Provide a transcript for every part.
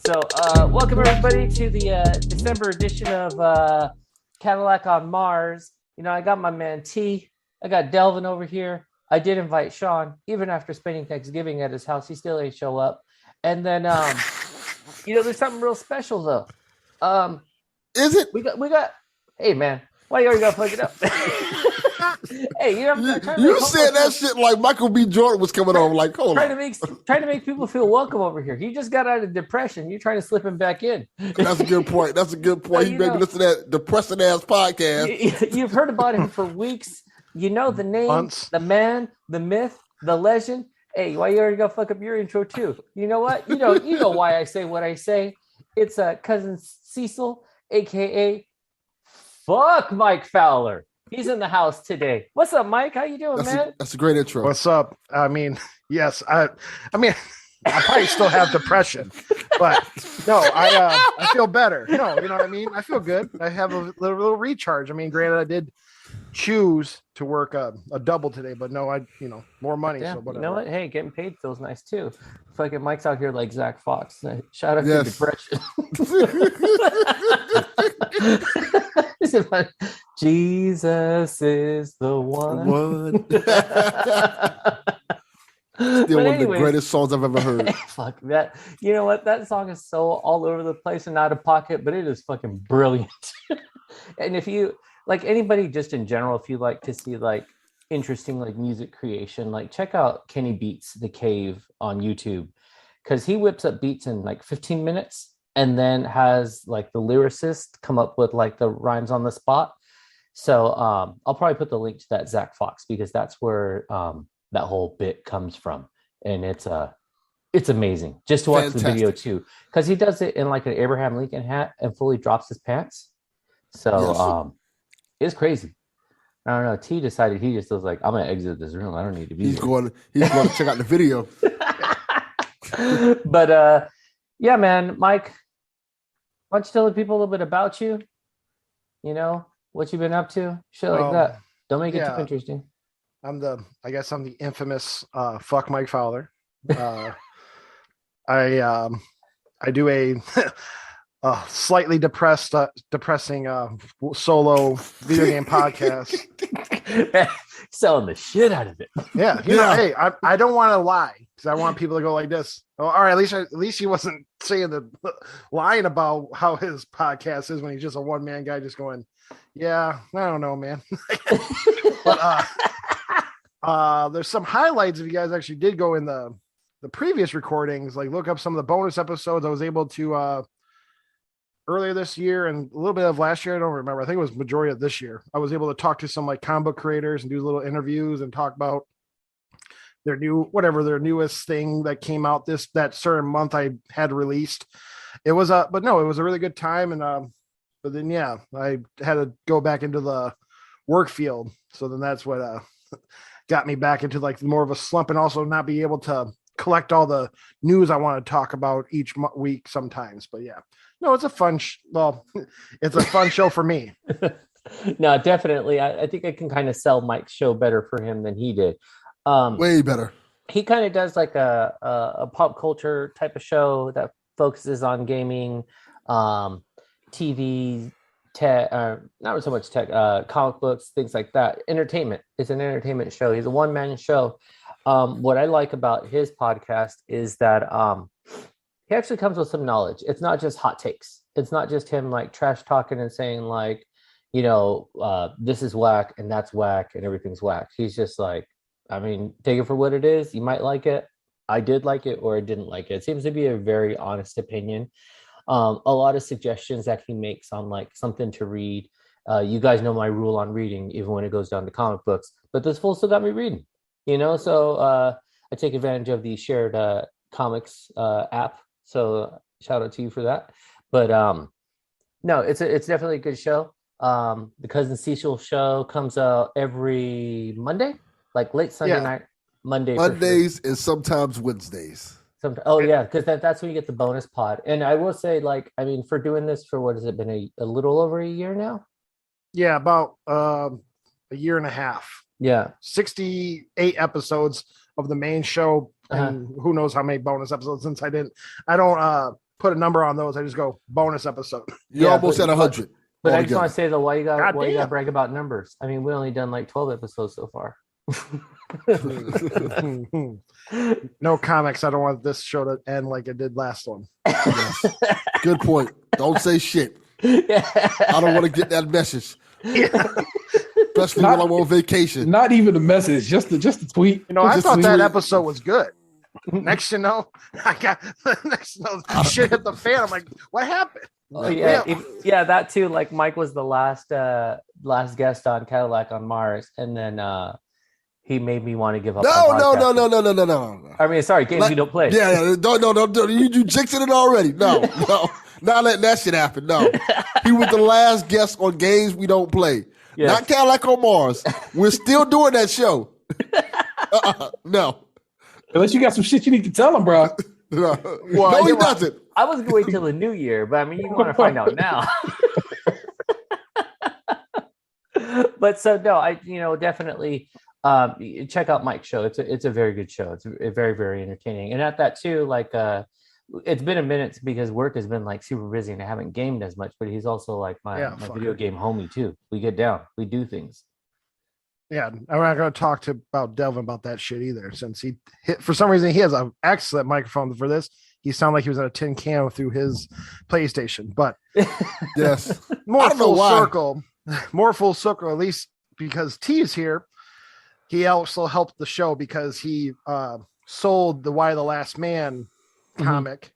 So, welcome everybody to the December edition of Cadillac on Mars. You know, I got my man T. I got Delvin over here. I did invite Shaun, even after spending Thanksgiving at his house. He still ain't show up. And then, you know, there's something real special though. Is it? We got. Hey man, why you already gotta plug it up? Hey, you know, you said that shit like Michael B. Jordan was coming on. Like, hold on. Trying to make people feel welcome over here. He just got out of depression. You're trying to slip him back in. That's a good point. That's a good point. He made me listen to that depressing ass podcast. You've heard about him for weeks. You know the name, Months. The man, the myth, the legend. Hey, why you already gonna fuck up your intro too? You know what? You know why I say what I say. It's CuznCiseal, aka Fuck Mike Fowler. He's in the house today. What's up, Mike? How you doing, man? That's a great intro. What's up? I mean, yes, I probably still have depression, but no, I feel better. No, you know what I mean? I feel good. I have a little recharge. I mean, granted, I did choose to work a double today, but no, more money. Yeah, So whatever. you know what? Hey, getting paid feels nice too. Fucking Mike's out here like Zach Fox. Shout out to depression. Jesus is the one. Still one of the greatest songs I've ever heard. Fuck that. You know what? That song is so all over the place and out of pocket, but it is fucking brilliant. And if you like anybody just in general, if you like to see like interesting like music creation, like check out Kenny Beats The Cave on YouTube, because he whips up beats in like 15 minutes and then has like the lyricist come up with like the rhymes on the spot. So I'll probably put the link to that Zach Fox, because that's where that whole bit comes from, and it's amazing just to watch the video too, because he does it in like an Abraham Lincoln hat and fully drops his pants. So it's crazy. I don't know. T decided he just was like, I'm gonna exit this room. I don't need to be. He's going to check out the video. But yeah, man, Mike, why don't you tell the people a little bit about you? You know what you've been up to, shit like that. Don't make it too interesting. I'm the infamous fuck Mike Fowler. I do a slightly depressing solo video game podcast. Selling the shit out of it. Yeah, you know, hey, I don't want to lie, because I want people to go like this. Oh, all right, at least he wasn't lying about how his podcast is when he's just a one man guy just going, yeah, I don't know, man. But there's some highlights if you guys actually did go in the previous recordings, like look up some of the bonus episodes. I was able to earlier this year and a little bit of last year, I don't remember, I think it was majority of this year, I was able to talk to some like comic book creators and do little interviews and talk about their newest thing that came out that certain month I had released. It was it was a really good time. And but then I had to go back into the work field, so then that's what got me back into like more of a slump, and also not be able to collect all the news I want to talk about each week sometimes. But yeah, no, it's a fun it's a fun show for me. No, definitely. I think I can kind of sell Mike's show better for him than he did. Way better. He kind of does like a pop culture type of show that focuses on gaming, TV, tech, not so much tech, comic books, things like that. Entertainment. It's an entertainment show. He's a one-man show. What I like about his podcast is that he actually comes with some knowledge. It's not just hot takes. It's not just him like trash talking and saying like, this is whack and that's whack and everything's whack. He's just like, I mean, take it for what it is. You might like it. I did like it, or I didn't like it. It seems to be a very honest opinion. A lot of suggestions that he makes on like something to read. You guys know my rule on reading, even when it goes down to comic books, but this fool still got me reading, so I take advantage of the shared comics app. So shout out to you for that. But no, it's definitely a good show. The CuznCiseal Show comes out every Monday, like late Sunday night, Mondays and sometimes Wednesdays. Because that's when you get the bonus pod. And I will say, like, I mean, for doing this for what has it been, a little over a year now? Yeah, about a year and a half. Yeah. 68 episodes of the main show, and who knows how many bonus episodes, since I don't put a number on those. I just go bonus episode. You almost at 100. But I just want to say though, why you got to brag about numbers? I mean, we only done like 12 episodes so far. No comics. I don't want this show to end like it did last one. Yes. Good point. Don't say shit. I don't want to get that message. Especially when I'm on vacation. Not even the message, just the tweet. I thought that episode was good. Next you know, shit hit the fan. I'm like, what happened? Yeah, that too. Like Mike was the last guest on Cadillac on Mars, and then he made me want to give up. No. I mean, sorry, games you don't play. Yeah, no. You jinxing it already. No. Not letting that shit happen. No, he was the last guest on games we don't play. Yes. Not Cadillac on Mars. We're still doing that show. No. Unless you got some shit you need to tell him, bro. No, he doesn't. I was going to wait till the new year, but I mean, you want to find out now. But so no, I definitely check out Mike's show. It's a very good show. It's very, very entertaining. And at that too, like it's been a minute because work has been like super busy and I haven't gamed as much, but he's also like my video game homie too. We get down, we do things. Yeah, I'm not going to talk about Delvin about that shit either, since for some reason he has an excellent microphone for this. He sounded like he was at a tin can through his PlayStation, but yes, more full circle, at least because T is here. He also helped the show because he sold the Why the Last Man comic,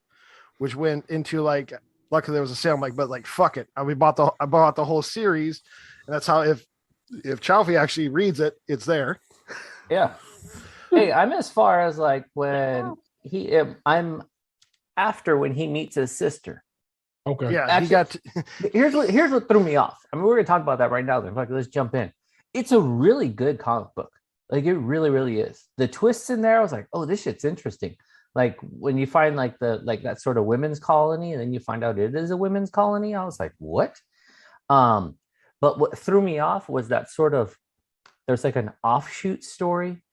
which went into like, luckily there was a sale. I'm like, but like, fuck it. I bought the whole series, and that's how if Chaufie actually reads it, it's there. Yeah. Hey, I'm as far as like when I'm after when he meets his sister. Okay. Yeah. Actually, here's what threw me off. I mean, we're gonna talk about that right now. Then, let's jump in. It's a really good comic book. Like it really, really is. The twists in there, I was like, oh, this shit's interesting. Like when you find like that sort of women's colony, and then you find out it is a women's colony. I was like, what? But what threw me off was that sort of there's like an offshoot story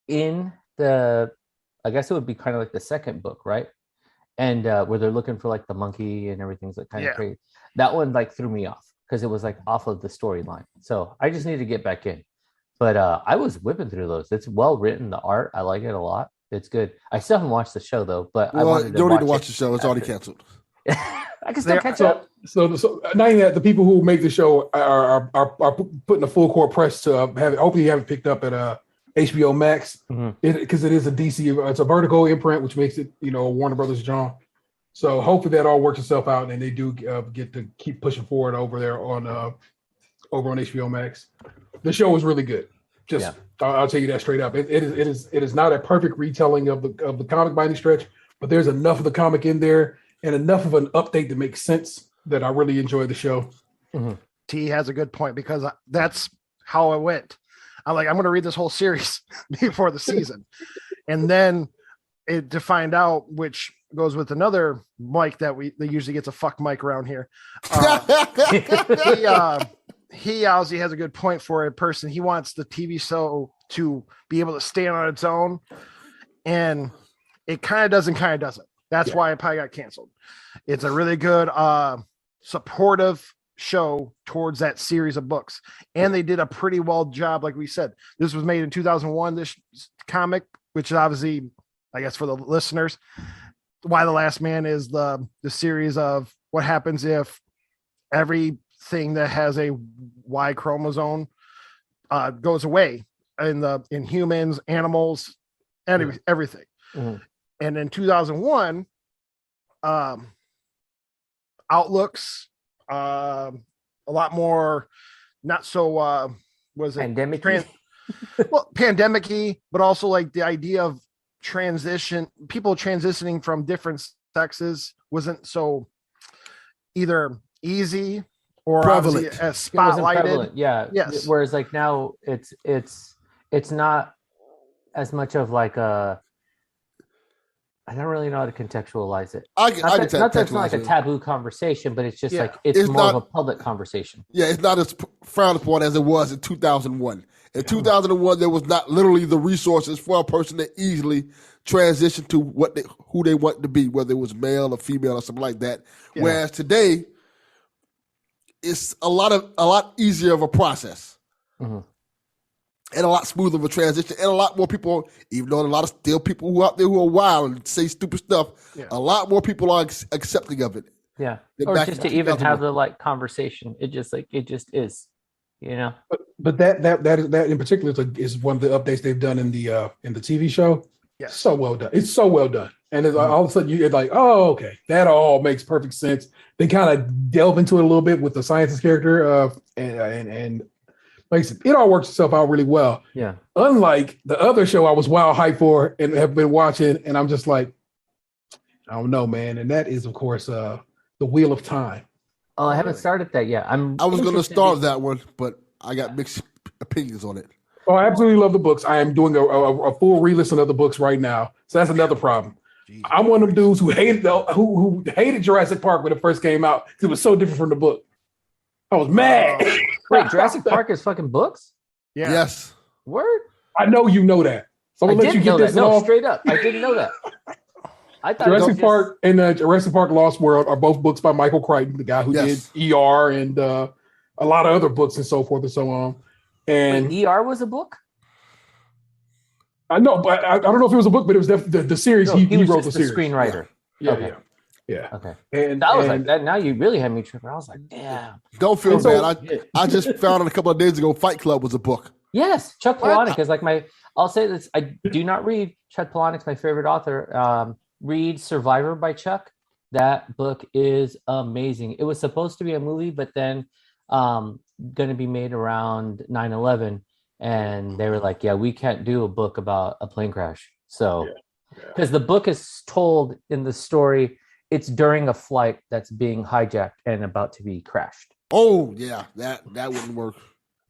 in I guess it would be kind of like the second book, right? And where they're looking for like the monkey and everything's like kind of crazy. That one like threw me off because it was like off of the storyline. So I just need to get back in. But I was whipping through those. It's well written. The art, I like it a lot. It's good. I still haven't watched the show though, but I wanted to don't need to watch the show. It's already canceled. I can still catch up. So not even that, the people who make the show are putting a full court press to have it. Hopefully you haven't picked up at HBO Max because it is a DC. It's a vertical imprint, which makes it Warner Brothers John. So hopefully that all works itself out and they do get to keep pushing forward over there on HBO Max. The show was really good. I'll tell you that straight up. It is not a perfect retelling of the comic by any stretch, but there's enough of the comic in there and enough of an update that makes sense that I really enjoy the show. T has a good point because that's how it went. I'm like, I'm going to read this whole series before the season. And then to find out, which goes with another Mike that usually gets a fuck Mike around here. He obviously has a good point for a person. He wants the TV show to be able to stand on its own. And it kind of doesn't. That's why it probably got canceled. It's a really good supportive show towards that series of books. And they did a pretty well job. Like we said, this was made in 2001, this comic, which is obviously, I guess for the listeners, Why the Last Man is the series of what happens if everything that has a Y chromosome goes away in humans, animals, and everything. And in 2001, outlooks a lot more not so was it pandemic pandemic-y, but also like the idea of people transitioning from different sexes wasn't so either easy or prevalent as spotlighted. Yes. Whereas like now it's not as much of like I don't really know how to contextualize it. I can it's not like a taboo conversation, but it's just like it's more of a public conversation. Yeah, it's not as frowned upon as it was in 2001. In 2001, there was not literally the resources for a person to easily transition to who they want to be, whether it was male or female or something like that. Yeah. Whereas today, it's a lot easier of a process. Mm-hmm. And a lot smoother of a transition, and a lot more people, even though a lot of still people who out there who are wild and say stupid stuff, a lot more people are accepting of it. Yeah, or just to even have the conversation. It just is, But that in particular is one of the updates they've done in the TV show. Yeah, so well done. It's so well done, and it's all of a sudden you're like, oh, okay, that all makes perfect sense. They kind of delve into it a little bit with the scientist character, and it all works itself out really well. Yeah. Unlike the other show I was wild hyped for and have been watching, and I'm just like, I don't know, man. And that is, of course, The Wheel of Time. Oh, I haven't started that yet. I was going to start that one, but I got mixed opinions on it. Oh, I absolutely love the books. I am doing a full re-listen of the books right now. So that's another problem. Jeez. I'm one of them dudes who hated Jurassic Park when it first came out because it was so different from the book. I was mad. Wait, Jurassic Park is fucking books? Yeah. Yes. Word? I know you know that. So I'm going to let you get this off. Straight up. I didn't know that. I thought Jurassic Park and Jurassic Park Lost World are both books by Michael Crichton, the guy who did ER and a lot of other books and so forth and so on. And wait, ER was a book? I know, but I don't know if it was a book, but it was the series. No, he wrote the series. Screenwriter. Yeah. Okay. And I was like that. Now you really had me tripping. I was like, damn. Don't feel bad. I just found out a couple of days ago Fight Club was a book. Yes. Chuck Palahniuk is I'll say this. I do not read Chuck Palahniuk's my favorite author. Read Survivor by Chuck. That book is amazing. It was supposed to be a movie, but then going to be made around 9/11. And they were like, yeah, we can't do a book about a plane crash. So, because the book is told in the story, it's during a flight that's being hijacked and about to be crashed. Oh, yeah, that wouldn't work.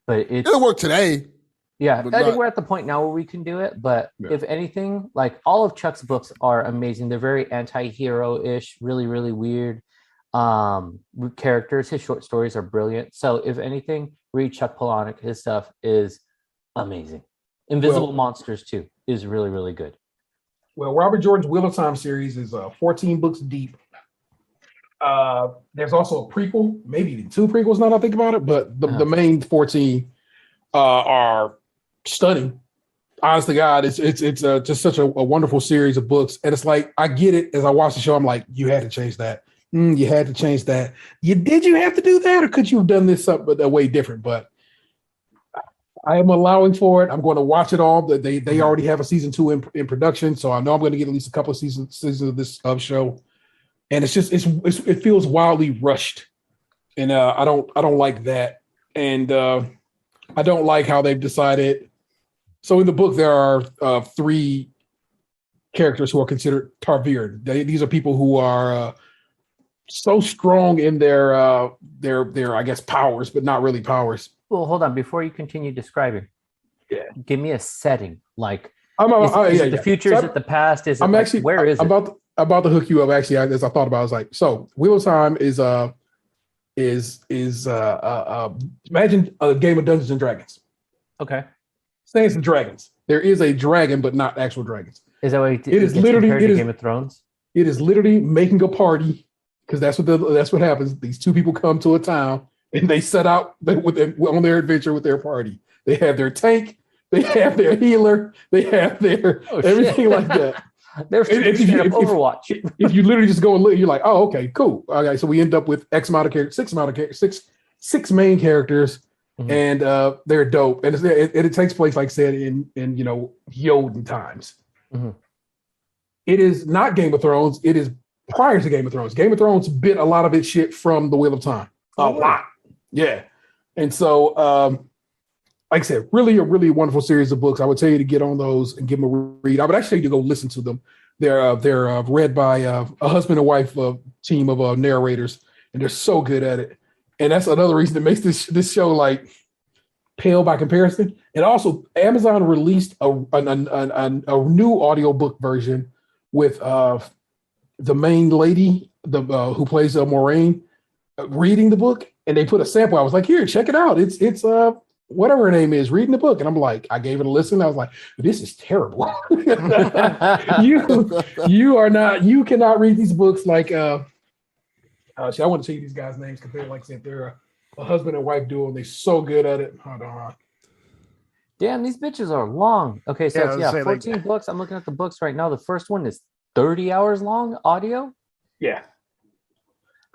But it'll work today. Yeah, I think we're at the point now where we can do it. But if anything, all of Chuck's books are amazing. They're very anti-hero-ish, really, really weird characters. His short stories are brilliant. So if anything, read Chuck Palahniuk. His stuff is amazing. Invisible Monsters, too, is really, really good. Well, Robert Jordan's Wheel of Time series is 14 books deep. There's also a prequel, maybe even 2 prequels now that I think about it, but the main 14 are stunning. Honest to God, it's just such a wonderful series of books. And it's like, I get it. As I watch the show, I'm like, you had to change that. You had to change that. Did you have to do that? Or could you have done this something a way different? But I am allowing for it. I'm going to watch it all. They already have a season 2 in production, so I know I'm going to get at least a couple of seasons of this show. And it feels wildly rushed, and I don't like that. And I don't like how they've decided. So in the book, there are 3 characters who are considered Tarviran. These are people who are so strong in their I guess powers, but not really powers. Well, hold on. Before you continue describing, give me a setting. Is it the future? So is it the past? Is it where is it? About to hook you up. Actually, as I thought about it, I was like, so Wheel of Time is imagine a game of Dungeons and Dragons. Okay. Saints and Dragons. There is a dragon, but not actual dragons. Is that what it is? Literally Game of Thrones. It is literally making a party because that's what happens. These 2 people come to a town. And they set out on their adventure with their party. They have their tank, they have their healer, they have their everything like that. They're Overwatch. If you literally just go and look, you're like, oh, okay, cool. Okay, so we end up with X amount of characters, six main characters, and they're dope. And it takes place, like I said, in Yoden times. Mm-hmm. It is not Game of Thrones. It is prior to Game of Thrones. Game of Thrones bit a lot of its shit from the Wheel of Time. A lot. Yeah. And so, like I said, a really wonderful series of books. I would tell you to get on those and give them a read. I would actually tell you to go listen to them. They're read by a husband and wife team of narrators, and they're so good at it. And that's another reason that makes this show pale by comparison. And also, Amazon released a new audiobook version with the main lady, who plays Moraine, reading the book. And they put a sample. I was like, here, check it out. It's whatever her name is, reading the book. And I'm like, I gave it a listen. I was like, this is terrible. You cannot read these books like, I want to tell you these guys' names because they're, like I said, they're a husband and wife duo, and they're so good at it. Hold on. Damn, these bitches are long. Okay, so it's 14 books. I'm looking at the books right now. The first one is 30 hours long audio. Yeah.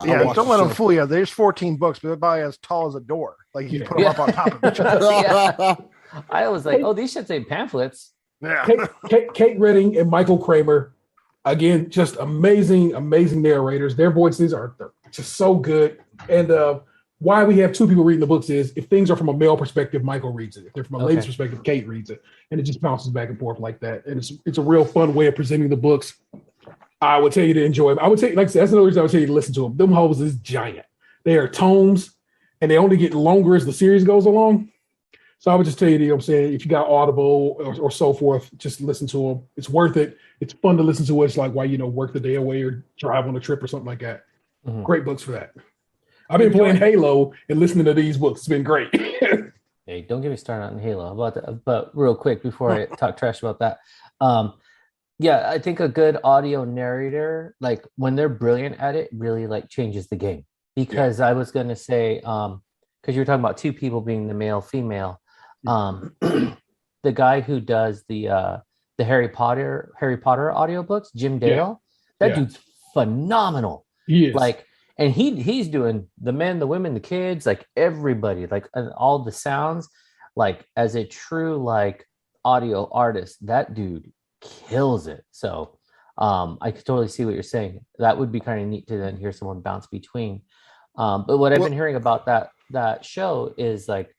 Yeah, don't let them fool you. There's 14 books, but they're about as tall as a door. Like you can put them up on top of each other. I was like, oh, these shits ain't pamphlets. Yeah. Kate Redding and Michael Kramer, again, just amazing narrators. Their voices are just so good. And why we have two people reading the books is if things are from a male perspective, Michael reads it. If they're from a lady's perspective, Kate reads it. And it just bounces back and forth like that. And it's a real fun way of presenting the books. I would tell you to enjoy them. I would tell you, like I said, that's another reason I would tell you to listen to them. Them hoes is giant. They are tomes, and they only get longer as the series goes along. So I would just tell you, you know what I'm saying, if you got Audible or so forth, just listen to them. It's worth it. It's fun to listen to. It's like why, work the day away or drive on a trip or something like that. Mm-hmm. Great books for that. I've been playing Halo and listening to these books. It's been great. Hey, don't get me started on Halo. About that, but real quick before I talk trash about that. Yeah, I think a good audio narrator, like when they're brilliant at it, really like changes the game. Because I was gonna say, because you were talking about two people being the male, female. The guy who does the Harry Potter audiobooks, Jim Dale, that dude's phenomenal. He is. Like, and he's doing the men, the women, the kids, like everybody, like and all the sounds, like as a true like audio artist, that dude kills it. So I could totally see what you're saying. That would be kind of neat to then hear someone bounce between. But what I've been hearing about that show is like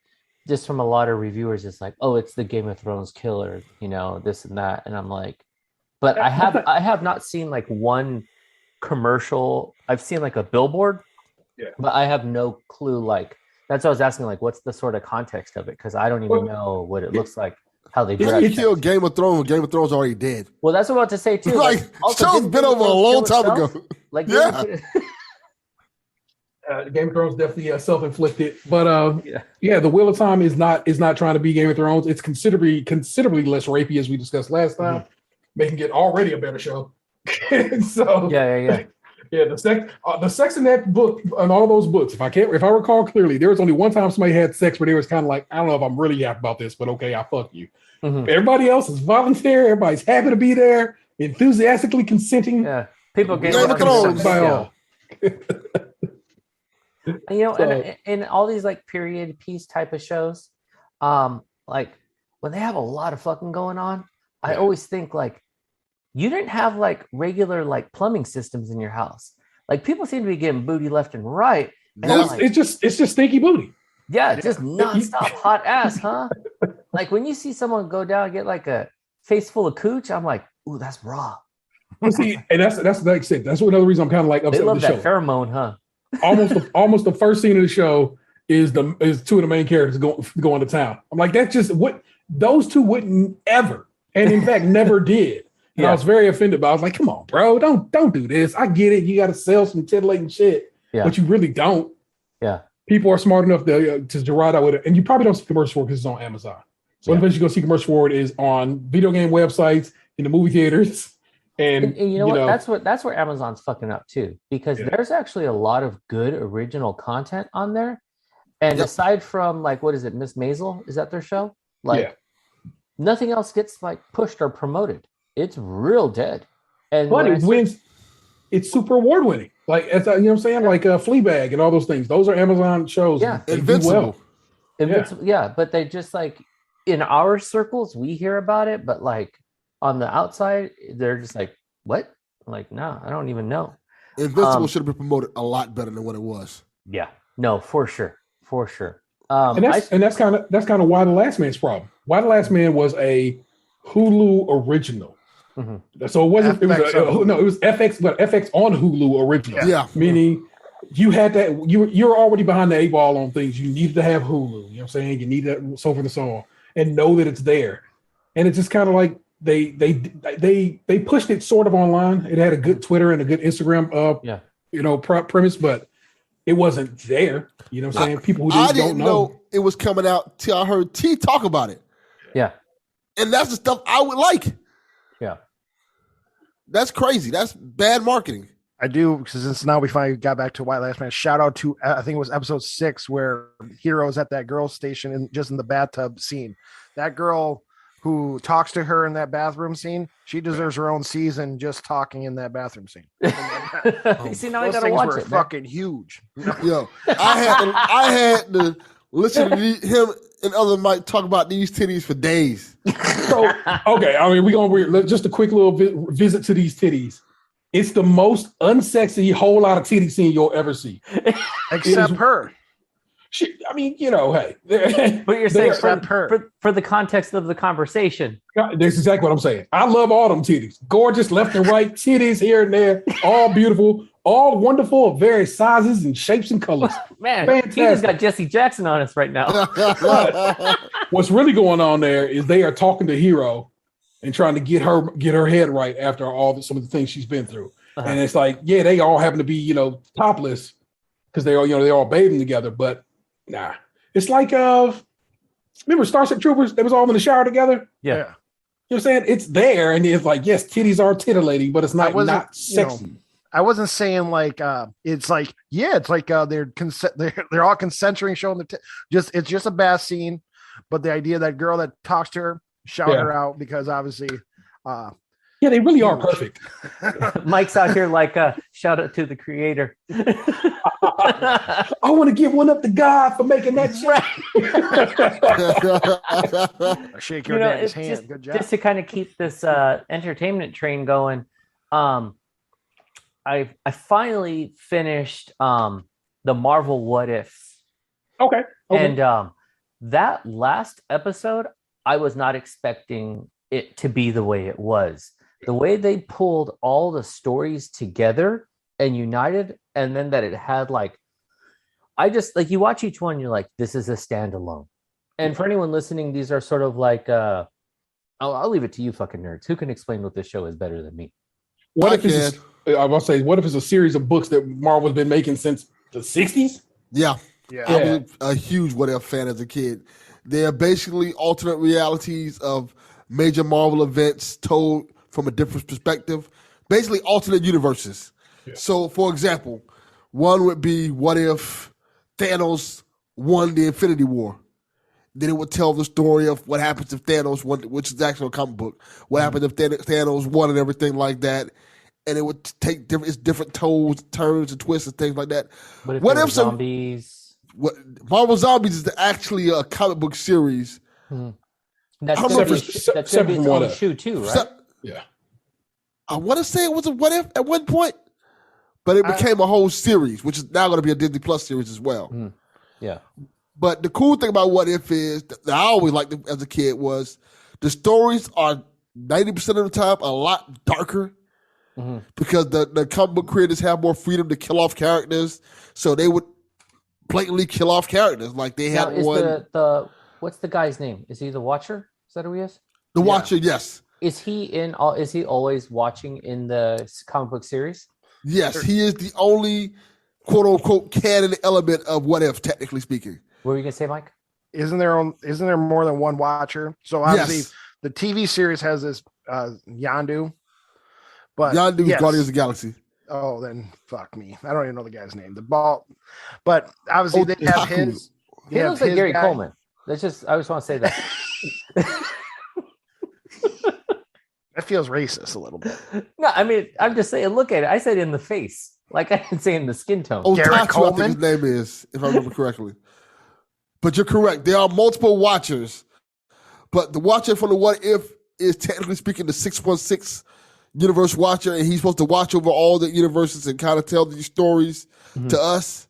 just from a lot of reviewers, it's like, oh, it's the Game of Thrones killer, this and that. And I'm like, but I have not seen like one commercial. I've seen like a billboard, but I have no clue. Like that's what I was asking. Like, what's the sort of context of it? Because I don't even know what it looks like. How they dress. He killed Game of Thrones when Game of Thrones already dead. Well, that's what I'm about to say too. Like show's been over a long time ago. Like Game of Thrones definitely self-inflicted, but the Wheel of Time is not trying to be Game of Thrones. It's considerably less rapey, as we discussed last time, making it already a better show. So the sex in that book and all those books, if I recall clearly, there was only one time somebody had sex where they was kind of like, I don't know if I'm really happy about this, but okay, I fuck you. Mm-hmm. Everybody else is volunteer. Everybody's happy to be there, enthusiastically consenting. Yeah, people get Game of Thrones by all. And all these like period piece type of shows, like when they have a lot of fucking going on, I always think like you didn't have like regular like plumbing systems in your house. Like people seem to be getting booty left and right. And it's just stinky booty. Yeah, just nonstop hot ass, huh? Like when you see someone go down and get like a face full of cooch, I'm like, ooh, that's raw. See, and that's like I said, that's another reason I'm kind of like upset. They love with the that show. pheromone, huh? almost the first scene of the show is two of the main characters going to town. I'm like, that's just what those two wouldn't ever, and in fact never did. And I was very offended. But I was like, come on, bro, don't do this. I get it. You got to sell some titillating shit, but you really don't. Yeah. People are smart enough to ride out with it, and you probably don't see commercials for it because it's on Amazon. So the place you go see commercials for it is on video game websites, in the movie theaters. And you know what? That's where Amazon's fucking up too, because there's actually a lot of good original content on there. And aside from like, what is it, Miss Maisel? Is that their show? Like nothing else gets like pushed or promoted. It's real dead. And but it wins. It's super award winning. Like you know what I'm saying? Like Fleabag and all those things. Those are Amazon shows. Yeah. Invincible. Yeah, but they just like in our circles we hear about it, but like on the outside, they're just like, what? I'm like, no, I don't even know. Invincible should have been promoted a lot better than what it was. Yeah, no, for sure. And that's kind of Why the Last Man's problem. Why the Last Man was a Hulu original. Mm-hmm. So it wasn't. FX it was FX, but FX on Hulu original. Yeah, meaning you had that. You're already behind the 8 ball on things. You needed to have Hulu. You know what I'm saying? You need that, so forth and so on, and know that it's there. And it's just kind of like. They pushed it sort of online. It had a good Twitter and a good Instagram premise, but it wasn't there. You know what I'm saying? People who didn't know it was coming out till I heard T talk about it. Yeah. And that's the stuff I would like. Yeah. That's crazy. That's bad marketing. I do, because since now we finally got back to White Last Man. Shout out to, I think it was episode 6, where Hero's at that girl's station and just in the bathtub scene. That girl who talks to her in that bathroom scene, she deserves her own season just talking in that bathroom scene. See, now I gotta watch it. Fucking huge. Yo, I had to listen to him and other Mike talk about these titties for days. So, okay, I mean, we're gonna just a quick little visit to these titties. It's the most unsexy whole lot of titty scene you'll ever see, except her. I mean, you know, hey. But you're saying for the context of the conversation. That's exactly what I'm saying. I love all them titties. Gorgeous left and right, titties here and there, all beautiful, all wonderful of various sizes and shapes and colors. Man, he just got Jesse Jackson on us right now. What's really going on there is they are talking to Hero and trying to get her head right after some of the things she's been through. And it's like, yeah, they all happen to be, you know, topless because they're all bathing together, but nah. It's like remember Starship Troopers? They was all in the shower together. Yeah. You know what I'm saying? It's there, and it's like, yes, titties are titillating, but it's not sexy. You know, I wasn't saying like it's like, yeah, it's like they're all consensually showing the it's just a bath scene, but the idea that girl that talks to her, shout her out, because obviously yeah, they really are perfect. Mike's out here like shout out to the creator. I want to give one up to God for making that shake your dad's hand. Just, good job. Just to kind of keep this entertainment train going, I finally finished the Marvel What Ifs. Okay. And that last episode, I was not expecting it to be the way it was. The way they pulled all the stories together and united, and then that it had like, I just like, you watch each one, you're like, this is a standalone. And for anyone listening, these are sort of like, I'll leave it to you fucking nerds. Who can explain what this show is better than me? What if it's a series of books that Marvel's been making since the 60s? Yeah. I was a huge What If fan as a kid. They're basically alternate realities of major Marvel events told from a different perspective, basically alternate universes. Yeah. So, for example, one would be what if Thanos won the Infinity War? Then it would tell the story of what happens if Thanos won, which is actually a comic book. What happened if Thanos won and everything like that. And it would take different turns and twists and things like that. What if zombies? Marvel Zombies is actually a comic book series. That's going to be its own shoe too, right? Yeah. I want to say it was a What If at one point, but it became a whole series, which is now going to be a Disney Plus series as well. Yeah. But the cool thing about What If is that I always liked it as a kid was the stories are 90% of the time a lot darker because the comic book creators have more freedom to kill off characters, so they would blatantly kill off characters. Like they had one. What's the guy's name? Is he the Watcher? Is that who he is? The Watcher, yes. Is he always watching in the comic book series? Yes, he is the only quote unquote canon element of What If, technically speaking. What were you gonna say, Mike? Isn't there more than one Watcher? So obviously the TV series has this Yondu. But Yondu is Guardians of the Galaxy. Oh, then fuck me. I don't even know the guy's name. The ball. But obviously they have his. He looks like Gary Coleman. I just want to say that. That feels racist a little bit. No, I mean, I'm just saying, look at it. I said in the face. Like I didn't say in the skin tone. Oh, Gary Coleman? I think his name is, if I remember correctly. But you're correct. There are multiple Watchers. But the Watcher from the What If is technically speaking the 616 universe Watcher, and he's supposed to watch over all the universes and kind of tell these stories to us,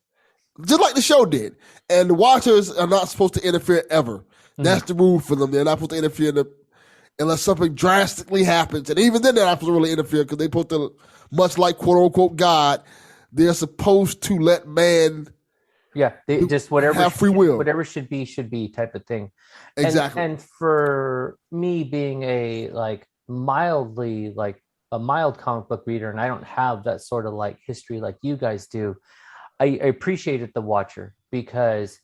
just like the show did. And the Watchers are not supposed to interfere ever. That's the rule for them. They're not supposed to interfere unless something drastically happens. And even then, they're not supposed to really interfere because they're supposed to, much like quote-unquote God, they're supposed to let man they just whatever have free will. Whatever should be type of thing. Exactly. And for me being a mild comic book reader, and I don't have that sort of history like you guys do, I appreciated the Watcher because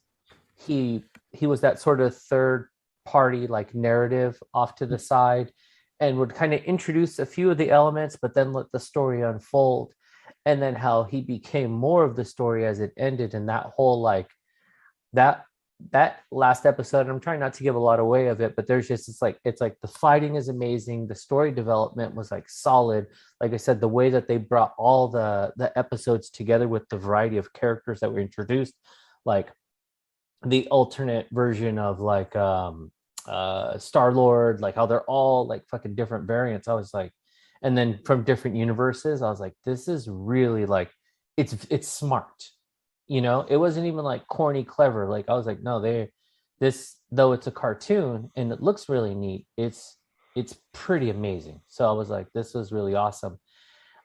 he was that sort of third party like narrative off to the side and would kind of introduce a few of the elements, but then let the story unfold. And then how he became more of the story as it ended, and that whole like that last episode. I'm trying not to give a lot away of it, but there's just it's like the fighting is amazing, the story development was like solid. Like I said, the way that they brought all the episodes together with the variety of characters that were introduced, like the alternate version of like Star-Lord, like how they're all like fucking different variants. I was like, and then from different universes, I was like, this is really like it's smart. You know, it wasn't even like corny clever. Like I was like, no, this though it's a cartoon and it looks really neat, it's pretty amazing. So I was like, this was really awesome.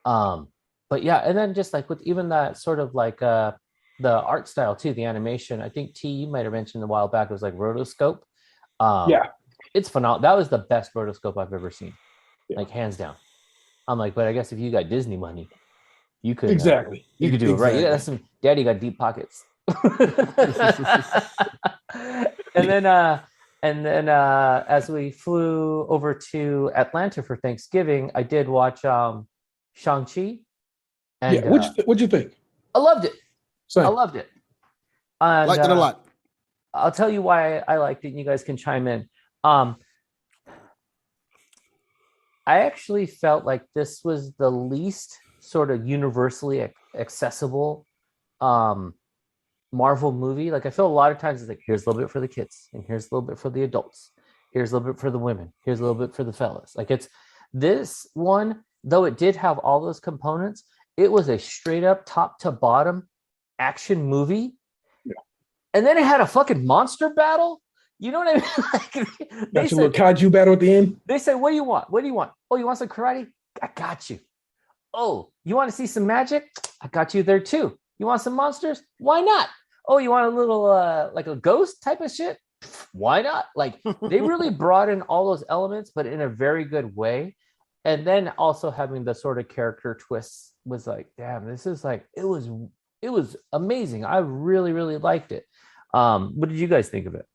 But yeah, and then just like with even that sort of like the art style too, the animation. I think you might have mentioned a while back, it was like rotoscope. Yeah, it's phenomenal. That was the best rotoscope I've ever seen, like hands down. I'm like, but I guess if you got Disney money, you could exactly. You could do it right. Yeah, that's some daddy got deep pockets. and then as we flew over to Atlanta for Thanksgiving, I did watch Shang-Chi. And yeah, what'd you think? I loved it. Same. I loved it. And, Liked it a lot. I'll tell you why I liked it, and you guys can chime in. I actually felt like this was the least sort of universally accessible Marvel movie. Like I feel a lot of times it's like, here's a little bit for the kids, and here's a little bit for the adults, here's a little bit for the women, here's a little bit for the fellas. Like it's this one, though it did have all those components, it was a straight up top to bottom action movie. Yeah. And then it had a fucking monster battle. You know what I mean? Like, got your little kaiju battle at the end. They said, what do you want? What do you want? Oh, you want some karate? I got you. Oh, you want to see some magic? I got you there too. You want some monsters? Why not? Oh, you want a little like a ghost type of shit? Why not? Like they really brought in all those elements, but in a very good way. And then also having the sort of character twists was like, damn, this is like, it was amazing. I really, really liked it. What did you guys think of it?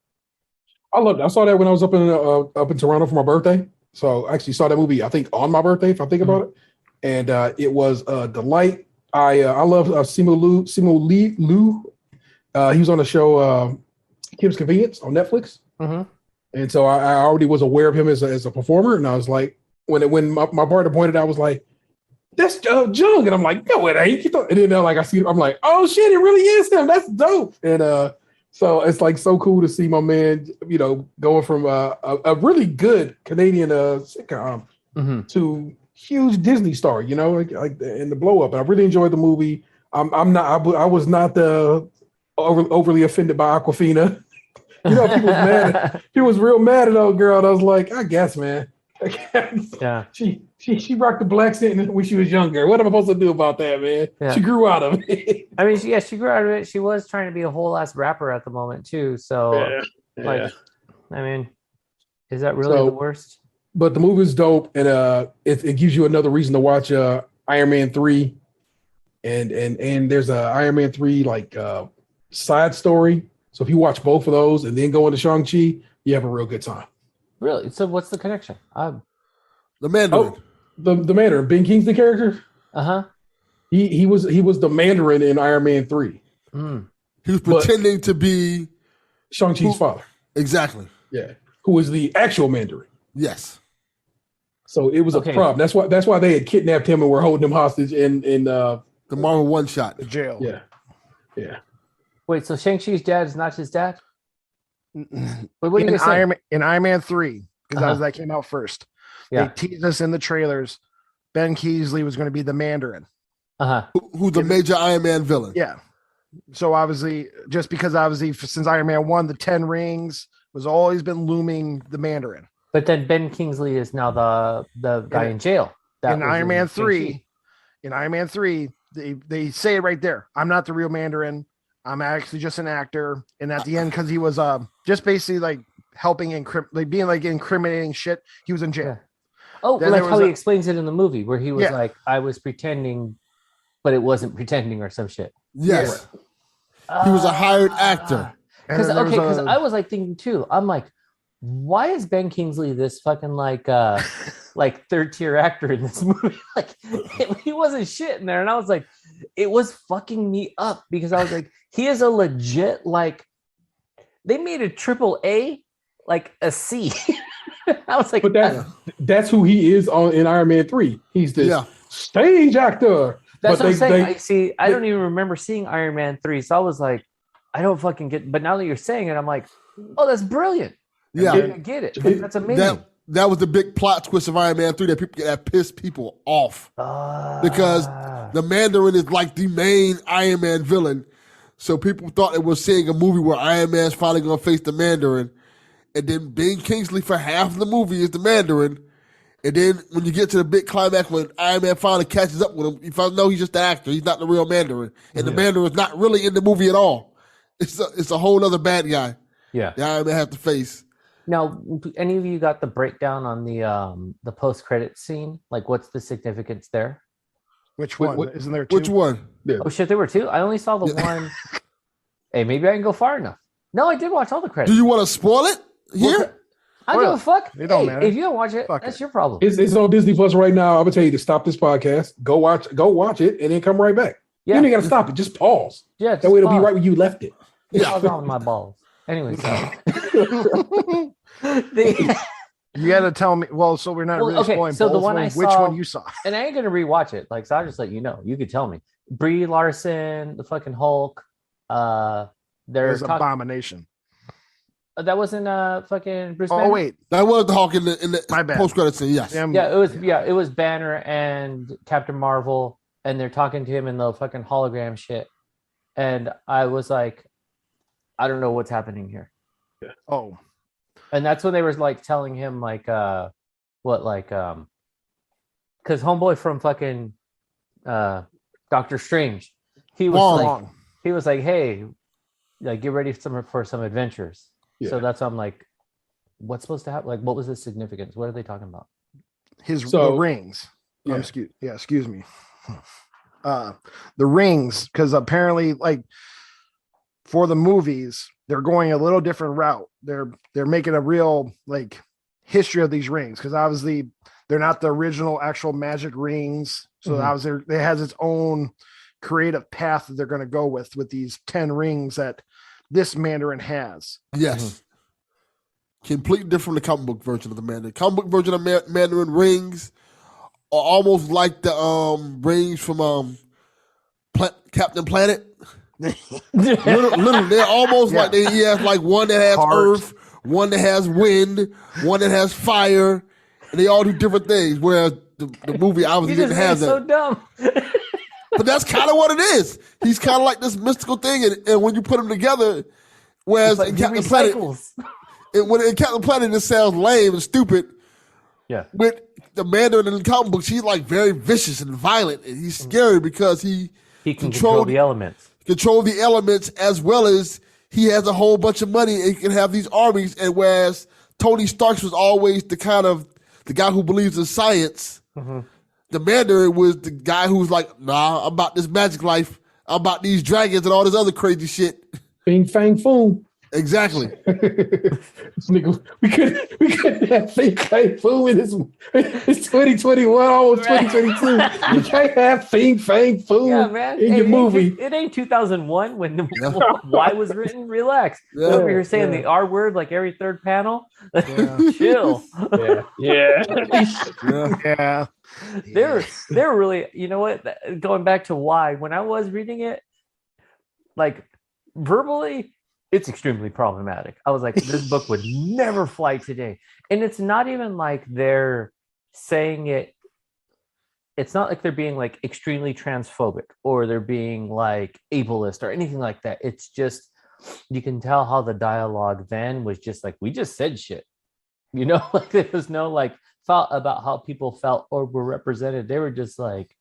I loved it. I saw that when I was up in Toronto for my birthday. So I actually saw that movie, I think, on my birthday, if I think about it. And it was a delight. I love Simu Liu. He was on the show Kim's Convenience on Netflix. Mm-hmm. And so I already was aware of him as a performer. And I was like, when my partner pointed out, I was like, that's Jung. And I'm like, no, it ain't. And then like I see him, I'm like, oh shit, it really is him. That's dope. And so it's like so cool to see my man, you know, going from a really good Canadian sitcom to huge Disney star, you know, like in the blow up. And I really enjoyed the movie. I was not overly offended by Aquafina. You know, people was mad. He was real mad at old girl. And I was like, I guess, man. Yeah. She rocked the black scent when she was younger. What am I supposed to do about that, man? Yeah. She grew out of it. I mean, she grew out of it. She was trying to be a whole ass rapper at the moment too. So, like, I mean, is that really the worst? But the movie is dope, and it gives you another reason to watch Iron Man 3, and there's a Iron Man 3 like side story. So if you watch both of those and then go into Shang-Chi, you have a real good time. Really? So what's the connection? The Mandarin. Oh, the Mandarin, Ben Kingsley character. He was the Mandarin in Iron Man 3. He was pretending to be Shang-Chi's father. Exactly. Yeah. Who was the actual Mandarin? Yes. So it was a problem. That's why they had kidnapped him and were holding him hostage in the Marvel One Shot jail. Yeah. Yeah. Wait, so Shang-Chi's dad is not his dad? Wait, what in Iron Man 3, because that came out first. They teased us in the trailers. Ben Kingsley was going to be the Mandarin. Who's the major Iron Man villain. Yeah. So obviously, just because since Iron Man 1, the 10 Rings was always been looming the Mandarin. But then Ben Kingsley is now the guy in jail. In Iron Man 3, they say it right there. I'm not the real Mandarin. I'm actually just an actor. And at the end, because he was just basically like helping being like incriminating shit, he was in jail. Yeah. Oh, then like how he explains it in the movie, where he was like, I was pretending, but it wasn't pretending or some shit. Yes. He was a hired actor. Because I was like thinking too. I'm like, why is Ben Kingsley this fucking like third tier actor in this movie? Like he wasn't shit in there, and I was like, it was fucking me up because I was like, he is a legit like. They made a triple A, like a C. I was like, but that's who he is in Iron Man 3. He's this stage actor. That's what I'm saying. I don't even remember seeing Iron Man 3, so I was like, I don't fucking get. But now that you're saying it, I'm like, oh, that's brilliant. Yeah, I get it. That's amazing. That was the big plot twist of Iron Man 3 that pissed people off because the Mandarin is like the main Iron Man villain. So people thought they were seeing a movie where Iron Man's finally going to face the Mandarin. And then Ben Kingsley for half of the movie is the Mandarin. And then when you get to the big climax when Iron Man finally catches up with him, you find out he's just the actor. He's not the real Mandarin. And the Mandarin's not really in the movie at all. It's a whole other bad guy. Yeah. The Iron Man has to face. Now, any of you got the breakdown on the post-credit scene? Like, what's the significance there? Which one? Isn't there two? Which one? Yeah. Oh shit, there were two. I only saw the one. Hey, maybe I can go far enough. No, I did watch all the credits. Do you want to spoil it here? I don't give a fuck. It don't matter. If you don't watch it, that's your problem. It's on Disney Plus right now. I'm gonna tell you to stop this podcast. Go watch it, and then come right back. Yeah. You ain't gotta stop it. Just pause. Yeah, that way it'll be right where you left it. Yeah, I was on my balls. Anyway, so you got to tell me. Well, so we're not really spoiling. So the one I saw, which one you saw, and I ain't gonna rewatch it. Like, so I'll just let you know. You could tell me. Brie Larson, the fucking Hulk. There's Abomination. That wasn't fucking Bruce. Oh Banner? wait, that was the Hulk in the post credit scene. Yes. It was Banner and Captain Marvel, and they're talking to him in the fucking hologram shit, and I was like, I don't know what's happening here. Yeah. Oh. And that's when they were like telling him like because homeboy from fucking Doctor Strange, he was like, hey, like get ready for some adventures. Yeah. So that's why I'm like, what's supposed to happen? Like, what was the significance? What are they talking about? The rings. Yeah. Excuse me. The rings, because apparently, like for the movies, they're going a little different route. They're making a real like history of these rings because obviously they're not the original actual magic rings. So obviously it has its own creative path that they're going to go with these 10 rings that this Mandarin has. Yes. Completely different from the comic book version of the Mandarin. Comic book version of Mandarin rings are almost like the rings from Captain Planet. Literally, they're almost like he has like one that has earth, one that has wind, one that has fire, and they all do different things. Whereas the movie obviously didn't have that. So dumb. But that's kind of what it is. He's kind of like this mystical thing, and when you put them together, whereas in Captain Planet, in Captain Planet it sounds lame and stupid. Yeah. With the Mandarin in the comic books, he's like very vicious and violent, and he's scary because he can control the elements. Control the elements, as well as he has a whole bunch of money and he can have these armies. And whereas Tony Stark was always the guy who believes in science, the Mandarin was the guy who's like, nah, I'm about this magic life. I'm about these dragons and all this other crazy shit. Bing Fang Foom. Exactly. Nigga, we couldn't have Fing Fang Foom in this. It's 2021, almost 2022. You can't have Fing Fang Foom in your movie. It ain't 2001 when the Y was written. Relax. Over here saying the R word like every third panel. Chill. Yeah. They're really, you know what? Going back to Y, when I was reading it, like verbally, it's extremely problematic. I was like, this book would never fly today. And it's not even like they're saying it. It's not like they're being like extremely transphobic or they're being like ableist or anything like that. It's just, you can tell how the dialogue then was just like, we just said shit. You know, like there was no like thought about how people felt or were represented. They were just like,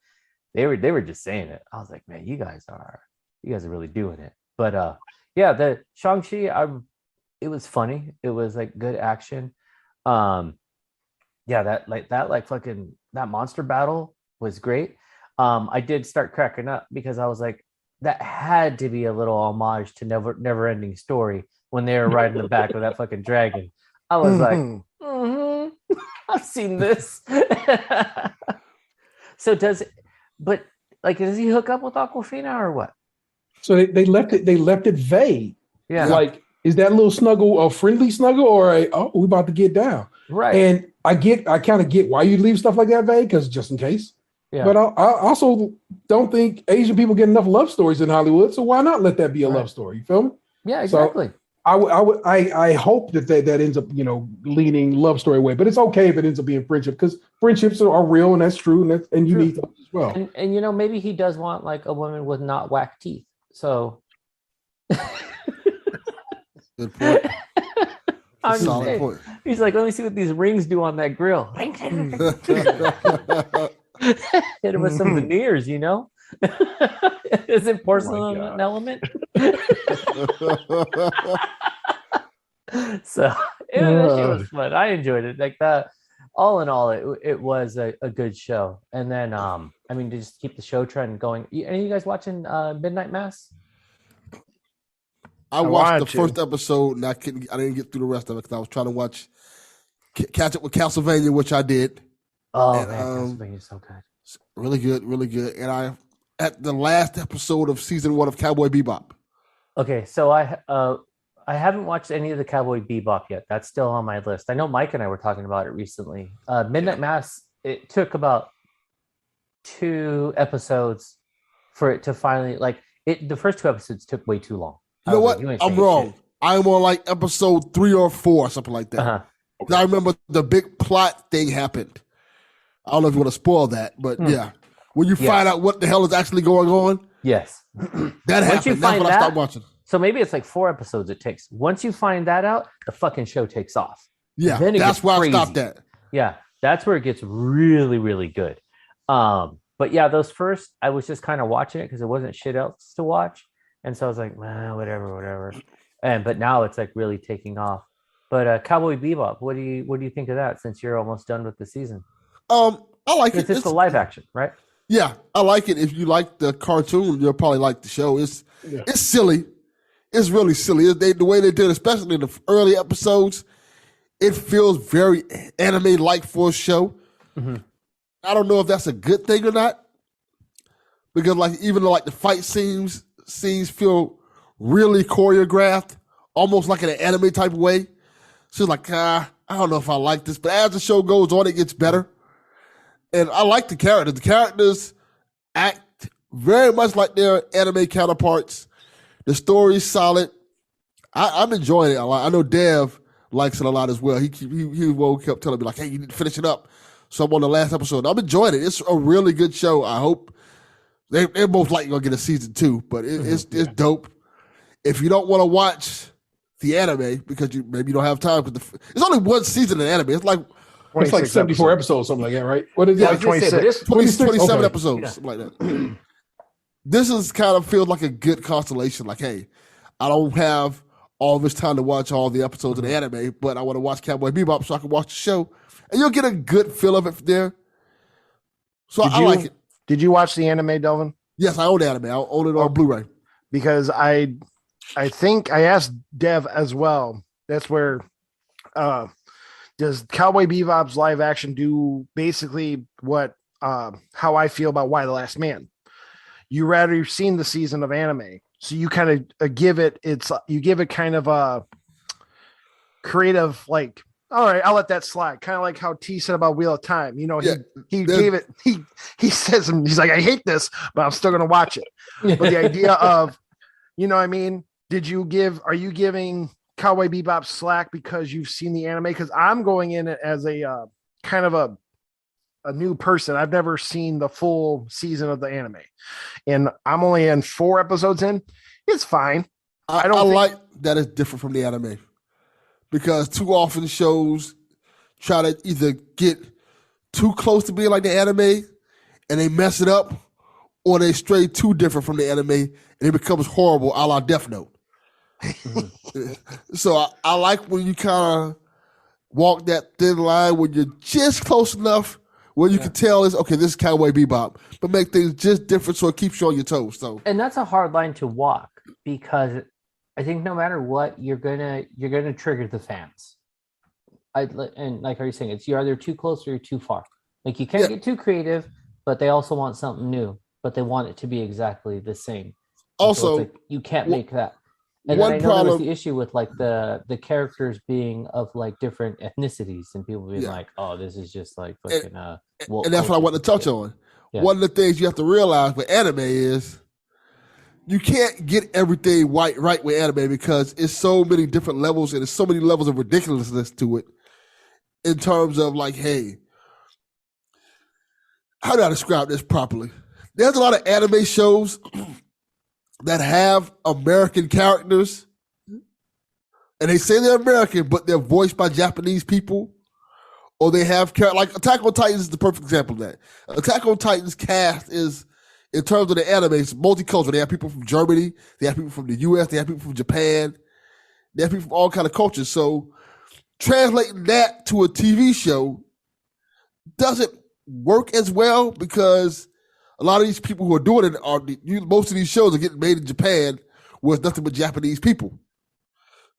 they were just saying it. I was like, man, you guys are really doing it. But yeah, the Shang-Chi, it was funny. It was like good action. Yeah, that monster battle was great. I did start cracking up because I was like, that had to be a little homage to Never Ending Story when they were riding the back of that fucking dragon. I was like, I've seen this. So does he hook up with Aquafina or what? So they left it vague. Yeah. Like, is that little snuggle a friendly snuggle or we about to get down? Right. And I kind of get why you leave stuff like that vague, because just in case. Yeah. But I also don't think Asian people get enough love stories in Hollywood, so why not let that be a love story? You feel me? Yeah, exactly. So I hope that ends up, leaning love story way, but it's okay if it ends up being friendship, because friendships are real, and that's true, and you need those as well. And maybe he does want like a woman with not whack teeth. So good point. I'm solid point. He's like, let me see what these rings do on that grill. Hit him with some veneers, Is it porcelain an element? So it was fun. I enjoyed it. Like that. All in all, it was a good show. And then, to just keep the show trend going. Any of you guys watching Midnight Mass? I watched the first episode, and I didn't get through the rest of it because I was trying to catch up with Castlevania, which I did. Oh, man, Castlevania's so good. Really good, really good. And I at the last episode of season 1 of Cowboy Bebop. Okay, so I haven't watched any of the Cowboy Bebop yet. That's still on my list. I know Mike and I were talking about it recently. Midnight Mass, it took about 2 episodes for it to finally, the first 2 episodes took way too long. You know what? I'm wrong. I'm on like episode 3 or 4, something like that. Uh-huh. Okay. I remember the big plot thing happened. I don't know if you want to spoil that, but yeah. When you find out what the hell is actually going on. Yes. That happened. That's when I stopped watching. So maybe it's like 4 episodes it takes. Once you find that out, the fucking show takes off. Yeah, that's where I stopped at. Yeah, that's where it gets really, really good. But yeah, those first, I was just kind of watching it because there wasn't shit else to watch. And so I was like, whatever. But now it's like really taking off. But Cowboy Bebop, what do you think of that since you're almost done with the season? I like it. It's the live action, right? Yeah, I like it. If you like the cartoon, you'll probably like the show. It's silly. It's really silly. The way they did it, especially in the early episodes, it feels very anime-like for a show. Mm-hmm. I don't know if that's a good thing or not, because even though the fight scenes feel really choreographed, almost like in an anime type of way. So I don't know if I like this, but as the show goes on, it gets better. And I like the characters. The characters act very much like their anime counterparts. The story's solid. I'm enjoying it a lot. I know Dev likes it a lot as well. He kept telling me hey, you need to finish it up. So I'm on the last episode. I'm enjoying it. It's a really good show. I hope they're most likely gonna get a season 2, but it's dope. If you don't want to watch the anime because maybe you don't have time, because it's only 1 season of anime. It's like 74 episodes, something like that, right? What is it? 26, 27 episodes, something like that. This is kind of feels like a good constellation. Hey, I don't have all this time to watch all the episodes of the anime, but I want to watch Cowboy Bebop so I can watch the show, and you'll get a good feel of it there. So I like it. Did you watch the anime, Delvin? Yes, I own the anime. I own it on Blu-ray. Because I think I asked Dev as well. That's where does Cowboy Bebop's live action do basically what how I feel about Y the Last Man? You've seen the season of anime, so you kind of give it kind of a creative all right, I'll let that slide. Kind of like how T said about Wheel of Time. He gave it. He says he's like, I hate this, but I'm still gonna watch it. But the idea of, what I mean? Are you giving Cowboy Bebop slack because you've seen the anime? Because I'm going in as a kind of a new person. I've never seen the full season of the anime, and I'm only in 4 episodes in. It's fine. I like that it's different from the anime. Because too often shows try to either get too close to being like the anime and they mess it up, or they stray too different from the anime and it becomes horrible, a la Death Note. So I like when you kind of walk that thin line when you're just close enough where you can tell is okay, this is Cowboy Bebop, but make things just different so it keeps you on your toes. So, and that's a hard line to walk because I think no matter what, you're gonna trigger the fans. And like are you saying, it's you're either too close or you're too far. Like you can't get too creative, but they also want something new, but they want it to be exactly the same. Also, so like you can't make that. And one then I know problem, there was the issue with like the characters being of like different ethnicities and people being like, oh, this is just like fucking and that's what I want to touch on. Yeah. One of the things you have to realize with anime is you can't get everything right with anime because it's so many different levels and there's so many levels of ridiculousness to it in terms of like, hey, how do I describe this properly? There's a lot of anime shows that have American characters and they say they're American, but they're voiced by Japanese people. Or they have like Attack on Titans is the perfect example of that. Attack on Titans cast is, in terms of the anime, it's multicultural. They have people from Germany, they have people from the US, they have people from Japan, they have people from all kind of cultures. So translating that to a TV show doesn't work as well because a lot of these people who are doing it most of these shows are getting made in Japan where it's nothing but Japanese people.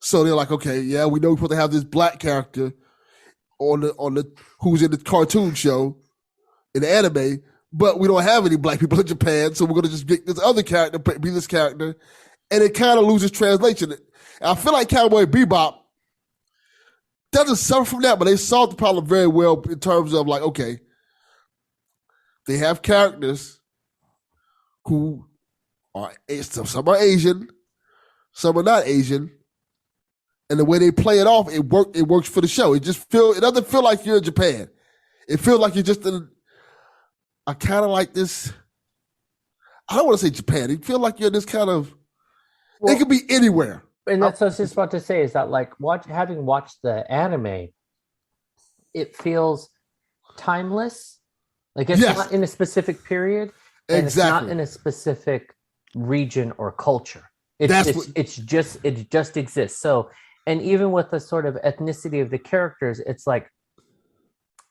So they're like, okay, yeah, we know we're supposed to have this black character on the who's in the cartoon show in the anime, but we don't have any black people in Japan, so we're gonna just get this other character be this character, and it kind of loses translation. And I feel like Cowboy Bebop doesn't suffer from that, but they solved the problem very well in terms of like, okay, they have characters who are some are Asian, some are not Asian. And the way they play it off, it works for the show. It doesn't feel like you're in Japan. It feels like you're just I kind of like this. I don't want to say Japan. It feels like you're this kind of. Well, it could be anywhere. And that's what I was just about to say is that like having watched the anime, it feels timeless. Like it's not in a specific period, and it's not in a specific region or culture. It just exists. So. And even with the sort of ethnicity of the characters, it's like,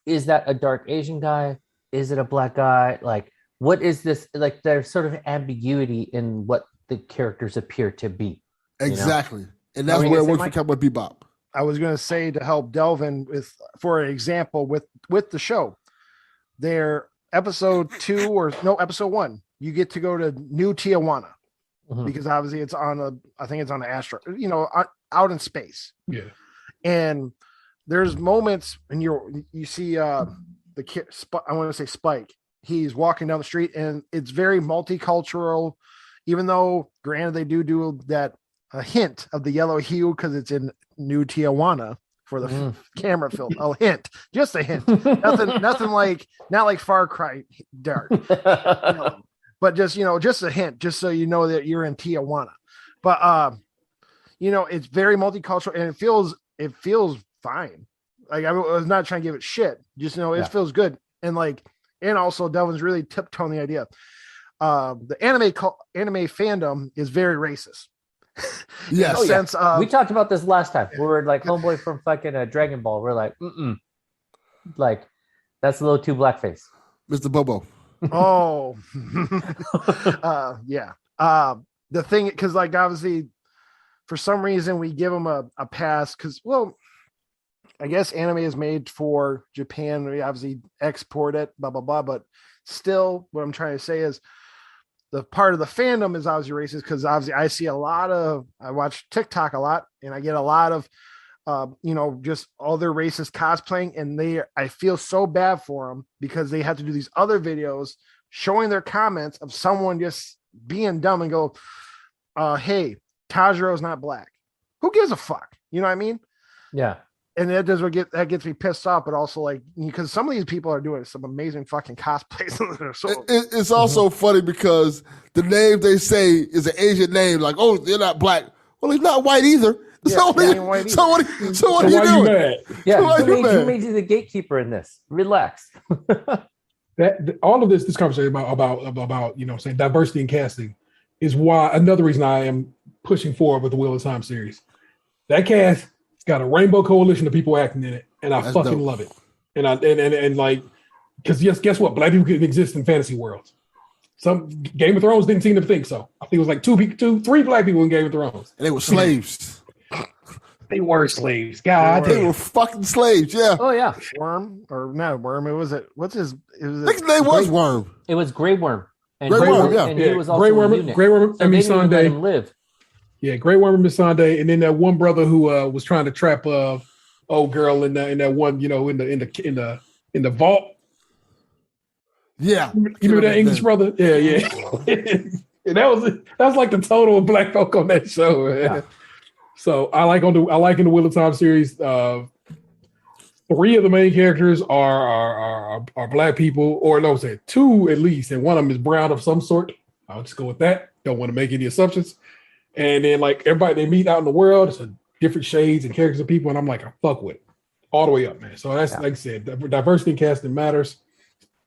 is that a dark Asian guy? Is it a black guy? Like, what is this? Like, there's sort of ambiguity in what the characters appear to be. Exactly. You know? And that's where it works for Cowboy Bebop. I was going to say to help Delvin for example, with the show, their episode 1, you get to go to New Tijuana. Mm-hmm. Because obviously it's on an astro, out in space. Yeah. And there's moments when you see the kid, I want to say Spike. He's walking down the street and it's very multicultural, even though granted they do that a hint of the yellow hue because it's in New Tijuana for the camera film. A hint, just a hint. nothing like, not like Far Cry dark. But just a hint, just so you know that you're in Tijuana. But it's very multicultural and it feels fine. Like I was not trying to give it shit. Just it feels good. And also Delvin's really tiptoeing the idea. The anime fandom is very racist. Yes. Sense we talked about this last time. We were like homeboy from fucking Dragon Ball. We're like, like that's a little too blackface. Mr. Bobo. Oh, yeah. The thing, because obviously, for some reason we give them a pass because, well, I guess anime is made for Japan. We obviously export it, blah blah blah. But still, what I'm trying to say is the part of the fandom is obviously racist because obviously I watch TikTok a lot and I get a lot of just all their racist cosplaying, and I feel so bad for them because they have to do these other videos showing their comments of someone just being dumb and go, hey, Tajiro's not black. Who gives a fuck? You know what I mean? Yeah. And that gets me pissed off, but also because some of these people are doing some amazing fucking cosplays. It's also funny because the name they say is an Asian name, like, oh, they're not black. Well, he's not white either. So what are you doing? Mad? Yeah, who made you the gatekeeper in this? Relax. All of this conversation about saying diversity in casting is why another reason I am pushing forward with the Wheel of Time series. That cast got a rainbow coalition of people acting in it, and I fucking love it. And Because yes, guess what? Black people can exist in fantasy worlds. Some Game of Thrones didn't seem to think so. I think it was like three black people in Game of Thrones. And they were slaves. They were slaves. God They damn. were fucking slaves. Yeah. Oh yeah, Worm or not Worm? It was it. What's his? It was I think his name was Worm. it was Grey Worm. And Grey Worm, yeah. and he was also Grey a Worm, eunuch. Grey Worm, So and they didn't even let him Missandei. live. Yeah, Grey Worm and Missandei, and then that one brother who was trying to trap old girl in that one, in the vault. Yeah. You remember that English brother? Yeah. And that was like the total of black folk on that show. Man. Yeah. So I like in the Wheel of Time series. 3 of the main characters are black people, or no, say 2 at least, and one of them is brown of some sort. I'll just go with that. Don't want to make any assumptions. And then like everybody they meet out in the world, it's different shades and characters of people, and I'm like, I fuck with it all the way up, man. So that's like I said, diversity in casting matters.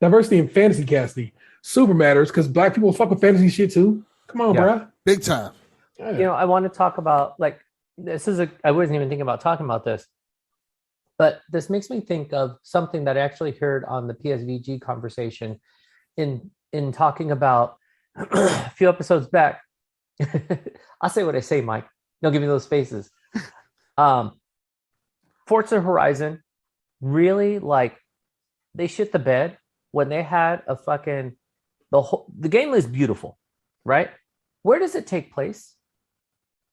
Diversity in fantasy casting super matters because black people fuck with fantasy shit too. Come on, bro. Big time. Yeah. I want to talk about I wasn't even thinking about talking about this, but this makes me think of something that I actually heard on the PSVG conversation in talking about a few episodes back. I'll say what I say, Mike. Don't give me those faces. Forza Horizon really they shit the bed when they had a fucking the game is beautiful, right? Where does it take place?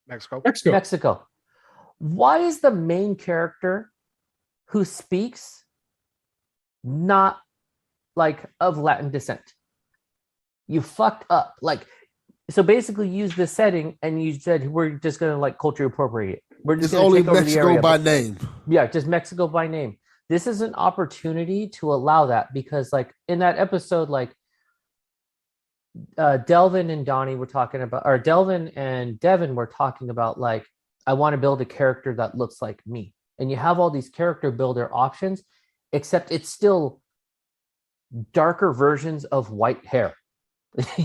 Mexico. Why is the main character who speaks not of Latin descent? You fucked up. So basically use this setting and you said we're just gonna culture appropriate. We're just only Mexico by name. Yeah, just Mexico by name. This is an opportunity to allow that because in that episode, Delvin and Donnie were talking about, or Delvin and Devin were talking about I want to build a character that looks like me. And you have all these character builder options, except it's still darker versions of white hair.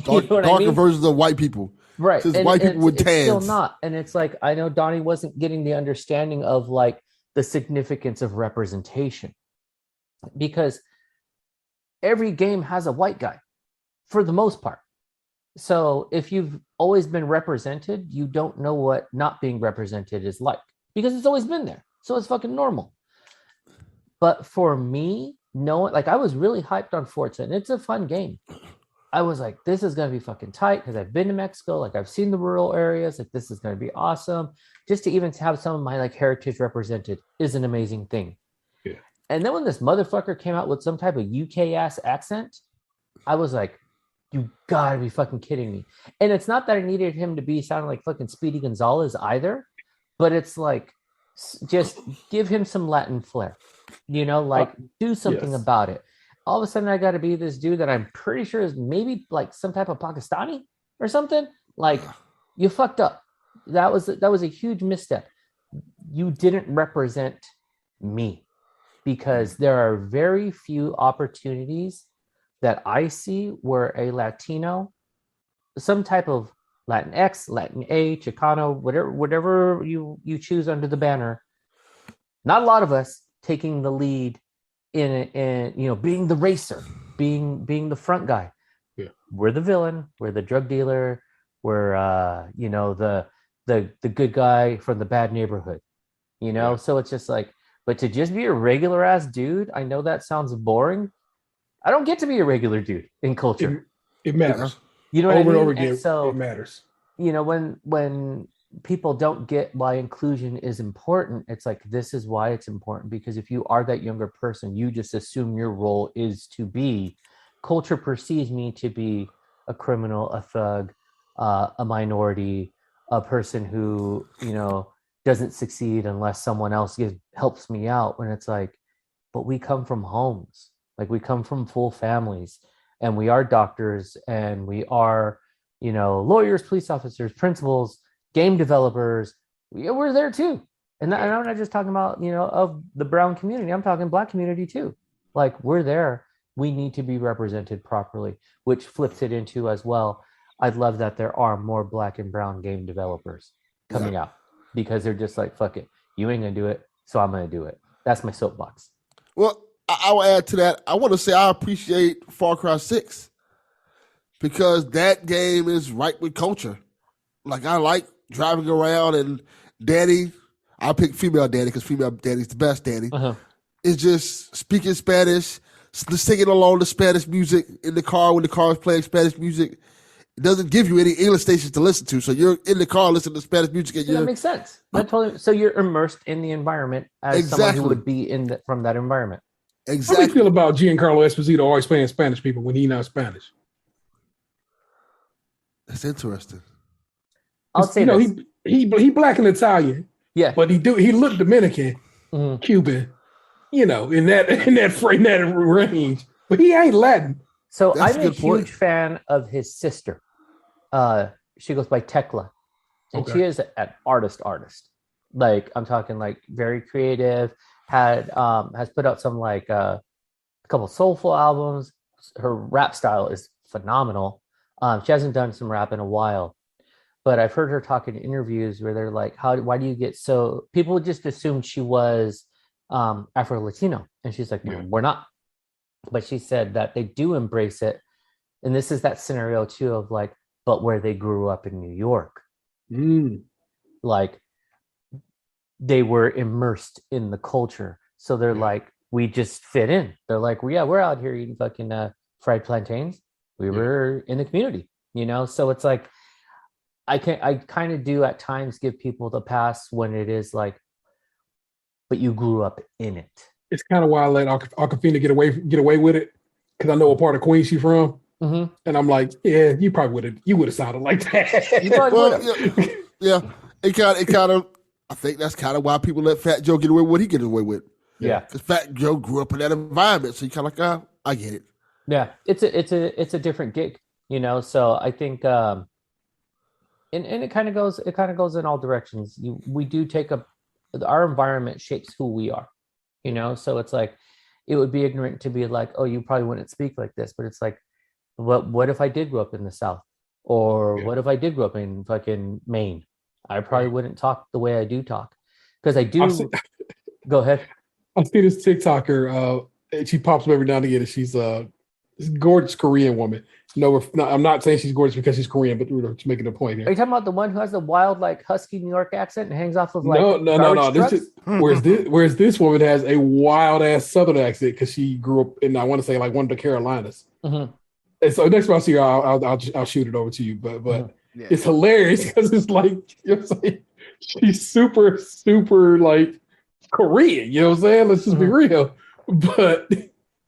Darker versions of white people. Right. Because white people with tans. It's still not. And it's I know Donnie wasn't getting the understanding of the significance of representation. Because every game has a white guy for the most part. So if you've always been represented, you don't know what not being represented is like because it's always been there. So it's fucking normal. But for me, I was really hyped on Forza and it's a fun game. I was like, this is going to be fucking tight because I've been to Mexico. I've seen the rural areas. This is going to be awesome. Just to even have some of my heritage represented is an amazing thing. Yeah. And then when this motherfucker came out with some type of UK ass accent, I was like, you gotta be fucking kidding me. And it's not that I needed him to be sounding like fucking Speedy Gonzalez either, but it's just give him some Latin flair, do something about it. All of a sudden I got to be this dude that I'm pretty sure is maybe some type of Pakistani or something. You fucked up. That was a huge misstep. You didn't represent me because there are very few opportunities that I see where a Latino, some type of Latinx, Latin A, Chicano, whatever you choose under the banner, not a lot of us taking the lead in being the racer, being the front guy. Yeah. We're the villain, we're the drug dealer, we're the good guy from the bad neighborhood. Yeah. So it's just but to just be a regular ass dude, I know that sounds boring. I don't get to be a regular dude in culture. It matters. You know what I mean? Over and over again, and so, it matters. When people don't get why inclusion is important, it's this is why it's important. Because if you are that younger person, you just assume your role is to be. Culture perceives me to be a criminal, a thug, a minority, a person who, doesn't succeed unless someone else helps me out. When it's but we come from homes. We come from full families and we are doctors and we are, lawyers, police officers, principals, game developers. We're there too. And I'm not just talking about, of the brown community. I'm talking Black community too. We're there. We need to be represented properly, which flips it into as well. I'd love that there are more Black and brown game developers coming out because they're just fuck it. You ain't going to do it. So I'm going to do it. That's my soapbox. Well, I will add to that. I want to say I appreciate Far Cry 6 because that game is right with culture. Like, I like driving around and Danny, I'll pick female Danny because female Danny's the best Danny. Is just speaking Spanish, singing along to Spanish music in the car when the car is playing Spanish music. It doesn't give you any English stations to listen to. So you're in the car listening to Spanish music. And that makes sense. That totally. So you're immersed in the environment as someone who would be from that environment. Exactly. How do you feel about Giancarlo Esposito always playing Spanish people when he's not Spanish? That's interesting. I'll say this. He black and Italian. Yeah. But he looked Dominican, Cuban, in that range. But he ain't Latin. So I'm a huge fan of his sister. She goes by Tekla. And she is an artist. Like, I'm talking like very creative, has put out some like a couple soulful albums. Her rap style is phenomenal. She hasn't done some rap in a while, but I've heard her talk in interviews where they're like, why do you get so, people just assumed she was Afro-Latino. And she's like, we're not. But she said that they do embrace it. And this is that scenario too of like, but where they grew up in New York. Like, they were immersed in the culture. So they're like, we just fit in. They're like, well, yeah, we're out here eating fucking fried plantains. We were in the community, So it's like, I kind of do at times give people the pass when it is like, but you grew up in it. It's kind of why I let Awkwafina get away with it, because I know what part of Queens she's from, and I'm like, yeah, you probably would have sounded like that. It kind of. I think that's kind of why people let Fat Joe get away with what he gets away with. Yeah, because Fat Joe grew up in that environment, so you kind of like, I get it. Yeah, it's a different gig, So I think, and it kind of goes in all directions. We do take our environment shapes who we are, So it's like, it would be ignorant to be like, oh, you probably wouldn't speak like this, but it's like, what if I did grow up in the South, or what if I did grow up in fucking Maine? I probably wouldn't talk the way I do talk, because I do. Go ahead. I see this TikToker. She pops up every now and again, and she's this gorgeous Korean woman. No, I'm not saying she's gorgeous because she's Korean, but we're just making a point here. Are you talking about the one who has the wild, like, husky New York accent and hangs off of like no. Whereas this woman has a wild ass Southern accent because she grew up in, I want to say, like one of the Carolinas. And so next time I see her, I'll shoot it over to you. But it's hilarious because it's like, she's super like Korean. You know what I'm saying? Let's just be real. But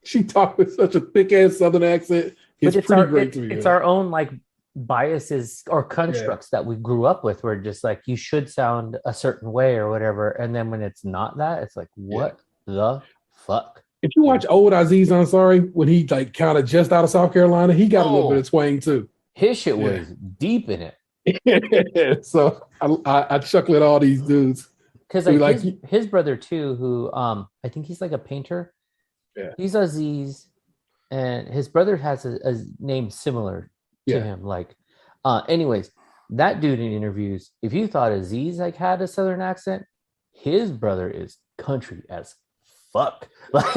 she talked with such a thick ass Southern accent. It's pretty great to me. It's our own like biases or constructs that we grew up with. Where just like, you should sound a certain way or whatever, and then when it's not that, it's like, what the fuck? If you watch old Aziz Ansari, when he like kind of just out of South Carolina, he got a little bit of twang too. His shit was deep in it. So I chuckle at all these dudes. Because like his brother too, who I think he's like a painter. Yeah. He's Aziz, and his brother has a name similar to him. Like, anyways, that dude in interviews, if you thought Aziz like had a Southern accent, his brother is country as fuck. Like,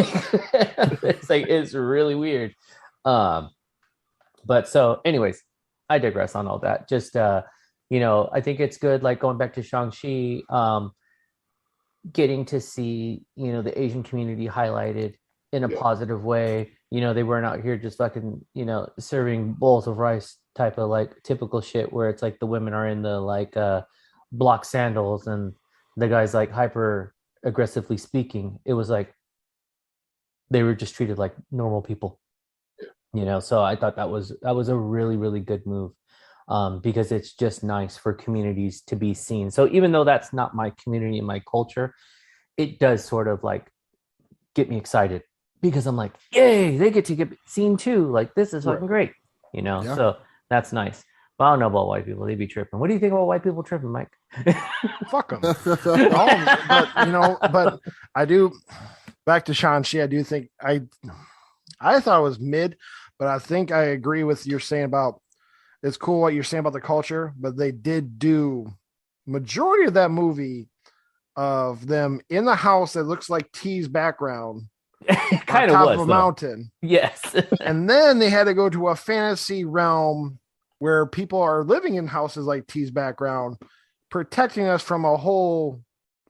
it's really weird. But so, anyways, I digress on all that. Just I think it's good. Like, going back to Shang-Chi, getting to see the Asian community highlighted in a positive way. They weren't out here just fucking serving bowls of rice type of like typical shit where it's like the women are in the like block sandals and the guy's like hyper aggressively speaking. It was like they were just treated like normal people. So I thought that was a really, really good move, because it's just nice for communities to be seen. So even though that's not my community and my culture, it does sort of like get me excited, because I'm like, yay, they get to get seen too. Like, this is fucking great, So that's nice. But I don't know about white people. They be tripping. What do you think about white people tripping, Mike? Fuck them. But I do, back to Shang-Chi, I do think I thought it was mid, but I think I agree with you're saying about, it's cool what you're saying about the culture, but they did do majority of that movie of them in the house that looks like T's background It kind of top was of a mountain. Yes. And then they had to go to a fantasy realm where people are living in houses like T's background, protecting us from a hole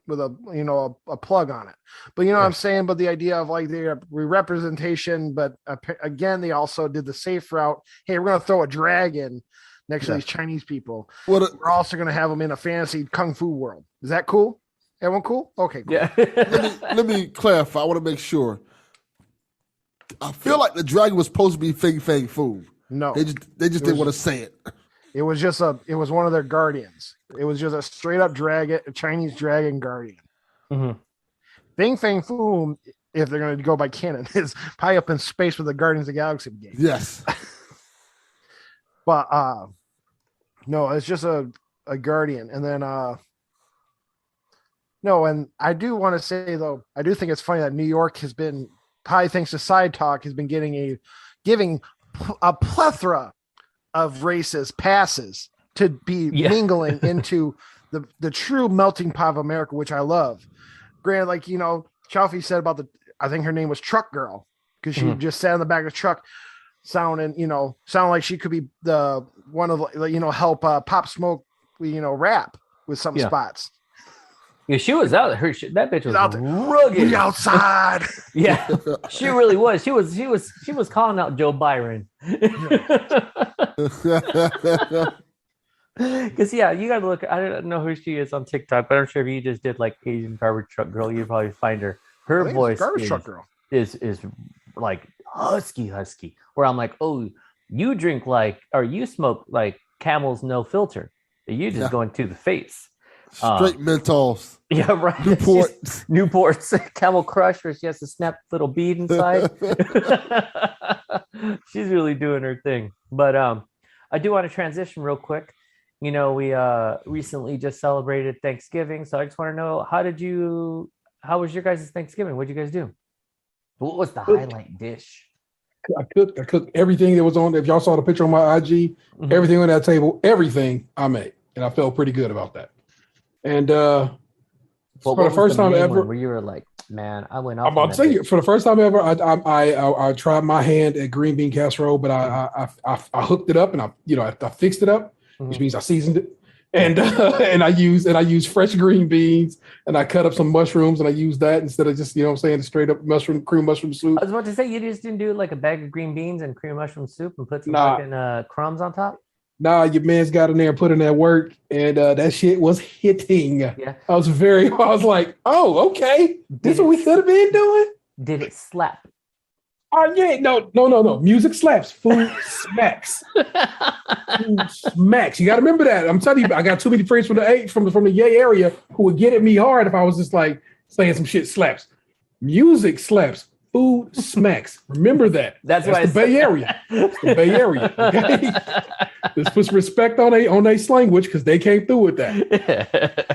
with a plug on it. But you know what I'm saying? But the idea of like the representation, but again, they also did the safe route. Hey, we're going to throw a dragon next to these Chinese people. We're also going to have them in a fantasy kung fu world. Is that cool? Everyone cool? Okay, cool. Yeah. let me clarify. I want to make sure. I feel like the dragon was supposed to be Fing Fang Foom. No, they just didn't want to say it. It was one of their guardians. It was just a straight up dragon, a Chinese dragon guardian. Mm-hmm. Fing Fang Foom, if they're going to go by canon, is probably up in space with the Guardians of the Galaxy game. Yes. But no, it's just a guardian. And then no, and I do want to say though, I do think it's funny that New York has been, probably thanks to Side Talk, has been giving a plethora of races passes to be mingling into the true melting pot of America, which I love. Granted, like, you know, Chaufie said about I think her name was Truck Girl, because she just sat in the back of the truck sounding like she could be the one of, help Pop Smoke, rap with some spots. Yeah, she was out. That bitch was out there. Rugged. We outside. Yeah, she really was. She was calling out Joe Byron. Because you got to look. I don't know who she is on TikTok, but I'm sure if you just did like Asian garbage truck girl, you'd probably find her. Her voice truck girl is like husky. Where I'm like, oh, you smoke like Camel's no filter. You just going to the face. Straight Menthols. Yeah, right. Newports. Camel Crush, where she has to snap a little bead inside. She's really doing her thing. But I do want to transition real quick. You know, we recently just celebrated Thanksgiving, so I just want to know, how was your guys' Thanksgiving? What did you guys do? What was the highlight dish? I cooked everything that was on. If y'all saw the picture on my IG, everything on that table, everything I made, and I felt pretty good about that. And for the first time ever, where you were like, man, I went off. I'm about to tell you, for the first time ever, I tried my hand at green bean casserole, but I hooked it up and I fixed it up, which means I seasoned it, and I used fresh green beans, and I cut up some mushrooms, and I used that instead of just straight up cream mushroom soup. I was about to say, you just didn't do like a bag of green beans and cream mushroom soup and put some fucking crumbs on top. Nah, your man's got in there and put in that work, and that shit was hitting. Yeah. I was like, oh, okay. This is what we could have been doing? Did it slap? Oh, yeah. No. Music slaps. Food smacks. Food smacks. You got to remember that. I'm telling you, I got too many friends from the Yay area who would get at me hard if I was just like saying some shit slaps. Music slaps. Food smacks. Remember that. That's the Bay Area. It's the Bay Area. Okay? Let's put some respect on their language, because they came through with that.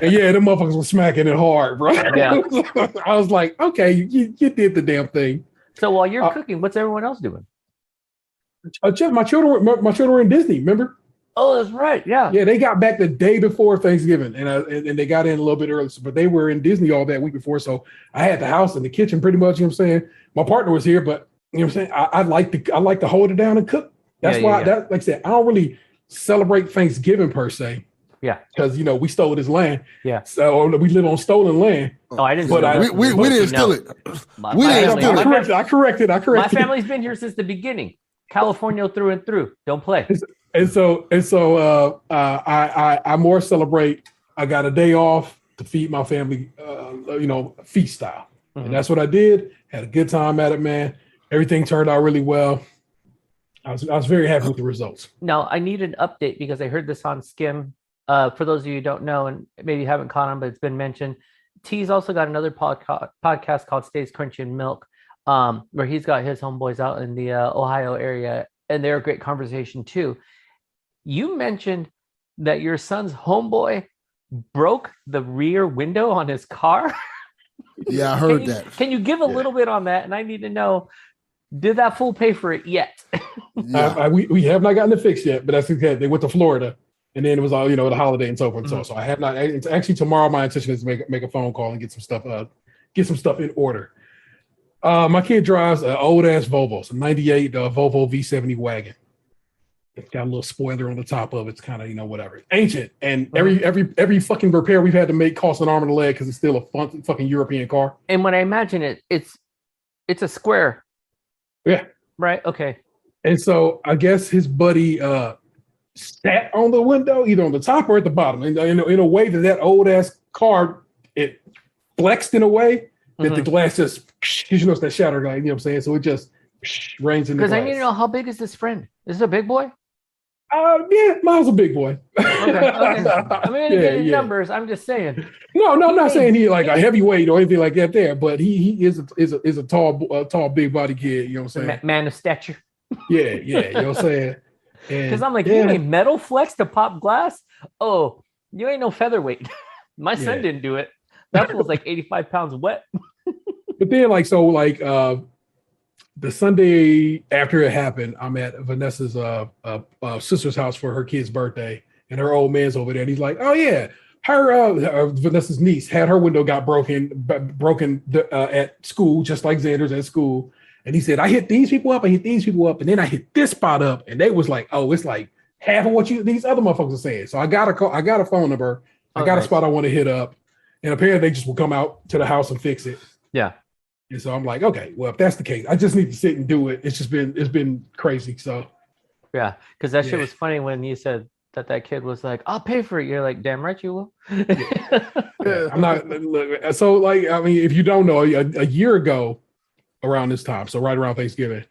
And yeah, them motherfuckers were smacking it hard, bro. Yeah. I was like, okay, you did the damn thing. So while you're cooking, what's everyone else doing? My children were in Disney, remember? Oh, that's right. Yeah. Yeah, they got back the day before Thanksgiving, and they got in a little bit early, but they were in Disney all that week before. So I had the house and the kitchen pretty much, you know what I'm saying? My partner was here, but you know what I'm saying? I like to hold it down and cook. That's why like I said, I don't really celebrate Thanksgiving per se. Yeah. Because we stole this land. Yeah. So we live on stolen land. Oh, I didn't. But we didn't steal it. We didn't steal it. I corrected. My family's been here since the beginning. California through and through. Don't play. And so I more celebrate. I got a day off to feed my family, feast style, and that's what I did. Had a good time at it, man. Everything turned out really well. I was very happy with the results. Now I need an update because I heard this on Skim. For those of you who don't know and maybe haven't caught on, but it's been mentioned. T's also got another podcast called Stays Crunchy and Milk, where he's got his homeboys out in the Ohio area, and they're a great conversation too. You mentioned that your son's homeboy broke the rear window on his car. Yeah, I heard that. Can you give a little bit on that? And I need to know, did that fool pay for it yet? Yeah. We have not gotten it fixed yet, but that's okay. They went to Florida, and then it was all the holiday and so forth. Mm-hmm. So I have not. It's actually tomorrow. My intention is to make a phone call and get some stuff in order. My kid drives an old ass Volvo, it's a '98 Volvo V70 wagon. It's got a little spoiler on the top of it. It's kind of whatever, ancient, and every fucking repair we've had to make costs an arm and a leg because it's still a fucking European car. And when I imagine it, it's a square. Yeah. Right. Okay. And so I guess his buddy sat on the window, either on the top or at the bottom, in a way that old ass car it flexed in a way that the glass just it's that shatter guy. You know what I'm saying? So it just rains in the glass. Because I need to know, how big is this friend? Is this a big boy? Yeah, Miles a big boy. Okay. I mean, getting numbers. I'm just saying. No, I'm not saying he like a heavyweight or anything like that. There, but he is a tall, big body kid. You know what I'm saying? Man of stature. Yeah. You know what I'm saying? Because I'm like, you need metal flex to pop glass? Oh, you ain't no featherweight. My son didn't do it. That was like 85 pounds wet. But then, the Sunday after it happened, I'm at Vanessa's sister's house for her kid's birthday, and her old man's over there. And he's like, "Oh yeah, her Vanessa's niece had her window got broken at school, just like Xander's at school." And he said, "I hit these people up, and then I hit this spot up." And they was like, "Oh, it's like half of what these other motherfuckers are saying." So I got a phone number, I got a spot I want to hit up, and apparently they just will come out to the house and fix it. Yeah. And so I'm like, okay, well, if that's the case, I just need to sit and do it. It's been crazy. So yeah, because that shit was funny when you said that kid was like, "I'll pay for it." You're like, "Damn right you will." I'm not. So like, I mean, if you don't know, a year ago, around this time, so right around Thanksgiving,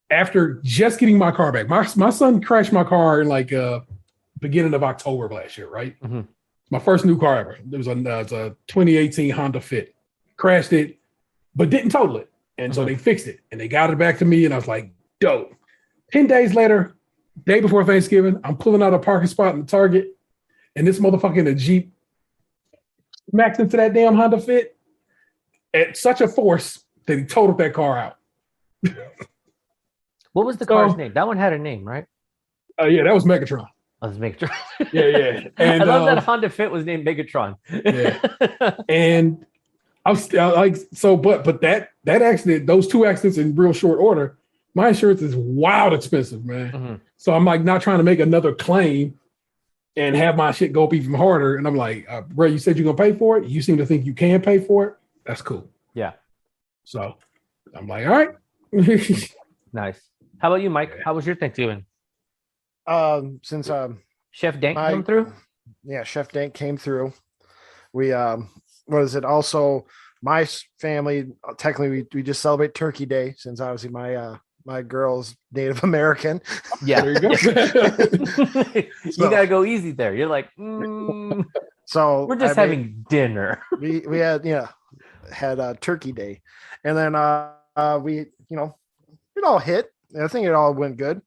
after just getting my car back, my son crashed my car in beginning of October of last year, right? Mm-hmm. My first new car ever. It was a 2018 Honda Fit. Crashed it, but didn't total it. And so they fixed it and they got it back to me. And I was like, dope. 10 days later, day before Thanksgiving, I'm pulling out a parking spot in the Target. And this motherfucker in a Jeep smacks into that damn Honda Fit at such a force that he totaled that car out. What was the car's name? That one had a name, right? Yeah, that was Megatron. Oh, it was Megatron. Yeah. And I love that Honda Fit was named Megatron. Yeah. And I was like, so, but that accident, those two accidents in real short order, my insurance is wild expensive, man. Mm-hmm. So I'm like not trying to make another claim and have my shit go up even harder. And I'm like, bro, you said you're gonna pay for it. You seem to think you can pay for it. That's cool. Yeah. So I'm like, all right. Nice. How about you, Mike? How was your Thanksgiving? Since Chef Dank come through? Yeah, Chef Dank came through. We what is it? Also, my family technically we just celebrate Turkey Day since obviously my girl's Native American. Yeah, there you go. You gotta go easy there. You're like, so we're just having dinner. We had Turkey Day, and then we it all hit. I think it all went good.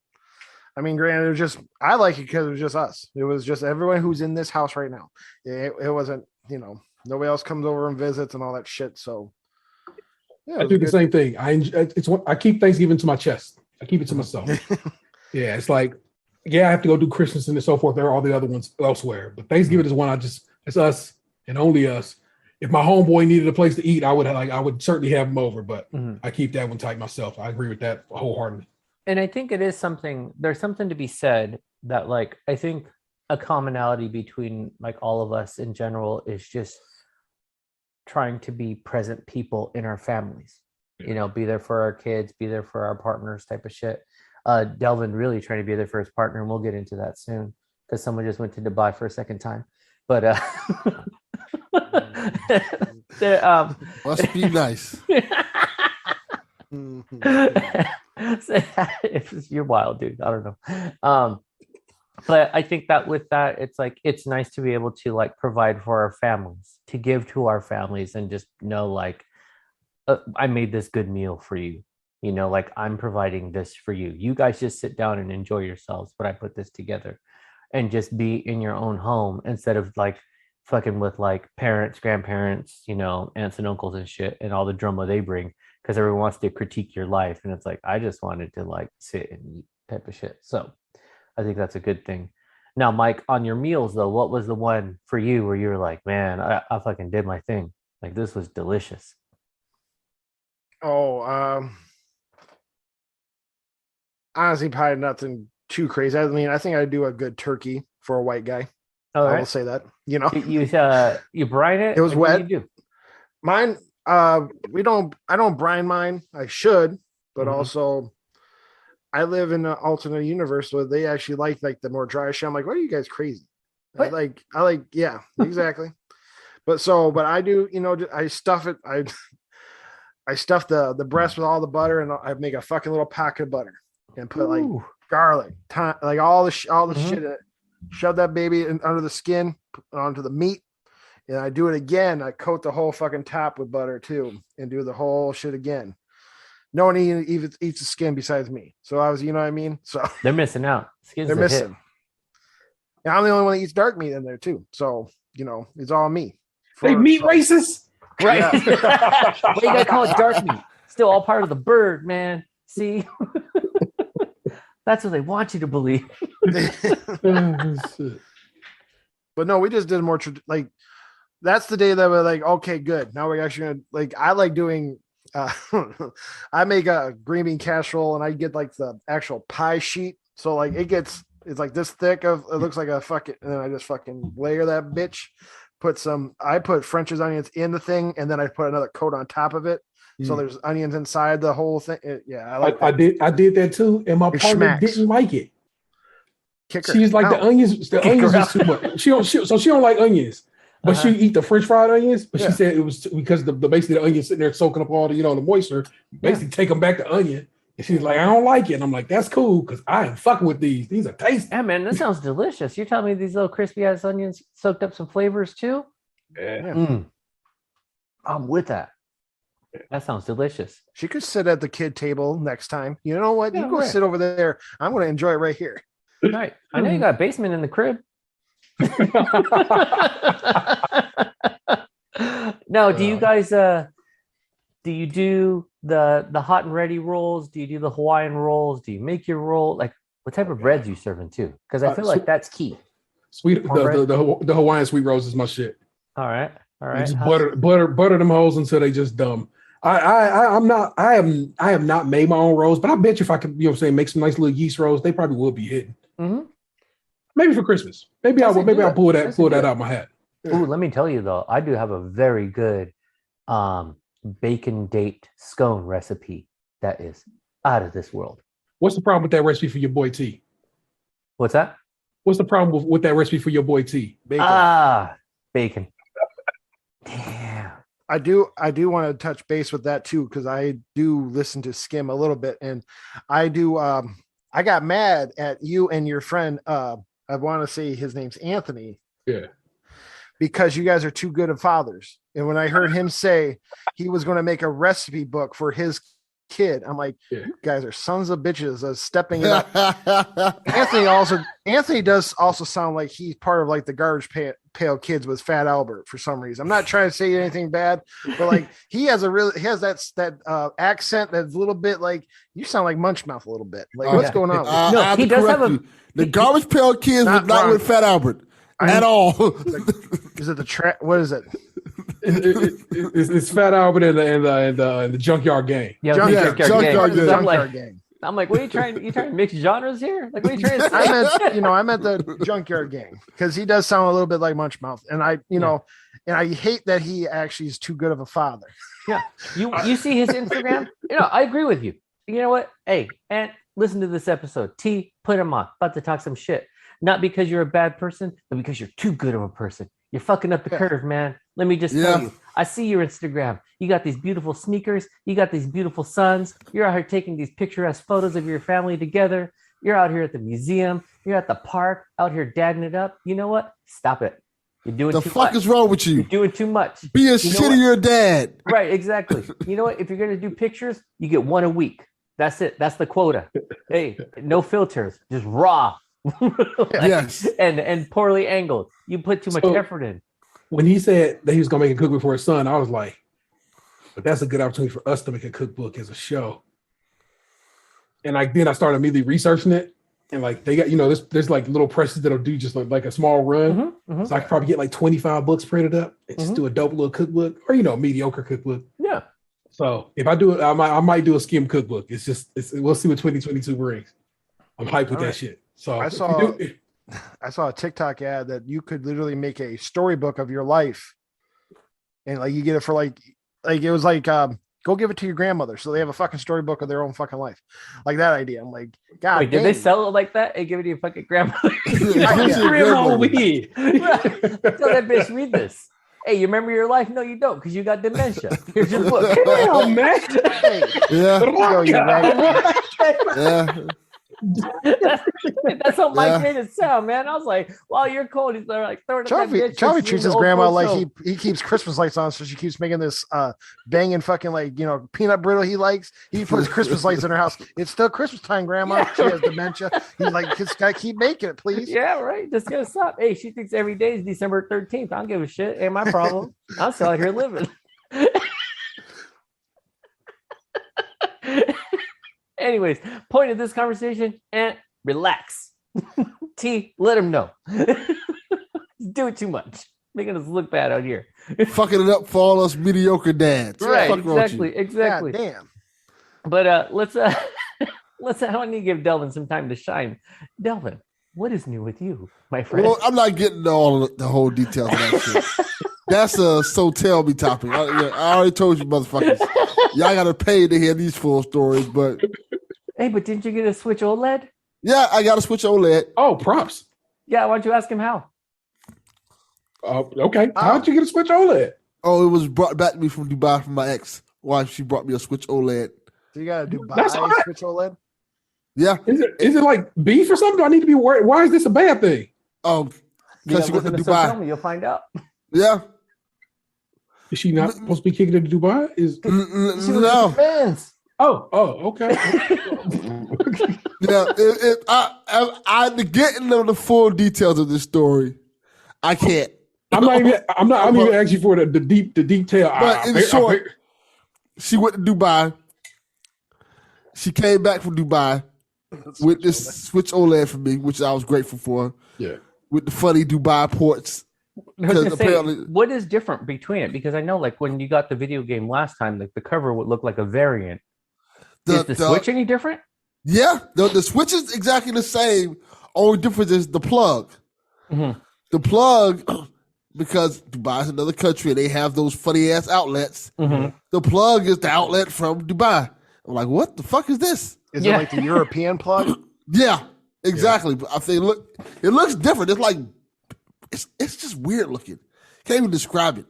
I mean, granted, it was just I like it because it was just us. It was just everyone who's in this house right now. It wasn't nobody else comes over and visits and all that shit. So yeah, I do the same thing. I keep Thanksgiving to my chest. I keep it to myself. Yeah, it's like, yeah, I have to go do Christmas and so forth. There are all the other ones elsewhere, but Thanksgiving is one it's us and only us. If my homeboy needed a place to eat, I would certainly have him over, but I keep that one tight myself. I agree with that wholeheartedly. And I think it is there's something to be said that I think a commonality between all of us in general is just trying to be present people in our families, be there for our kids, be there for our partners type of shit. Delvin really trying to be there for his partner. And we'll get into that soon because someone just went to Dubai for a second time, but, must be nice. You're wild, dude. I don't know. But I think that with that, it's nice to be able to provide for our families, to give to our families, and just know I made this good meal for you. I'm providing this for you. You guys just sit down and enjoy yourselves, but I put this together, and just be in your own home instead of fucking with parents, grandparents, aunts and uncles and shit, and all the drama they bring because everyone wants to critique your life, and it's I just wanted to sit and eat type of shit. So I think that's a good thing. Now, Mike, on your meals though, what was the one for you where you were like, man, I fucking did my thing. This was delicious. Oh, honestly, probably nothing too crazy. I mean, I think I'd do a good turkey for a white guy. All I right. will say that. You brine it. It was Like, what do wet. you do? Mine, I don't brine mine. I should, but Mhm. also I live in an alternate universe where they actually like the more dry shit. I'm like, what are you guys crazy? What? I like, yeah, exactly. but I do, I stuff it. I stuff the breast with all the butter, and I make a fucking little pocket of butter and put like Ooh. garlic, like all the Mhm. shit in it. Shove that baby under the skin, onto the meat, and I do it again. I coat the whole fucking top with butter too, and do the whole shit again. No one even eats the skin besides me. So you know what I mean? So They're missing out. Skin's they're a hit. missing. And I'm the only one that eats dark meat in there too. So, it's all me. They meat racists. Right. Yeah. Why you gotta call it dark meat? Still all part of the bird, man. See? That's what they want you to believe. But no, we just did more like that's the day that we're like, okay, good. Now we're actually gonna I like doing I make a green bean casserole and I get like the actual pie sheet. So like it's like this thick it looks like a fucking, and then I just fucking layer that bitch. I put French's onions in the thing, and then I put another coat on top of it. So there's onions inside the whole thing. I did that too, and my partner didn't like it. She's like, the onions is too much. She don't like onions, but she eat the French fried onions. But she said it was because basically the onions sitting there soaking up all the the moisture. Basically take them back to onion. And she's like, I don't like it. And I'm like, that's cool because I ain't fucking with these. These are tasty. Yeah, man, that sounds delicious. You're telling me these little crispy ass onions soaked up some flavors too? Yeah. I'm with that. That sounds delicious. She could sit at the kid table next time. You know what? Yeah, you go sit over there. I'm going to enjoy it right here. Right. I know you got a basement in the crib. No, do you guys do you do the hot and ready rolls? Do you do the Hawaiian rolls? Do you make your roll? Like, what type of breads you serving too? Because I feel like that's key. The Hawaiian sweet rolls is my shit. All right. Just butter them hoes until they just dumb. I have not made my own rolls, but I bet you if I could, make some nice little yeast rolls, they probably would be hitting. Mm-hmm. Maybe for Christmas. Maybe I'll pull that out my hat. Ooh, let me tell you though, I do have a very good bacon date scone recipe that is out of this world. What's the problem with that recipe for your boy T? What's that? What's the problem with that recipe for your boy T? Bacon. Damn. I do want to touch base with that too, because I do listen to Skim a little bit, and I do I got mad at you and your friend, I want to say his name's Anthony. Yeah. Because you guys are too good of fathers. And when I heard him say he was going to make a recipe book for his kid, I'm like, you guys are sons of bitches stepping it up. Anthony does also sound like he's part of like the Garbage Pail Kids with Fat Albert for some reason. I'm not trying to say anything bad, but like he has that accent that's a little bit like, you sound like Munchmouth a little bit. Like what's going on? No, he does have the Garbage Pail Kids was not with Fat Albert at all. Is it the what is it? It's Fat Albert and the Junkyard Gang. Junkyard Gang. I'm like, what are you trying? You trying to mix genres here? Like, what are you trying to say? I meant the Junkyard Gang because he does sound a little bit like Munchmouth, and and I hate that he actually is too good of a father. Yeah, you see his Instagram. I agree with you. You know what? Hey, and listen to this episode. T, put him on. About to talk some shit. Not because you're a bad person, but because you're too good of a person. You're fucking up the curve, man. Let me just tell you. I see your Instagram. You got these beautiful sneakers. You got these beautiful sons. You're out here taking these picturesque photos of your family together. You're out here at the museum. You're at the park, out here dadding it up. You know what? Stop it. You're doing too much. The fuck is wrong with you? You're doing too much. Be a shittier dad. Right, exactly. You know what? If you're going to do pictures, you get one a week. That's it. That's the quota. Hey, no filters. Just raw. Yes. And poorly angled. You put too much effort in. When he said that he was gonna make a cookbook for his son, I was like, but that's a good opportunity for us to make a cookbook as a show. And then I started immediately researching it. And like they got, there's like little presses that'll do just like a small run. So I could probably get like 25 books printed up and just do a dope little cookbook or mediocre cookbook. Yeah. So if I do it, I might do a skim cookbook. We'll see what 2022 brings. I'm hyped with that shit. So I saw a TikTok ad that you could literally make a storybook of your life, and like you get it for like it was like go give it to your grandmother, so they have a fucking storybook of their own fucking life, like that idea. I'm like, God, wait, did they sell it like that and give it to your fucking grandmother? Grandma weed. Tell that bitch read this. Hey, you remember your life? No, you don't, because you got dementia. Here's your book. Hell, man. Hey, Yeah. That's how Mike made it sound, man. I was like, "Wow, you're cold." He's like, Chaufie treats his grandma like he keeps Christmas lights on, so she keeps making this banging fucking peanut brittle he likes. He puts Christmas lights in her house. It's still Christmas time, Grandma. Yeah. She has dementia. He's like, just gotta keep making it, please. Yeah, right. Just gotta stop. Hey, she thinks every day is December 13th. I don't give a shit. Ain't my problem. I'm still out here living. Anyways, point of this conversation, and relax. T, let him know. Do it too much. Making us look bad out here. Fucking it up for all us mediocre dads. Right, exactly. God damn. But let's I want to give Delvin some time to shine. Delvin, what is new with you, my friend? Well, I'm not getting to all the whole details of that shit. That's a so tell me topic. I already told you, motherfuckers. Y'all got to pay to hear these full stories, but hey, but didn't you get a Switch OLED? yeah, I got to switch OLED. Oh, props. Yeah, why don't you ask him how? Okay. How'd you get a Switch OLED? Oh, it was brought back to me from Dubai from my ex-wife. She brought me a Switch OLED. So you got a Dubai That's all right. Switch OLED? Yeah. Is it like beef or something? Do I need to be worried? Why is this a bad thing? Because she went to Tell Dubai. me, you'll find out. Yeah. Is she not supposed to be kicking it to Dubai? No. Fans. Oh, okay. Yeah. I getting the full details of this story. I can't. I'm not even asking for the detail. But in short, she went to Dubai. She came back from Dubai with this Switch OLED for me, which I was grateful for. Yeah. With the funny Dubai ports. What is different between it? Because I know, like, when you got the video game last time, like the cover would look like a variant. Is the Switch any different? Yeah, the Switch is exactly the same. Only difference is the plug. Mm-hmm. The plug, because Dubai is another country and they have those funny ass outlets. Mm-hmm. The plug is the outlet from Dubai. I'm like, what the fuck is this? Is it like the European plug? Yeah, exactly. But I think it looks different. It's like it's just weird looking. Can't even describe it.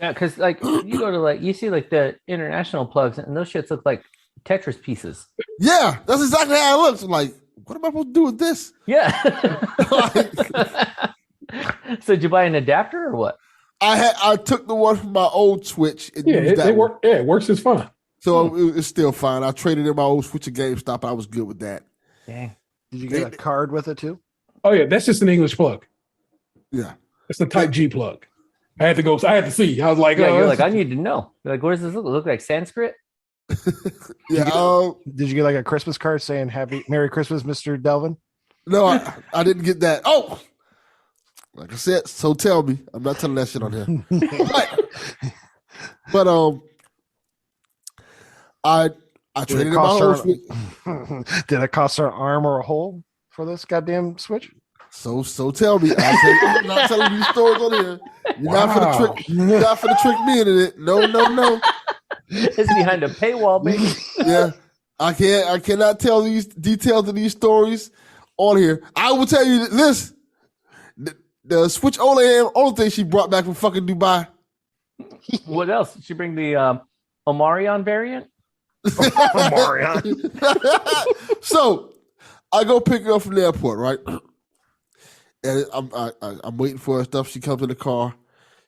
Yeah, because like you go to you see like the international plugs and those shits look like Tetris pieces. Yeah, that's exactly how it looks. I'm like, what am I supposed to do with this? Yeah. So did you buy an adapter or what? I took the one from my old Switch. And used that it works. Yeah, it works. It's fine. So it's still fine. I traded in my old Switch at GameStop. I was good with that. Dang. Did you get a card with it too? Oh yeah, that's just an English plug. Yeah, it's the Type G plug. I had to see. I was like, yeah, you're like, I need to know. You're like, what does this look like? Sanskrit? Yeah. Did you get like a Christmas card saying Merry Christmas, Mr. Delvin? No, I didn't get that. Oh, like I said, so tell me. I'm not telling that shit on here. but I traded in my whole Switch. Did it cost her an arm or a hole for this goddamn Switch? So tell me. I'm not telling you these stories on here. You're not for the trick me into it. No. It's behind a paywall, baby. Yeah. I cannot tell these details of these stories on here. I will tell you this. The Switch OLED, only thing she brought back from fucking Dubai. What else? Did she bring the Omarion variant? So I go pick her up from the airport, right? And I'm waiting for her stuff. She comes in the car.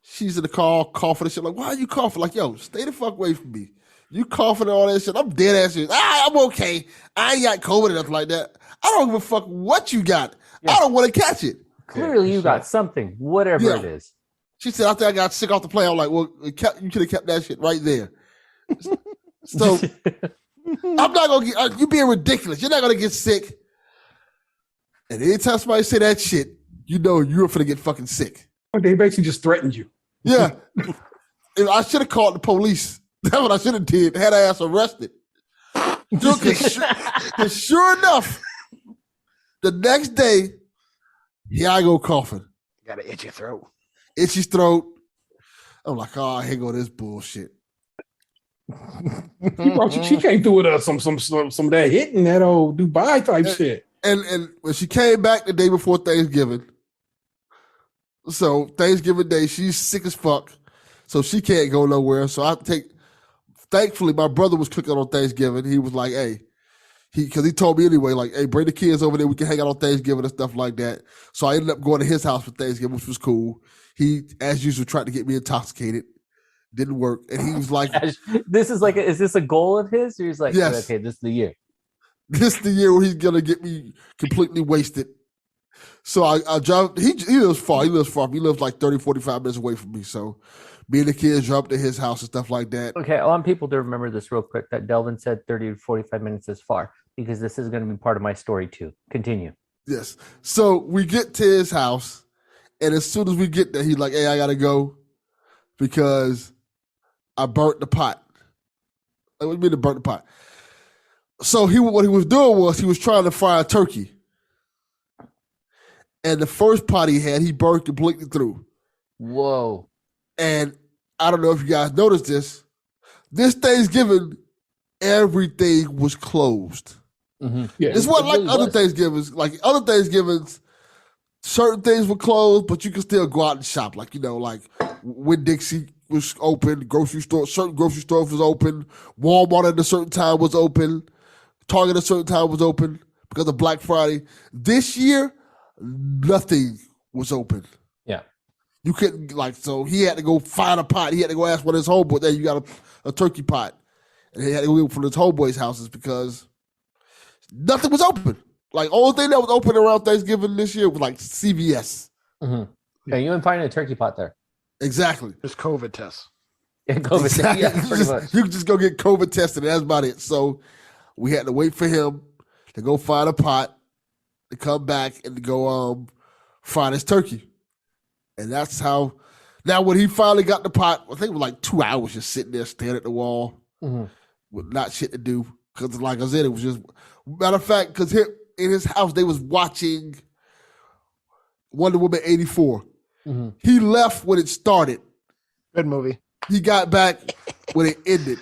She's in the car coughing and shit. Like, why are you coughing? Like, yo, stay the fuck away from me. You coughing and all that shit. I'm dead ass shit. I'm okay. I ain't got COVID or nothing like that. I don't give a fuck what you got. Yeah. I don't want to catch it. Clearly, you got something, whatever it is. She said, I think I got sick off the plane. I'm like, well, you could have kept that shit right there. So I'm not going to get, you being ridiculous. You're not going to get sick. And anytime somebody say that shit, you know you're going to get fucking sick. They basically just threatened you. Yeah. I should have called the police. That's what I should have did. Had her ass arrested. Sure enough, the next day, here I go coughing. Got an itchy throat. Itchy throat. I'm like, oh, here go this bullshit. She came through with some of that hitting that old Dubai type shit. And when she came back the day before Thanksgiving, so Thanksgiving Day, she's sick as fuck, so she can't go nowhere. So thankfully, my brother was cooking on Thanksgiving. He was like, hey, because he told me anyway, like, hey, bring the kids over there. We can hang out on Thanksgiving and stuff like that. So I ended up going to his house for Thanksgiving, which was cool. He, as usual, tried to get me intoxicated. Didn't work. And he was like, is this a goal of his? Or he's like, yes. Okay, this is the year. This is the year where he's going to get me completely wasted. So I drive. He lives far. He lives like 30, 45 minutes away from me. So me and the kids drove to his house and stuff like that. Okay, I want people to remember this real quick, that Delvin said 30 to 45 minutes is far, because this is going to be part of my story too. Continue. Yes. So we get to his house, and as soon as we get there, he's like, hey, I got to go because I burnt the pot. What do you mean to burn the pot? So what he was doing was he was trying to fry a turkey. And the first pot he had, he burned completely through. Whoa. And I don't know if you guys noticed this. This Thanksgiving, everything was closed. Mm-hmm. Yeah, it's what like other Thanksgivings. Like other Thanksgivings, certain things were closed, but you could still go out and shop. Like, like Winn-Dixie was open, certain grocery stores was open, Walmart at a certain time was open, Target at a certain time was open because of Black Friday. This year, nothing was open. Yeah. You couldn't, so he had to go find a pot. He had to go ask one of his homeboys, you got a turkey pot. And he had to go from his homeboys' houses because nothing was open. Only thing that was open around Thanksgiving this year was CVS. Mm-hmm. Yeah, you didn't find a turkey pot there. Exactly. Just COVID tests. Yeah, COVID exactly. tests. Yeah, pretty much. You could just go get COVID tested, and that's about it. So we had to wait for him to go find a pot, to come back and to go find his turkey. And that's how, now when he finally got the pot, I think it was 2 hours just sitting there staring at the wall with not shit to do. Because like I said, it was just, matter of fact, because in his house, they was watching Wonder Woman 84. Mm-hmm. He left when it started. Good movie. He got back when it ended.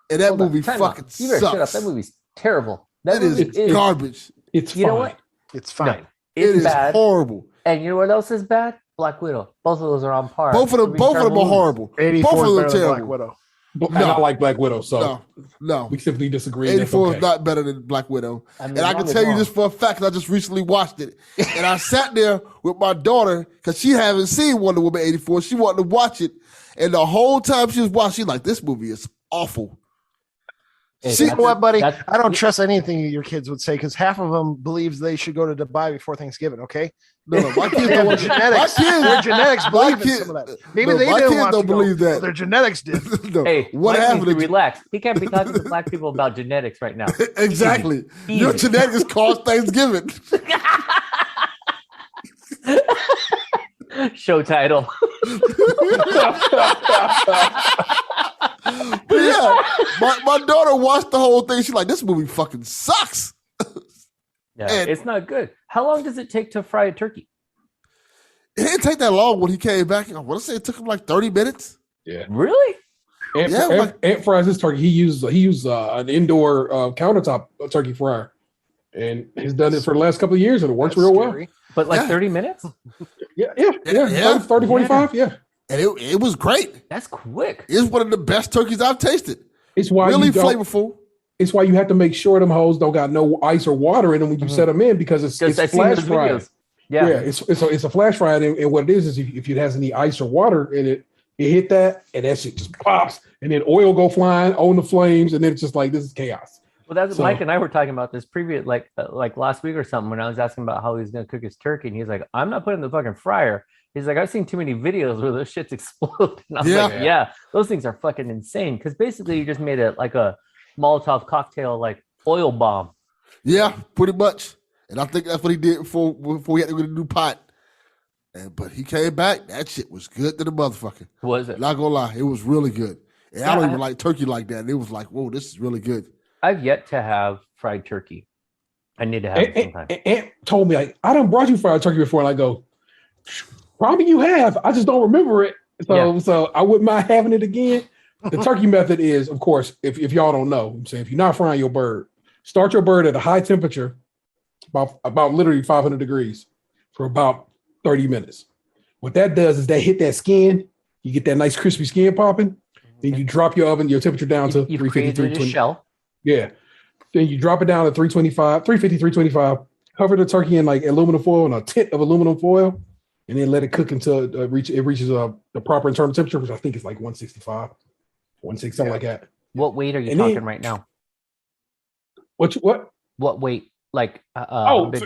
And that movie fucking sucks. You better shut up. That movie's terrible. That is garbage. It's you fine. Know what? It's fine. No, it's bad. Horrible. And you know what else is bad? Black Widow. Both of those are on par. Both of them are horrible. 84 both of them is terrible. Black Widow. No. I like Black Widow, so no. We simply disagree. 84 is not better than Black Widow. And I can tell you this for a fact because I just recently watched it. And I sat there with my daughter because she haven't seen Wonder Woman 84. She wanted to watch it. And the whole time she was watching, she's like, this movie is awful. You know what, buddy? I don't trust anything your kids would say because half of them believes they should go to Dubai before Thanksgiving, okay? No, my kids don't want genetics. Their genetics believe in some of that. Maybe they didn't want to believe that. Their genetics did. Hey, what happened? Relax. He can't be talking to black people about genetics right now. Exactly. Easy. Your genetics caused Thanksgiving. Show title. But yeah, my daughter watched the whole thing. She's like, this movie fucking sucks. Yeah, it's not good. How long does it take to fry a turkey? It didn't take that long when he came back. I want to say it took him 30 minutes. Yeah. Really? Ant fries his turkey. He used an indoor countertop turkey fryer. And he's done it for the last couple of years and it works real well. But 30 minutes? Yeah. 30, 45, yeah. And it was great. That's quick. It's one of the best turkeys I've tasted. It's why really flavorful. It's why you have to make sure them hoes don't got no ice or water in them when you set them in because it's flash fried. Yeah, it's a flash fried, and what it is if it has any ice or water in it, it hit that and that shit just pops, and then oil go flying on the flames, and then it's just like this is chaos. Well, that's Mike and I were talking about this previous, like last week or something, when I was asking about how he's going to cook his turkey, and he's like, "I'm not putting in the fucking fryer." He's like, "I've seen too many videos where those shits explode." And I was like, "Yeah, those things are fucking insane." Because basically, you just made it like a Molotov cocktail, oil bomb. Yeah, pretty much. And I think that's what he did before he had to get a new pot. But he came back. That shit was good to the motherfucker. Was it? Not gonna lie, it was really good. And I don't even like turkey like that. And it was like, whoa, this is really good. I've yet to have fried turkey. I need to have it sometime. Aunt told me, like, I done brought you fried turkey before. And I go, probably you have. I just don't remember it. So I wouldn't mind having it again. The turkey method is, of course, if y'all don't know, I'm saying if you're not frying your bird, start your bird at a high temperature, about literally 500 degrees for about 30 minutes. What that does is that hit that skin, you get that nice crispy skin popping, then you drop your temperature down to 350, 320. Shell. Yeah. Then you drop it down to 350, 325, cover the turkey in like aluminum foil and a tint of aluminum foil, and then let it cook until it reaches the proper internal temperature, which I think is like 165, 160, something like that. What weight are you talking right now? What? What weight? Like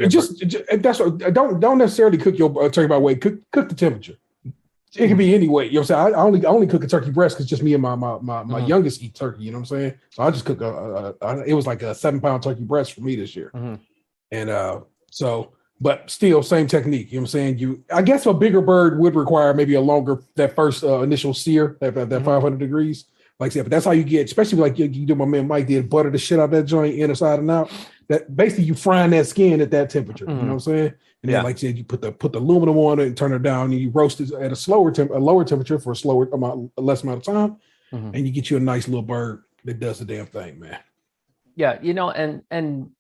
just that's what, don't necessarily cook your turkey by weight. Cook the temperature. It can be any weight. You know what I'm saying? I only cook a turkey breast because just me and my youngest eat turkey. You know what I'm saying? So I just cook it was like a 7-pound turkey breast for me this year, and but still same technique. You know what I'm saying? I guess a bigger bird would require maybe a longer that first initial sear that 500 degrees. Like I said, but that's how you get, especially like you do. My man Mike did, butter the shit out of that joint inside and out. That basically you frying that skin at that temperature. You know what I'm saying? And then, like I said, you put the aluminum on it and turn it down, and you roast it at a lower temperature for a less amount of time, and you get you a nice little bird that does the damn thing, man. Yeah, and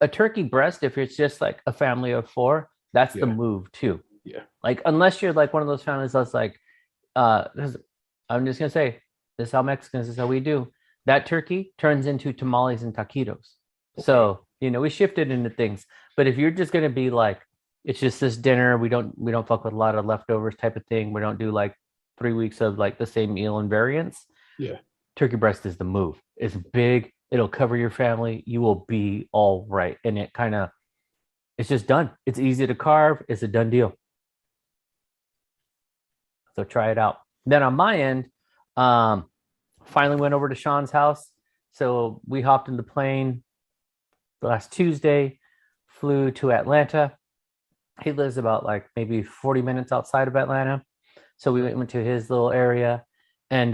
a turkey breast, if it's just like a family of 4, that's the move too. Yeah, like unless you're like one of those families that's like, I'm just gonna say. This is how Mexicans, this is how we do. That turkey turns into tamales and taquitos. Okay. So, we shifted into things. But if you're just going to be like, it's just this dinner, we don't fuck with a lot of leftovers type of thing. We don't do like 3 weeks of like the same meal and variants. Yeah. Turkey breast is the move. It's big. It'll cover your family. You will be all right. And it's just done. It's easy to carve. It's a done deal. So try it out. Then on my end, finally went over to Shaun's house. So we hopped in the plane last Tuesday, flew to Atlanta. He lives about like maybe 40 minutes outside of Atlanta. So we went to his little area and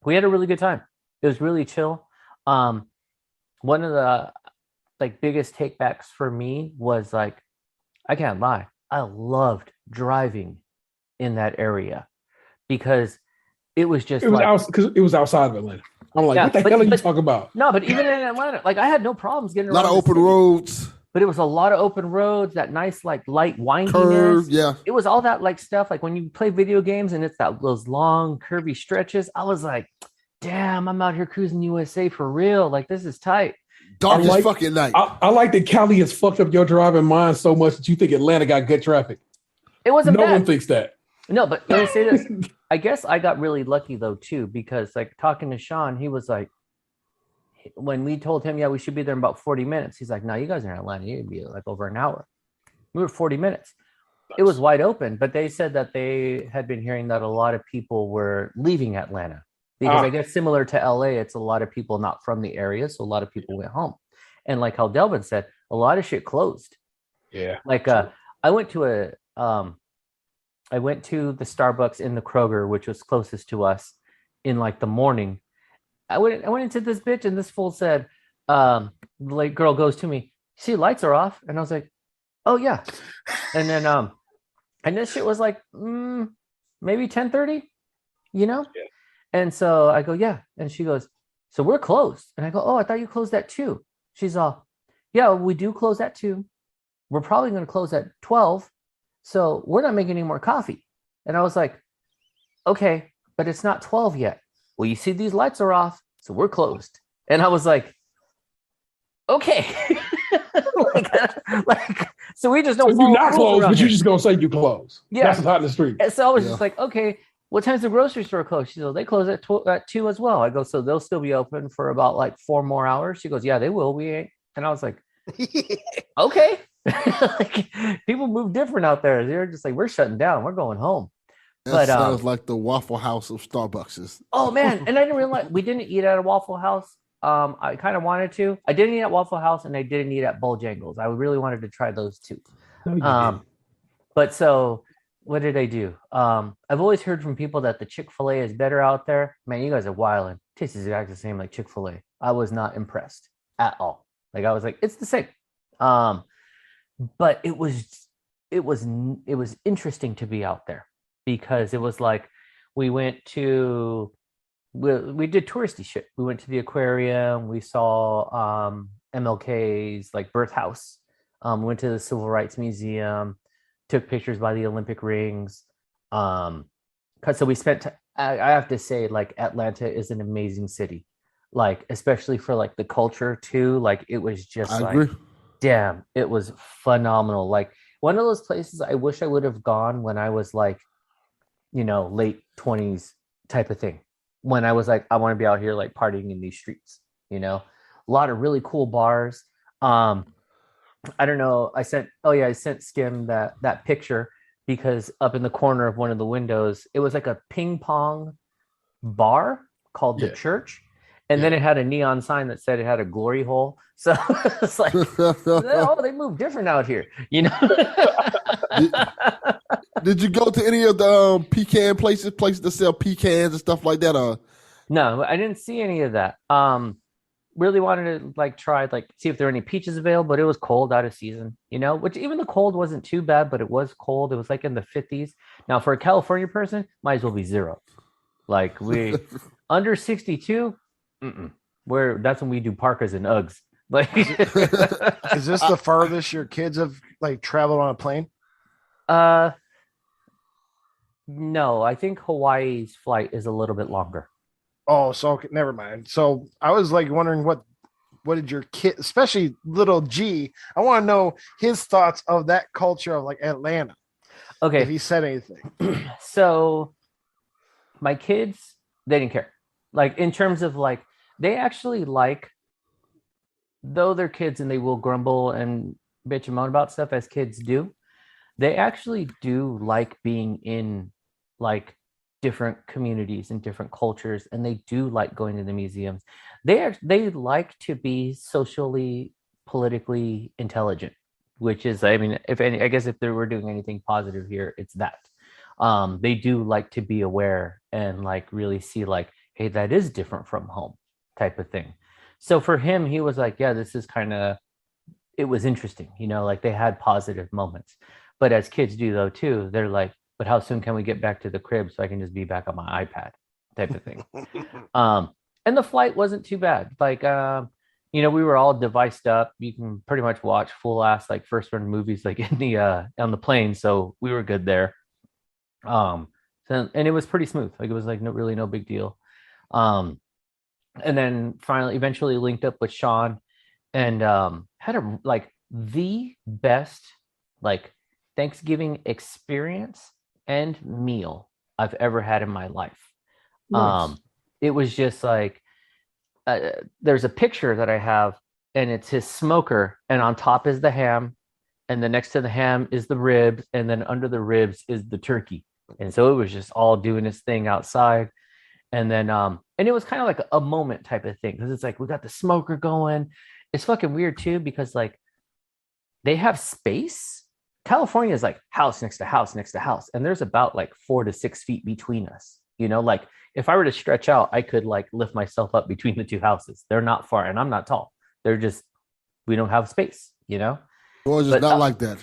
we had a really good time. It was really chill. One of the like biggest takebacks for me was like, I can't lie, I loved driving in that area. Because it was just because it was outside of Atlanta. I'm like, what the hell are you talking about? No, but even in Atlanta, like I had no problems getting around. A lot of open roads. But it was a lot of open roads, that nice like light windiness. Curve, yeah. It was all that like stuff. Like when you play video games and it's those long curvy stretches, I was like, damn, I'm out here cruising USA for real. Like this is tight. Dark as fucking night. I like that Cali has fucked up your driving mind so much that you think Atlanta got good traffic. It wasn't bad. No one thinks that. No, but let me say this. I guess I got really lucky though too, because like talking to Shaun, he was like, when we told him, yeah, we should be there in about 40 minutes. He's like, no, you guys are in Atlanta. You'd be like over an hour. We were 40 minutes. Nice. It was wide open, but they said that they had been hearing that a lot of people were leaving Atlanta because I guess similar to LA, it's a lot of people not from the area. So a lot of people went home. And like how Delvin said, a lot of shit closed. Yeah. Like I went to the Starbucks in the Kroger, which was closest to us, in like the morning. I went into this bitch and this fool said, like girl goes to me, see, lights are off. And I was like, oh yeah. And then and this shit was like maybe 10:30, Yeah. And so I go, yeah. And she goes, so we're closed. And I go, oh, I thought you closed at 2. She's all, yeah, we do close at 2. We're probably going to close at 12. So we're not making any more coffee. And I was like, okay, but it's not 12 yet. Well, you see these lights are off, so we're closed. And I was like, okay. So we just don't. So you're not closed, but you're just gonna say you close. Yeah, that's what's hot in the street. And so I was just like, okay, what time's the grocery store close? She goes, they close at 2 as well. I go, so they'll still be open for about like 4 more hours. She goes, yeah, they will. We ain't. And I was like, okay. Like, people move different out there. They're just like, we're shutting down. We're going home. That sounds like the Waffle House of Starbucks. Oh man! And I didn't realize we didn't eat at a Waffle House. I kind of wanted to. I didn't eat at Waffle House, and I didn't eat at Bojangles. I really wanted to try those too. But so what did I do? I've always heard from people that the Chick-fil-A is better out there. Man, you guys are wilding. Tastes exactly the same like Chick-fil-A. I was not impressed at all. Like I was like, it's the same. Um, but it was interesting to be out there because it was like we went to we did touristy shit. We went to the aquarium. We saw MLK's like birth house. Went to the Civil Rights Museum. Took pictures by the Olympic rings. Cause so we spent. I have to say, like Atlanta is an amazing city, like especially for like the culture too. Like it was just I like, agree. damn, it was phenomenal. Like one of those places I wish I would have gone when I was like, late 20s type of thing. When I was like, I want to be out here like partying in these streets, a lot of really cool bars. I don't know. I sent Skim that picture because up in the corner of one of the windows, it was like a ping pong bar called the Yeah. Church. And then it had a neon sign that said it had a glory hole. So it's like, they move different out here, Did you go to any of the pecan places that sell pecans and stuff like that? No, I didn't see any of that. Really wanted to like try like see if there were any peaches available, but it was cold, out of season, which even the cold wasn't too bad, but it was cold. It was like in the 50s. Now for a California person, might as well be zero. Like we under 62, where that's when we do parkas and Uggs. Like Is this the farthest your kids have like traveled on a plane? No, I think Hawaii's flight is a little bit longer. Oh, so okay, never mind. So I was like wondering what did your kid, especially little G, I want to know his thoughts of that culture of like Atlanta. Okay. If he said anything. So my kids, they didn't care. Like in terms of like, they actually like, though they're kids and they will grumble and bitch and moan about stuff as kids do, they actually do like being in like different communities and different cultures, and they do like going to the museums. They like to be socially, politically intelligent, which is, I mean, I guess if they were doing anything positive here, it's that. They do like to be aware and like really see like, hey, that is different from home type of thing. So for him, he was like, yeah, this is kind of, it was interesting, like they had positive moments. But as kids do though too, they're like, but how soon can we get back to the crib so I can just be back on my iPad type of thing. And the flight wasn't too bad. Like, we were all deviced up. You can pretty much watch full ass like first run movies like in the on the plane. So we were good there. And it was pretty smooth. Like it was like no big deal. And then eventually linked up with Shaun and had the best like Thanksgiving experience and meal I've ever had in my life. Nice. It was just like there's a picture that I have, and it's his smoker, and on top is the ham, and then next to the ham is the ribs, and then under the ribs is the turkey. And so it was just all doing its thing outside. And then and it was kind of like a moment type of thing, because it's like we got the smoker going. It's fucking weird too, because like they have space. California is like house next to house next to house, and there's about like 4 to 6 feet between us. Like if I were to stretch out, I could like lift myself up between the two houses. They're not far, and I'm not tall. They're just, we don't have space. Georgia's not like that.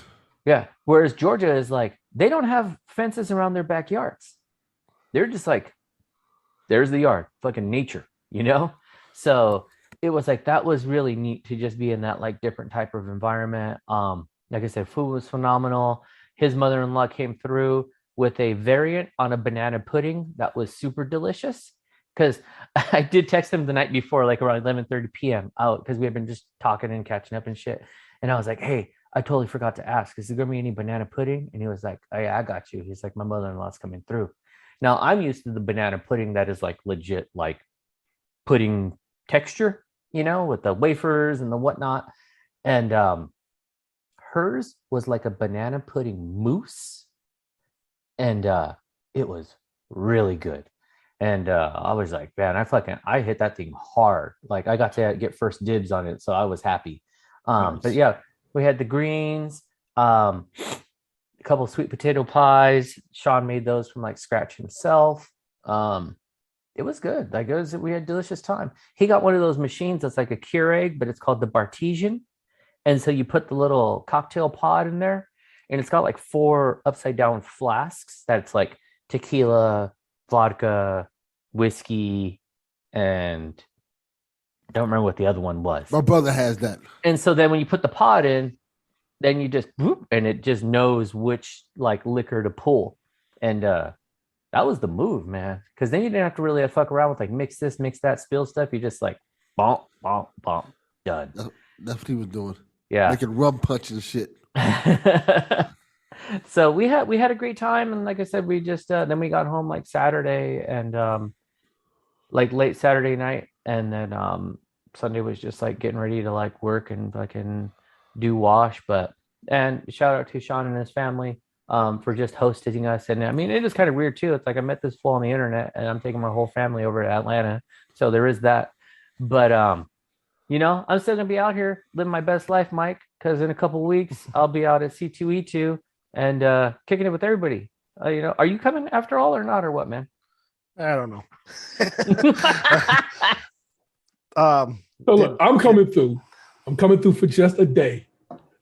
Yeah. Whereas Georgia is like, they don't have fences around their backyards. They're just like, there's the yard, fucking nature. So it was like, that was really neat to just be in that like different type of environment. Like I said, food was phenomenal. His mother-in-law came through with a variant on a banana pudding that was super delicious. Because I did text him the night before, like around 11:30 p.m. out, because we had been just talking and catching up and shit. And I was like, hey, I totally forgot to ask, is there going to be any banana pudding? And he was like, oh, yeah, I got you. He's like, my mother-in-law's coming through. Now, I'm used to the banana pudding that is like legit, like pudding texture, with the wafers and the whatnot. And hers was like a banana pudding mousse. And it was really good. And I was like, man, I hit that thing hard. Like I got to get first dibs on it. So I was happy. Nice. But yeah, we had the greens. a couple of sweet potato pies. Shaun made those from like scratch himself. It was good. Like we had a delicious time. He got one of those machines that's like a Keurig, but it's called the Bartesian. And so you put the little cocktail pod in there, and it's got like 4 upside down flasks that's like tequila, vodka, whiskey, and I don't remember what the other one was. My brother has that. And so then when you put the pod in, then you just whoop, and it just knows which like liquor to pull. And that was the move, man. Because then you didn't have to really fuck around with like mix this, mix that, spill stuff. You just like bonk, bonk, bonk, done. That's what he was doing. Yeah, making rum punch and shit. So we had a great time, and like I said, we just then we got home like Saturday and like late Saturday night, and then Sunday was just like getting ready to like work and fucking do wash. And shout out to Shaun and his family for just hosting us. And I mean, it is kind of weird too. It's like I met this fool on the internet, and I'm taking my whole family over to Atlanta, so there is that. But you know, I'm still gonna be out here living my best life, Mike, because in a couple of weeks I'll be out at C2E2 and kicking it with everybody. You know, are you coming after all or not, or what, man? I don't know. So look, I'm coming through. I'm coming through for just a day.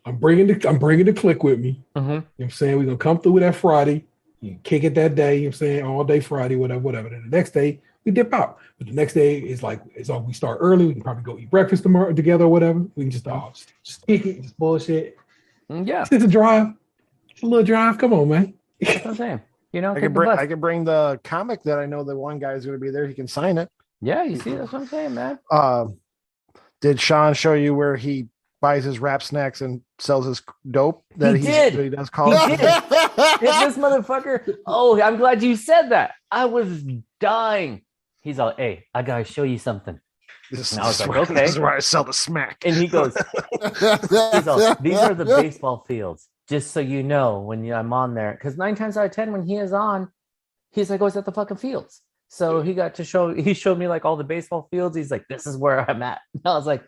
I'm bringing the click with me. Mm-hmm. You know what I'm saying? We're gonna come through with that Friday. You kick it that day, you know what I'm saying, all day Friday, whatever. Then the next day we dip out. But the next day is like we start early. We can probably go eat breakfast tomorrow together or whatever. We can just kick it, just bullshit. Yeah. It's a drive. It's a little drive. Come on, man. That's what I'm saying. You know, I could bring the comic that I know that one guy is going to be there. He can sign it. Yeah, you see, that's what I'm saying, man. Did Shaun show you where he buys his rap snacks and sells his dope? He did. He does call He did. This motherfucker. Oh, I'm glad you said that. I was dying. He's all, hey, I gotta show you something. And I was like, okay. This is where I sell the smack. And he goes, he's all, these are the baseball fields. Just so you know, when I'm on there, because 9 times out of 10, when he is on, he's like, oh, it's at the fucking fields. So he showed me like all the baseball fields. He's like, this is where I'm at. And I was like,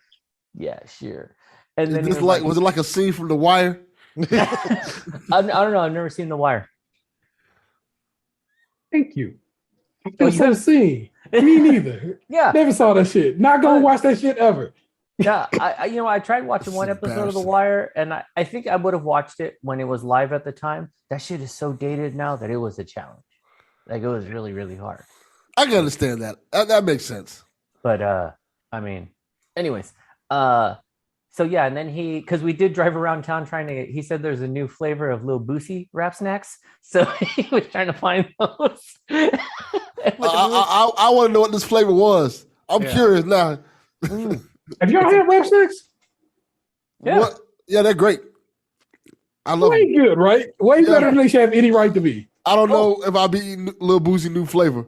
yeah, sure. And then was it like a scene from The Wire? I don't know. I've never seen The Wire. Thank you. I've never seen. Me neither. Yeah. Never saw that shit. Not gonna watch that shit ever. Yeah, I tried watching one episode of The Wire, and I think I would have watched it when it was live at the time. That shit is so dated now that it was a challenge. Like, it was really, really hard. I can understand that. That makes sense. But I mean, anyways, so yeah, and then because we did drive around town he said there's a new flavor of Lil Boosie rap snacks, so he was trying to find those. I want to know what this flavor was. I'm curious now. Have y'all had rap snacks? Yeah. What? Yeah, they're great. I love Way them. good, right? Way better than they should have any right to be. I don't know if I'll be eating Lil Boosie new flavor.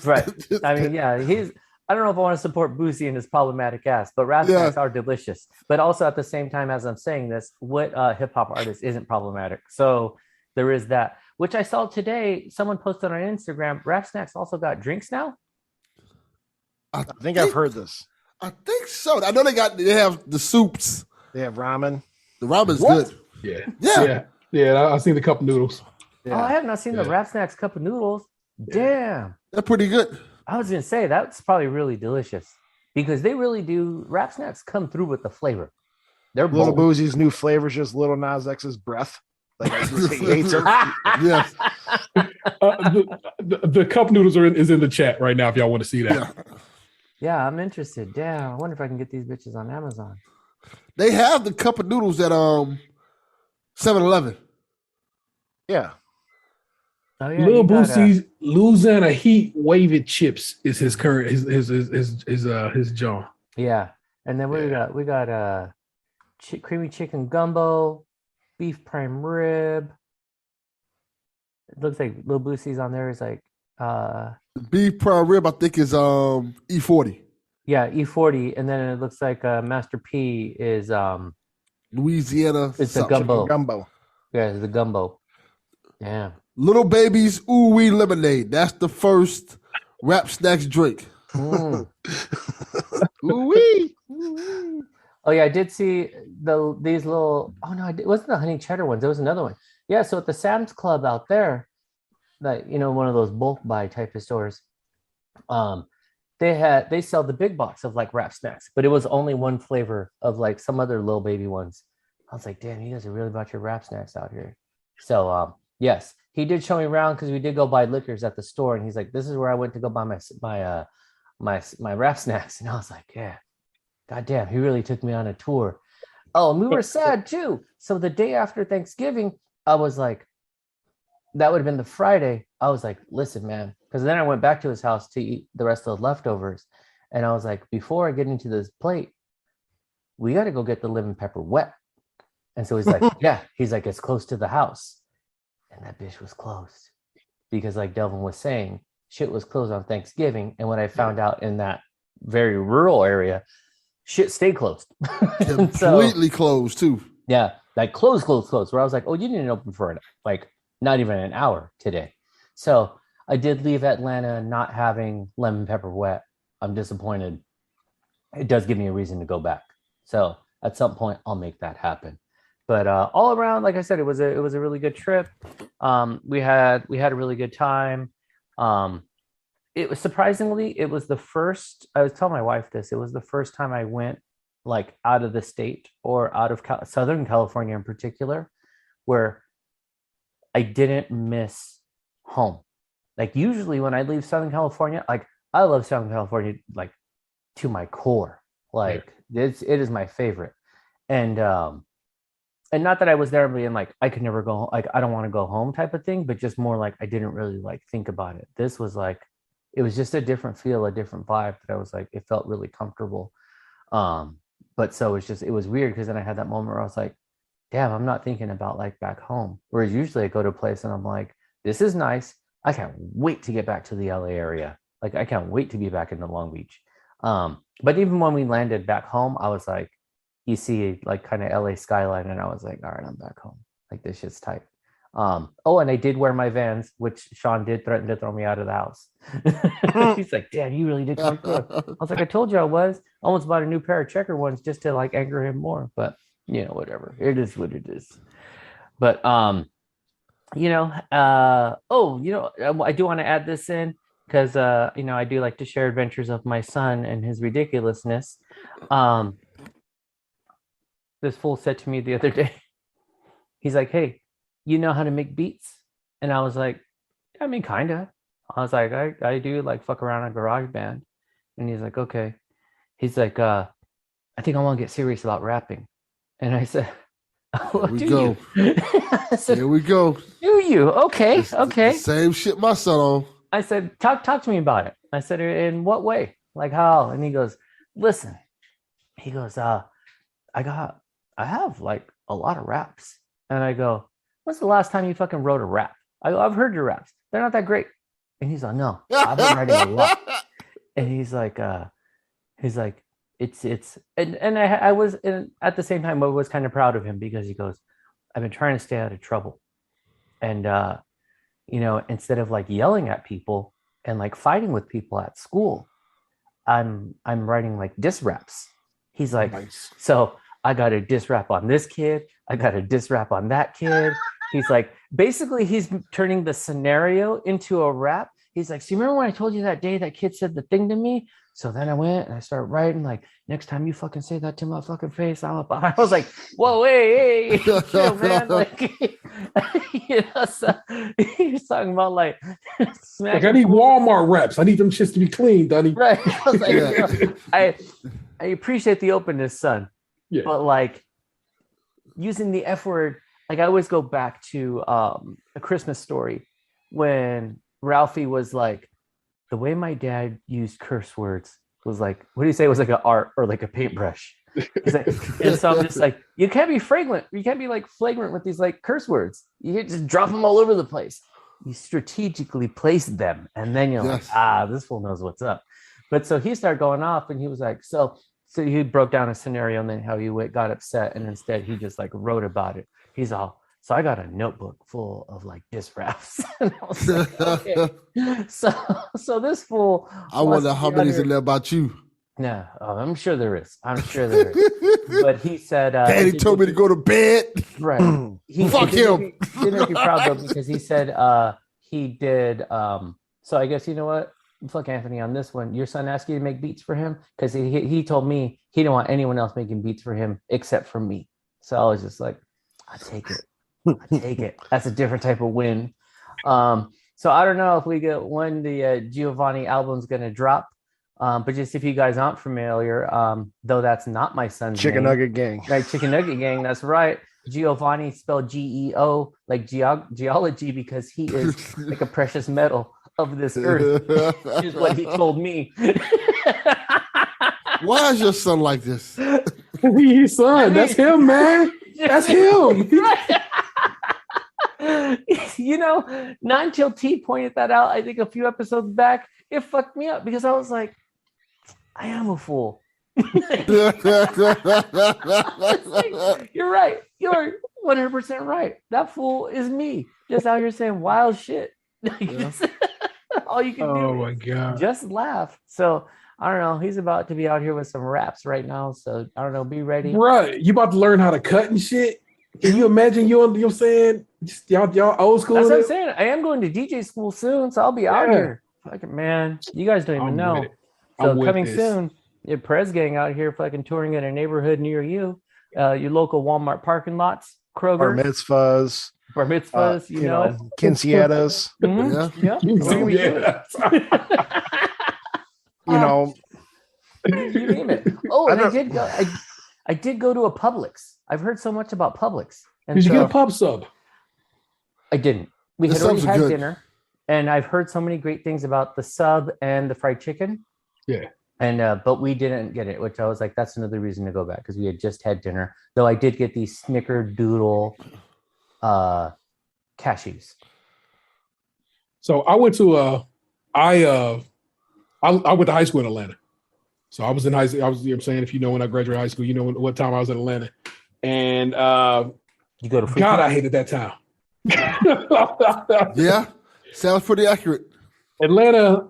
Right. I mean, yeah, I don't know if I want to support Boosie and his problematic ass, but rap snacks are delicious. But also at the same time, as I'm saying this, what hip hop artist isn't problematic? So there is that, which I saw today. Someone posted on Instagram, rap snacks also got drinks now. I think I've heard this. I think so. I know they have the soups. They have ramen. The ramen's good. Yeah. I've seen the cup noodles. Yeah. Oh, I have not seen the rap snacks cup of noodles. Damn. They're pretty good. I was gonna say that's probably really delicious because they really do. Rap snacks come through with the flavor. They're Little bold. Boosie's new flavor is just Little Nas X's breath. Like he hates it. Yes. The cup noodles is in the chat right now if y'all want to see that. Yeah, I'm interested. Damn, I wonder if I can get these bitches on Amazon. They have the cup of noodles at 7-Eleven. Yeah. Oh, yeah, Lil Boosie's Louisiana Heat Wavy Chips is his current his jaw. Yeah, and then we got creamy chicken gumbo, beef prime rib. It looks like Lil Boosie's on there is like Beef prime rib, I think, is E40. Yeah, E40, and then it looks like Master P is Louisiana. It's the gumbo. Gumbo. Yeah, it's the gumbo. Yeah. Little Baby's Ooh Wee Lemonade. That's the first rap snacks drink. Mm. Ooh wee. Oh yeah, I did see these little. Oh no, it wasn't the honey cheddar ones. There was another one. Yeah, so at the Sam's Club out there, like one of those bulk buy type of stores, they sell the big box of like wrap snacks, but it was only one flavor of like some other little baby ones. I was like, damn, you guys are really about your wrap snacks out here. So yes, he did show me around because we did go buy liquors at the store, and he's like, this is where I went to go buy my wrap snacks. And I was like, yeah, goddamn, he really took me on a tour. Oh, and we were sad too. So the day after Thanksgiving, I was like, that would have been the Friday. I was like, listen, man, because then I went back to his house to eat the rest of the leftovers. And I was like, before I get into this plate, we got to go get the lemon pepper wet. And so he's like, yeah, he's like, it's close to the house. And that bitch was closed because like Delvin was saying, shit was closed on Thanksgiving. And when I found out in that very rural area, shit stayed closed. Completely closed too. Yeah, like closed. Where I was like, oh, you didn't open for like not even an hour today. So I did leave Atlanta not having lemon pepper wet. I'm disappointed. It does give me a reason to go back. So at some point I'll make that happen. But all around, like I said, it was a really good trip. We had a really good time. It was surprisingly, it was the first, I was telling my wife this, it was the first time I went like out of the state or out of Southern California in particular, where I didn't miss home. Like usually when I leave Southern California, like I love Southern California, like to my core, like it is my favorite. And not that I was there being like, I could never go home, like I don't want to go home type of thing, but just more like I didn't really like think about it. This was like, it was just a different feel, a different vibe that I was like, it felt really comfortable. But so it was weird because then I had that moment where I was like, damn, I'm not thinking about like back home. Whereas usually I go to a place and I'm like, this is nice. I can't wait to get back to the LA area. Like I can't wait to be back in the Long Beach. But even when we landed back home, I was like, you see like kind of LA skyline, and I was like, all right, I'm back home. Like this shit's tight. And I did wear my Vans, which Shaun did threaten to throw me out of the house. He's like, damn, you really did come through. I was like, I told you I was. I almost bought a new pair of checker ones just to like anger him more, but whatever. It is what it is. But I do want to add this in because I do like to share adventures of my son and his ridiculousness. This fool said to me the other day, he's like, hey, you know how to make beats? And I was like, I mean, kind of. I was like, I do like fuck around on GarageBand. And he's like, okay. He's like, I think I want to get serious about rapping. And I said, oh, Here we go. Here we go. Do you? Okay. Okay. Same shit my son on. I said, talk to me about it. I said, in what way? Like how? And he goes, listen. He goes, I have like a lot of raps. And I go, when's the last time you fucking wrote a rap? I've heard your raps. They're not that great. And he's like, no, I've been writing a lot. And he's like, it's, and I was, at the same time, I was kind of proud of him because he goes, I've been trying to stay out of trouble. And, instead of like yelling at people and like fighting with people at school, I'm writing like diss raps. He's like, nice. So I got a diss rap on this kid. I got a diss rap on that kid. He's like, basically he's turning the scenario into a rap. He's like, so you remember when I told you that day that kid said the thing to me? So then I went and I started writing like, next time you fucking say that to my fucking face, I was like, whoa, hey, chill, man. Like, so he was talking about like I need Walmart reps. I need them shits to be clean, Dunny. Right. I was like, I appreciate the openness, son. Yeah. But like using the F word, like I always go back to A Christmas Story when Ralphie was like, the way my dad used curse words was like, what do you say? It was like an art or like a paintbrush. He's like, and so I'm just like, you can't be flagrant. You can't be like flagrant with these like curse words. You can't just drop them all over the place. You strategically place them. And then you're like, this fool knows what's up. But so he started going off and he was like, so he broke down a scenario and then how he got upset. And instead he just like wrote about it. He's all, so I got a notebook full of like diss raps. And I was like, okay. So this fool. I wonder how many's in there about you. No, I'm sure there is. I'm sure there is. But he said, Daddy told me to go to bed. Right. Fuck him. Didn't make me proud though, because he said he did. So I guess you know what? Fuck Anthony on this one. Your son asked you to make beats for him because he told me he didn't want anyone else making beats for him except for me. So I was just like, I take it. I take it. That's a different type of win. So I don't know if we get when the Giovanni album's gonna drop. But just if you guys aren't familiar, though that's not my son's Chicken name. Nugget Gang. Right, Chicken Nugget Gang, that's right. Giovanni spelled GEO, like geology, because he is like a precious metal of this earth, is what he told me. Why is your son like this? His son, that's him, man. That's him. You know, not until T pointed that out, I think a few episodes back, it fucked me up because I was like, I am a fool. You're right. You're 100% right. That fool is me. Just out here saying wild shit. Yeah. All you can do Oh my God. just laugh. So I don't know. He's about to be out here with some raps right now. So I don't know. Be ready. Right. You about to learn how to cut and shit? Can you imagine you're saying just y'all old school? That's what I'm saying. I am going to DJ school soon, so I'll be out here. Fucking man, you guys don't even know. So coming soon, your Prez gang out here fucking touring in a neighborhood near you, your local Walmart parking lots, Kroger, Bar mitzvahs, you know, quinceañeras. Mm-hmm. Yeah. You know, you name it. Oh, and I did go to a Publix. I've heard so much about Publix. And Did you get a pub sub? I didn't. We The had already subs are had good. dinner, and I've heard so many great things about the sub and the fried chicken. Yeah. And but we didn't get it, which I was like, that's another reason to go back because we had just had dinner. Though I did get these snickerdoodle cashews. So I went to I went to high school in Atlanta. So I was in high school. I was, you know what I'm saying, if you know when I graduated high school, you know what time I was in Atlanta. And You go to God, I hated that town. Yeah. Sounds pretty accurate. Atlanta,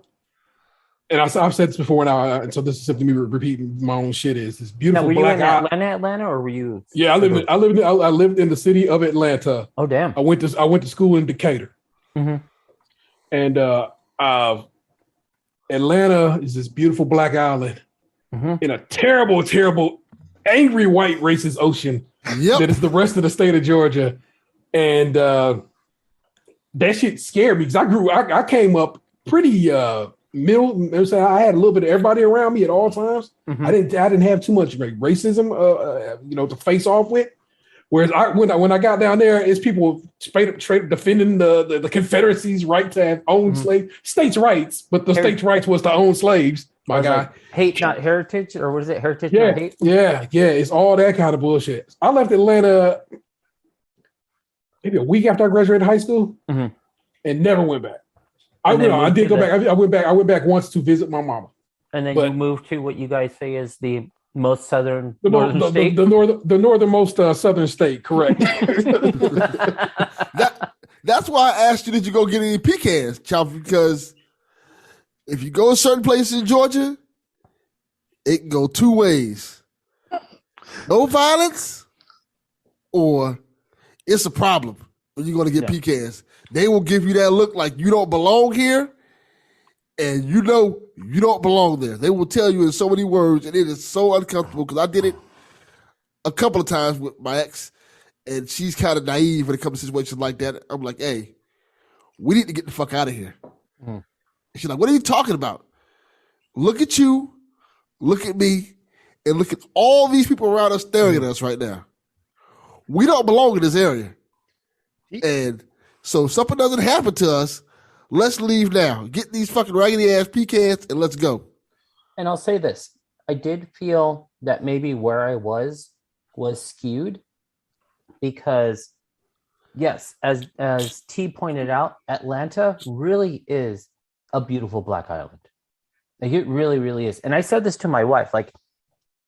and I've said this before now, and so this is simply me repeating my own shit. Is this Now, beautiful were you black in eye? Atlanta, or were you? Yeah, I lived in the city of Atlanta. Oh, damn. I went to school in Decatur, Mhm. and Atlanta is this beautiful black island Mhm. in a terrible, terrible, angry white racist ocean Yep. that is the rest of the state of Georgia, and that shit scared me because I came up pretty middle. I had a little bit of everybody around me at all times. Mhm. I didn't have too much like racism, to face off with. Whereas when I got down there, it's people straight up defending the Confederacy's right to have own slaves, states' rights, but the states' rights was to own slaves. My guy, Like, hate not heritage, or was it heritage yeah, not hate? yeah. It's all that kind of bullshit. I left Atlanta maybe a week after I graduated high school, Mhm. and never went back. I And then did moved go to back. I went back once to visit my mama. And then But- you moved to what you guys say is the most southern The northern state. the northernmost southern state, correct? That's why I asked you, did you go get any pecans, Chaufie? Because if you go to certain places in Georgia, it can go two ways. No violence, or it's a problem when you're going to get pecans. They will give you that look like you don't belong here, and you know you don't belong there. They will tell you in so many words, and it is so uncomfortable because I did it a couple of times with my ex, and she's kind of naive when it comes to situations like that. I'm like, hey, we need to get the fuck out of here. Mm. She's like, what are you talking about? Look at you, look at me, and look at all these people around us staring at us right now. We don't belong in this area. And so if something doesn't happen to us, let's leave now. Get these fucking raggedy ass pecans and let's go. And I'll say this. I did feel that maybe where I was skewed because, yes, as T pointed out, Atlanta really is a beautiful black island. Like, it really, really is. And I said this to my wife, like,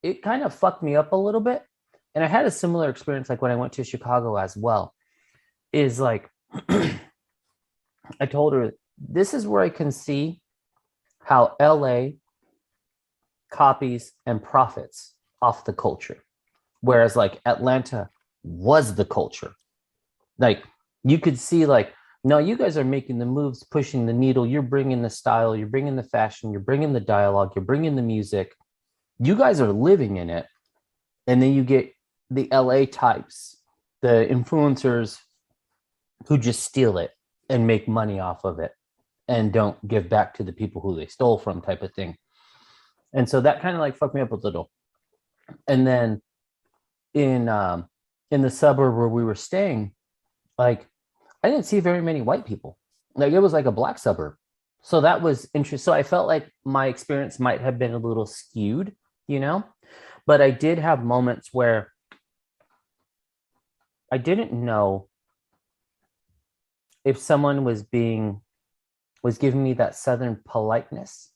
it kind of fucked me up a little bit. And I had a similar experience like when I went to Chicago as well, is like, I told her, this is where I can see how LA copies and profits off the culture. Whereas like Atlanta was the culture. Like you could see like, no, you guys are making the moves, pushing the needle. You're bringing the style, you're bringing the fashion, you're bringing the dialogue, you're bringing the music. You guys are living in it. And then you get the LA types, the influencers who just steal it and make money off of it and don't give back to the people who they stole from, type of thing. And so that kind of like fucked me up a little. And then in the suburb where we were staying, like I didn't see very many white people. Like it was like a black suburb. So that was interesting. So I felt like my experience might have been a little skewed, you know, but I did have moments where I didn't know if someone was giving me that Southern politeness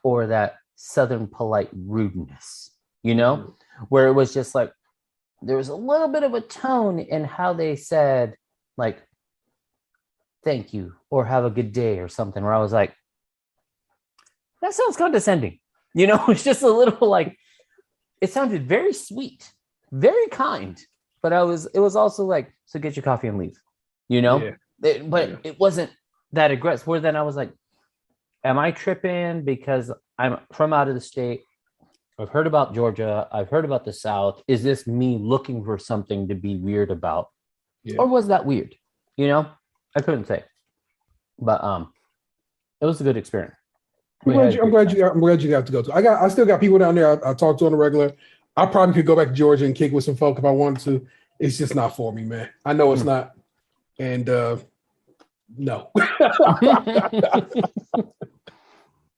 or that Southern polite rudeness, you know, where it was just like, there was a little bit of a tone in how they said like, thank you, or have a good day or something, where I was like, that sounds condescending. You know, it's just a little like, it sounded very sweet, very kind, but it was also like, so get your coffee and leave, you know? It wasn't that aggressive. Where then I was like, am I tripping because I'm from out of the state? I've heard about Georgia. I've heard about the South. Is this me looking for something to be weird about? Yeah. Or was that weird? You know, I couldn't say. But it was a good experience. I'm glad you got to go to. I still got people down there I talk to on the regular. I probably could go back to Georgia and kick with some folk if I wanted to. It's just not for me, man. I know it's not. And no.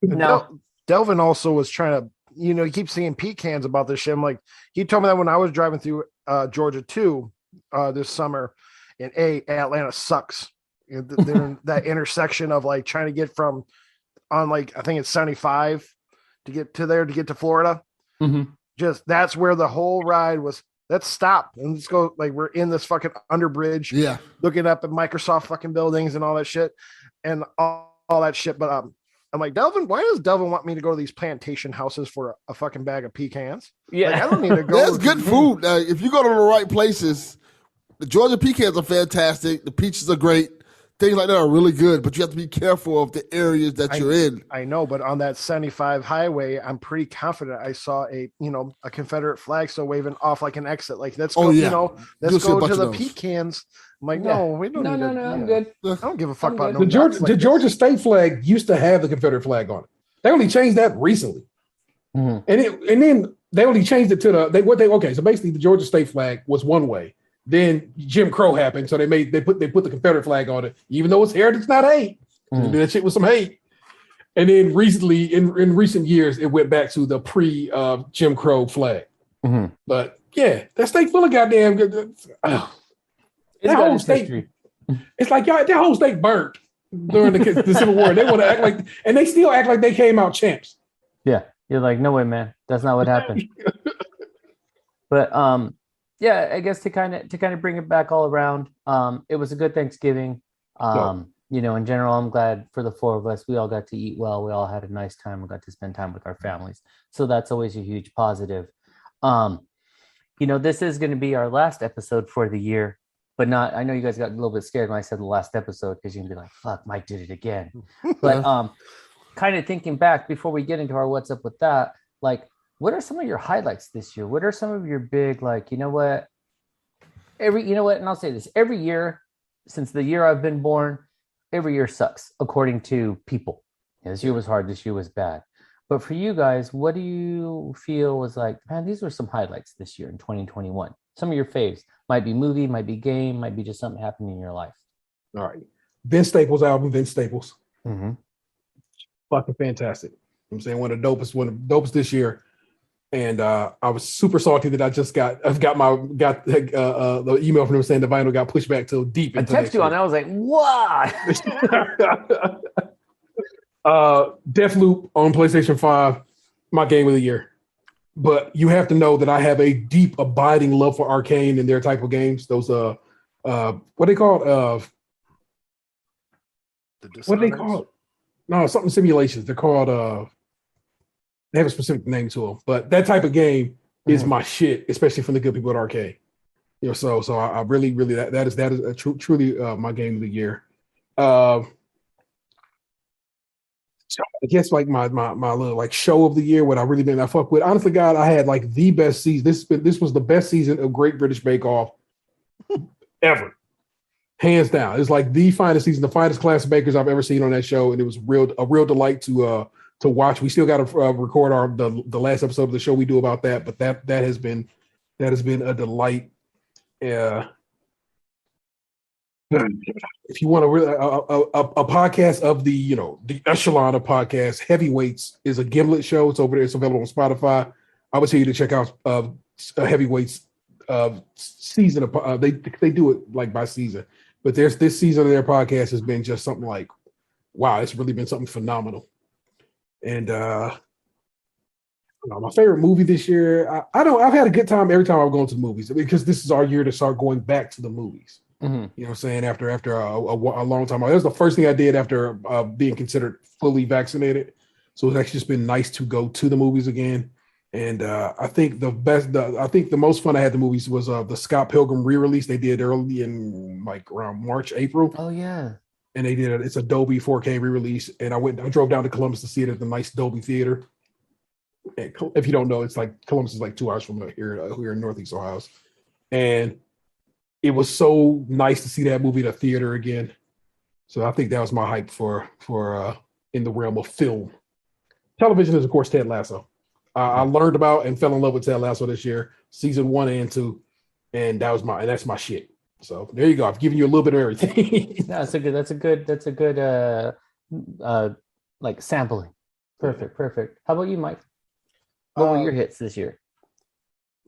No. Delvin also was trying to, you know, he keeps seeing pecans about this shit. I'm like, he told me that when I was driving through Georgia too this summer, and Atlanta sucks. They're in that intersection of like trying to get from on like I think it's 75 to get to Florida. Just that's where the whole ride was. Let's stop and let's go. Like we're in this fucking underbridge, looking up at Microsoft fucking buildings and all that shit, and all that shit. But I'm like, Delvin, why does Delvin want me to go to these plantation houses for a fucking bag of pecans? Yeah, like, I don't need to go. That's good food. If you go to the right places, the Georgia pecans are fantastic. The peaches are great. Things like that are really good, but you have to be careful of the areas that you're in. I know, but on that 75 highway, I'm pretty confident I saw a Confederate flag still waving off like an exit. Like let's go, let's go to the pecans. I'm like, no, we don't need to. No, I'm good. I don't give a fuck about no. The Georgia state flag used to have the Confederate flag on it. They only changed that recently, and then they only changed it to so basically the Georgia state flag was one way. Then Jim Crow happened, so they put the Confederate flag on it, even though it's heritage, not hate. That shit was some hate. And then recently, in recent years, it went back to the pre Jim Crow flag. But yeah, that state full of goddamn good. That whole state, it's like y'all, that whole state burnt during the Civil War. They want to act like, and they still act like they came out champs. Yeah, you're like, no way, man, that's not what happened. But yeah, I guess to kind of bring it back all around, it was a good Thanksgiving. You know, in general, I'm glad for the four of us. We all got to eat well. We all had a nice time. We got to spend time with our families. So that's always a huge positive. You know, this is going to be our last episode for the year, but not, I know you guys got a little bit scared when I said the last episode because you can be like, fuck, Mike did it again. But kind of thinking back before we get into our what's up with that, like, what are some of your highlights this year? What are some of your big, like, and I'll say this, every year since the year I've been born, every year sucks according to people. This year was hard. This year was bad. But for you guys, what do you feel was like, man, these were some highlights this year in 2021? Some of your faves. Might be movie, might be game, might be just something happening in your life. All right. Vince Staples album, Vince Staples. Fucking fantastic. I'm saying one of the dopest this year. And I was super salty that I've got the email from him saying the vinyl got pushed back till deep. I texted you on that. I was like, what? Deathloop on PlayStation 5, my game of the year. But you have to know that I have a deep, abiding love for Arcane and their type of games. Those what are they called? What are they called? No, something simulations. They're called They have a specific name to them, but that type of game is my shit, especially from the good people at Arcade. So I really that is truly my game of the year. So I guess like my little like show of the year, what I really been I fuck with. Honestly, God, I had like the best season. This was the best season of Great British Bake Off ever, hands down. It's like the finest season, the finest class of bakers I've ever seen on that show, and it was a real delight to watch. We still got to record the last episode of the show we do about that, but that has been a delight. If you want a podcast of the the echelon of podcasts, Heavyweights is a Gimlet show. It's over there. It's available on Spotify. I would tell you to check out Heavyweights season of they do it like by season, but there's this season of their podcast has been just something like, wow, it's really been something phenomenal. And my favorite movie this year, I've had a good time every time I've gone to the movies, because this is our year to start going back to the movies. You know what I'm saying? After a long time. That was the first thing I did after being considered fully vaccinated. So it's actually just been nice to go to the movies again. And I think the most fun I had the movies was the Scott Pilgrim re-release they did early in like around March, April. Oh yeah. And they did it's a Dolby 4K re-release. And I drove down to Columbus to see it at the nice Dolby theater. And if you don't know, it's like Columbus is like 2 hours from here in Northeast Ohio. And it was so nice to see that movie in a theater again. So I think that was my hype for in the realm of film. Television is, of course, Ted Lasso. I learned about and fell in love with Ted Lasso this year, season 1 and 2, and that's my shit. So there you go. I've given you a little bit of everything. That's a good like sampling. Perfect. How about you, Mike? What were your hits this year?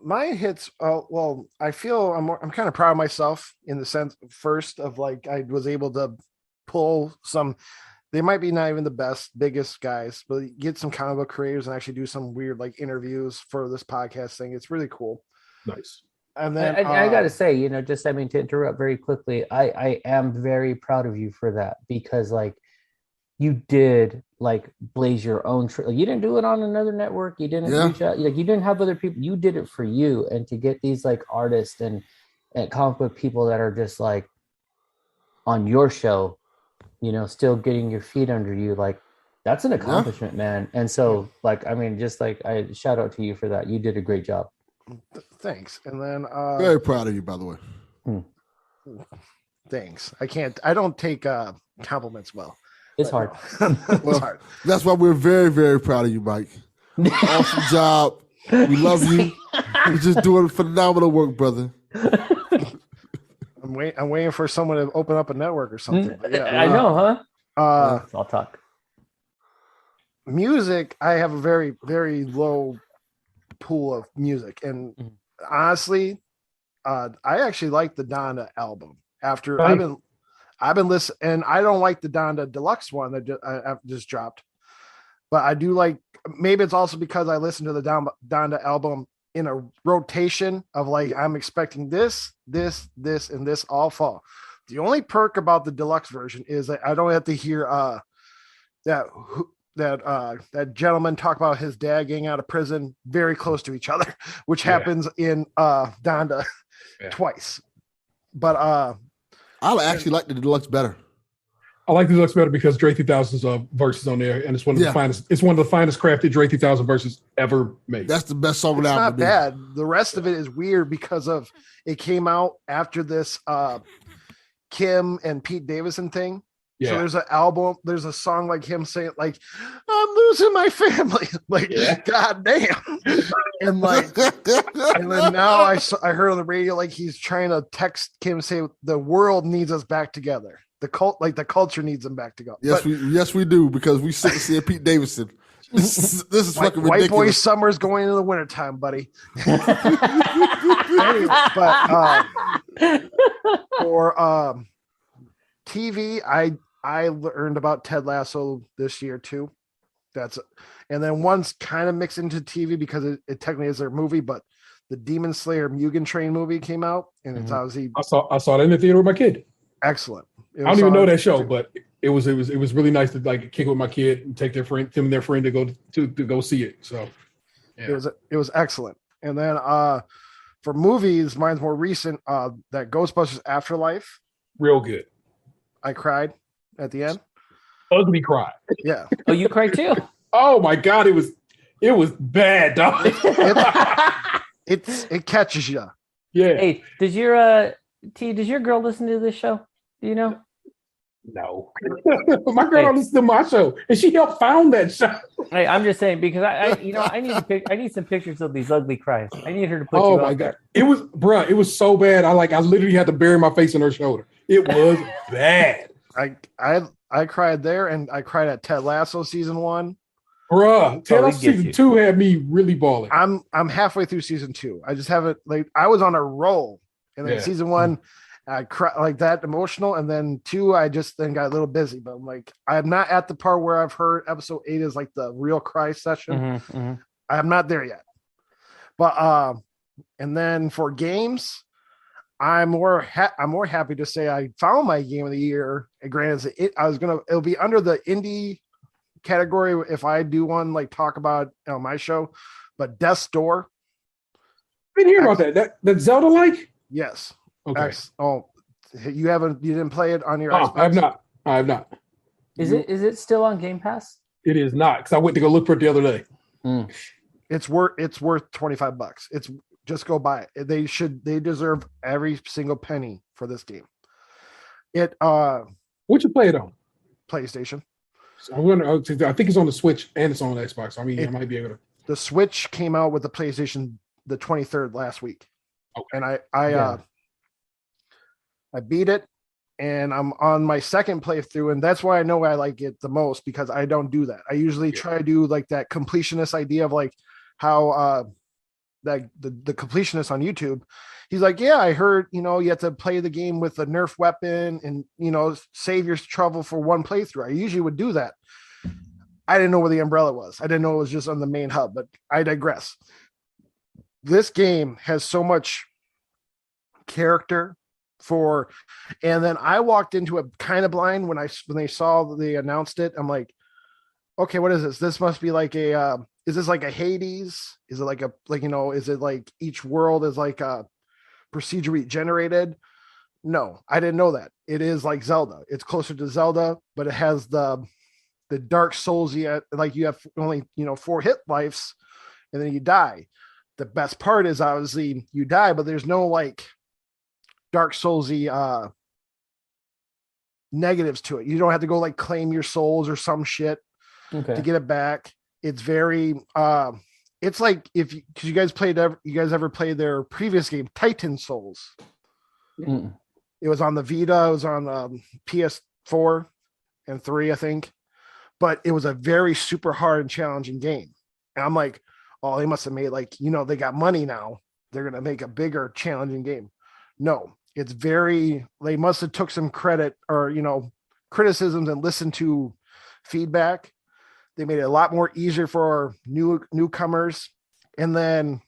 My hits, well, I feel I'm kind of proud of myself in the sense first of like I was able to pull some. They might be not even the biggest guys, but get some comic book creators and actually do some weird like interviews for this podcast thing. It's really cool. Nice. And then I got to say, to interrupt very quickly, I am very proud of you for that, because like you did like blaze your own trail. You didn't do it on another network. You didn't reach out. Like you didn't have other people. You did it for you, and to get these like artists and comic book people that are just like on your show, still getting your feet under you. Like that's an accomplishment, man. And so like, I mean, just like I shout out to you for that. You did a great job. Thanks. And then very proud of you, by the way. Thanks. I don't take compliments well. It's hard. It's hard. That's why we're very, very proud of you, Mike. Awesome job. We love you. You're just doing phenomenal work, brother. I'm waiting for someone to open up a network or something. Yeah, I know, huh? I'll talk. Music, I have a very, very low pool of music, and honestly, I actually like the Donda album. After I've been listening, and I don't like the Donda Deluxe one that I just dropped, but I do like. Maybe it's also because I listened to the Donda album in a rotation of like I'm expecting this, and this all fall. The only perk about the deluxe version is that I don't have to hear that gentleman talk about his dad getting out of prison very close to each other, which happens in Donda twice. But I actually like the deluxe better. I like the deluxe better because Dre 3000's verses on there, and it's one of the finest. It's one of the finest crafted Dre 3000 verses ever made. That's the best song on the It's album. not bad. The rest of it is weird because of it came out after this Kim and Pete Davidson thing. Yeah. So there's an album, there's a song like him saying like, I'm losing my family. Like, God damn. And like, and then now I heard on the radio, like he's trying to text Kim, say the world needs us back together. The culture needs them back together. Yes, we do, because we sick of seeing Pete Davidson. This is fucking ridiculous. White boy summer's going into the wintertime, buddy. Anyway, but for TV, I learned about Ted Lasso this year too. And then one's kind of mixed into TV because it technically is their movie, but the Demon Slayer Mugen Train movie came out, and it's obviously I saw it in the theater with my kid. Excellent. I don't even know that show, but it was really nice to like kick with my kid and take them and their friend to go see it. So yeah. It was excellent. And then for movies, mine's more recent. That Ghostbusters Afterlife. Real good. I cried at the end. Ugly cry. Yeah. Oh, you cried too? Oh my God, it was bad, dog. It catches you. Yeah. Hey, does your girl listen to this show? Do you know? No. My girl don't listen to my show, and she helped found that show. Hey, I'm just saying because I need some pictures of these ugly cries. I need her to put. Oh my God, it was so bad. I literally had to bury my face in her shoulder. It was bad. I cried there, and I cried at Ted Lasso season 1. Bruh, Ted Lasso season 2 had me really balling. I'm halfway through season 2. I just haven't I was on a roll, and then season 1. I cried like that emotional, and then 2, I just then got a little busy. But I'm not at the part where I've heard episode 8 is like the real cry session. I'm not there yet. But and then for games, I'm more happy to say I found my game of the year. And granted, it'll be under the indie category if I do one talk about on my show. But Death's Door. I didn't hear about that Zelda like. Yes. Okay. You didn't play it on your Xbox? I have not. Is it still on Game Pass? It is not, because I went to go look for it the other day. It's worth $25. It's just go buy it. They deserve every single penny for this game. What you play it on? PlayStation. I think it's on the Switch and it's on the Xbox. I mean, I might be able to. The Switch came out with the PlayStation the 23rd last week. Okay. And I beat it, and I'm on my second playthrough, and that's why I know I like it the most, because I don't do that. I usually try to do that completionist idea of how the completionist on YouTube, he's like, yeah, I heard, you have to play the game with a Nerf weapon and, save your trouble for one playthrough. I usually would do that. I didn't know where the umbrella was. I didn't know it was just on the main hub, but I digress. This game has so much character and then I walked into it kind of blind when they announced it. I'm like, okay, what is this? This must be is this like a Hades? Is it is it like each world is like a procedurally generated? No, I didn't know that. It is like Zelda. It's closer to Zelda, but it has the Dark Souls yet. You have only, 4 hit lives and then you die. The best part is obviously you die, but there's no Dark Soulsy negatives to it. You don't have to go claim your souls or some shit to get it back. It's very it's like because you guys ever played their previous game, Titan Souls. It was on the Vita, it was on PS4 and 3, I think, but it was a very super hard and challenging game. And I'm like, oh, they must have made they got money now, they're gonna make a bigger challenging game. No, it's they must have took some credit or, criticisms and listened to feedback. They made it a lot more easier for newcomers. And then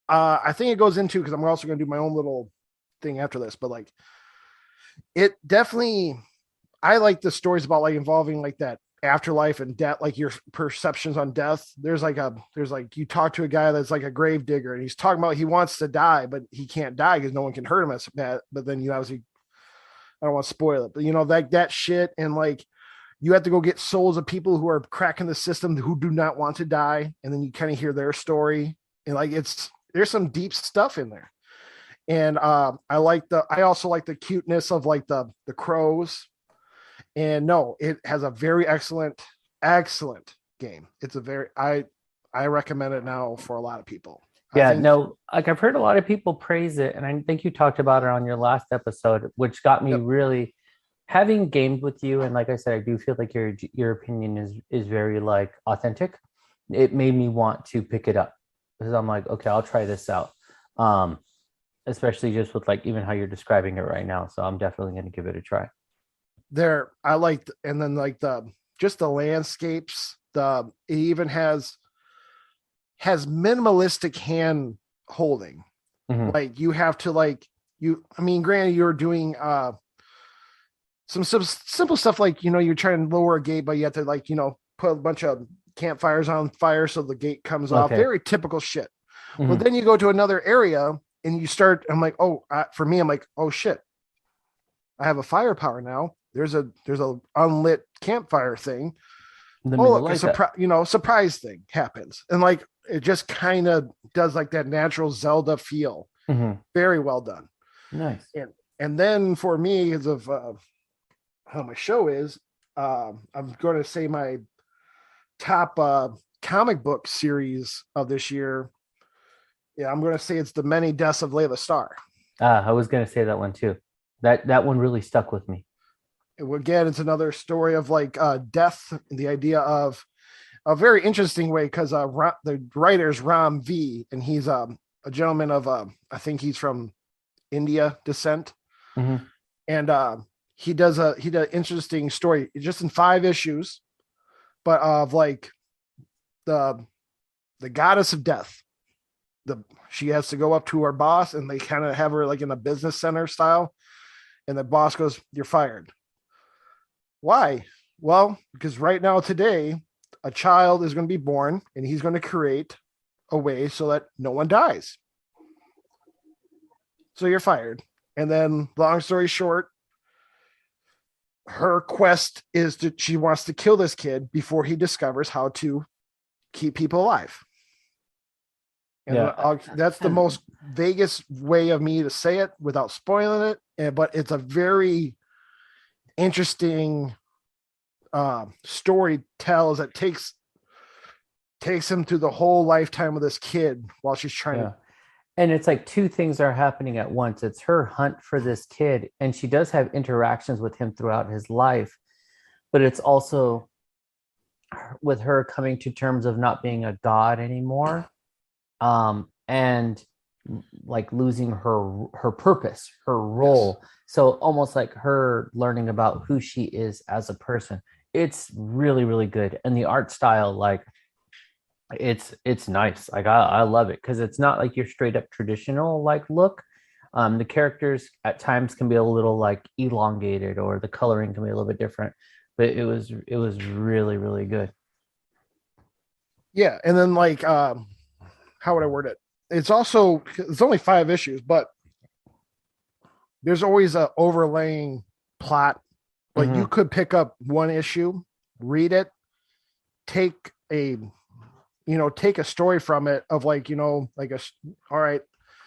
I think it goes into, because I'm also going to do my own little thing after this, but it definitely, I like the stories about involving that afterlife and death, your perceptions on death. There's you talk to a guy that's a grave digger, and he's talking about he wants to die, but he can't die because no one can hurt him as bad. But then obviously, I don't want to spoil it, but that shit, and you have to go get souls of people who are cracking the system who do not want to die, and then you kind of hear their story, and there's some deep stuff in there. And I also like the cuteness of the crows. And no, it has a very excellent game. It's I recommend it now for a lot of people. I've heard a lot of people praise it, and I think you talked about it on your last episode, which got me really having gamed with you. And like I said, I do feel like your opinion is very authentic. It made me want to pick it up, because I'm like, okay, I'll try this out. Especially just with even how you're describing it right now. So I'm definitely going to give it a try. I liked, and then the landscapes, it even has minimalistic hand holding. You have to granted you're doing some simple stuff like, you're trying to lower a gate, but you have to like, put a bunch of campfires on fire so the gate comes off. Very typical shit. Mm-hmm. But then you go to another area and you start, I'm like, for me, I'm like, oh shit, I have a firepower now. There's a unlit campfire thing. Look, a surprise thing happens. And like, it just kind of does like that natural Zelda feel. Mm-hmm. Very well done. Nice. And then for me, because of how my show is, I'm going to say my top comic book series of this year. Yeah, I'm going to say it's The Many Deaths of Layla Starr. I was going to say that one too. That one really stuck with me. Again, it's another story of like death, the idea of a very interesting way, because the writer's Ram V, and he's a gentleman of I think he's from India descent. Mm-hmm. And he does an interesting story just in 5 issues, but of like the goddess of death. She has to go up to her boss, and they kind of have her like in a business center style, and the boss goes, "You're fired." Why? Well, because right now today, a child is going to be born, and he's going to create a way so that no one dies. So you're fired. And then, long story short, her quest is she wants to kill this kid before he discovers how to keep people alive. And that's the most vaguest way of me to say it without spoiling it. But it's a very interesting story tells that takes him through the whole lifetime of this kid while she's trying to. And it's like 2 things are happening at once. It's her hunt for this kid, and she does have interactions with him throughout his life, but it's also with her coming to terms of not being a god anymore, and like losing her purpose, her role. Yes. So almost like her learning about who she is as a person. It's really, really good. And the art style, like, it's nice. Like I love it, because it's not like your straight up traditional like look. The characters at times can be a little like elongated, or the coloring can be a little bit different, but it was really, really good. Yeah. And then like how would I word it? It's only 5 issues, but there's always a overlaying plot. Like you could pick up 1 issue, read it, take a story from it of like, like all right,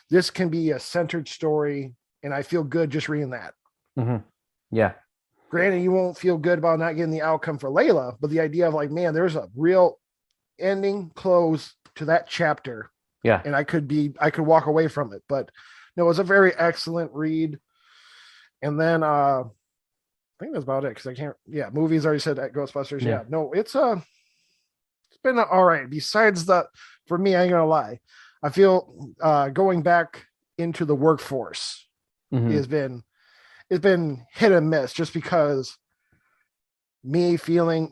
this can be a centered story, and I feel good just reading that. Mm-hmm. Yeah. Granted, you won't feel good about not getting the outcome for Layla, but the idea of like, man, there's a real ending close to that chapter. Yeah. And I could walk away from it, but no, it was a very excellent read. And then I think that's about it, because I can't. Yeah, movies already said that Ghostbusters. Yeah, no, it's been all right. Besides for me, I ain't gonna lie, I feel going back into the workforce has been hit and miss, just because me feeling,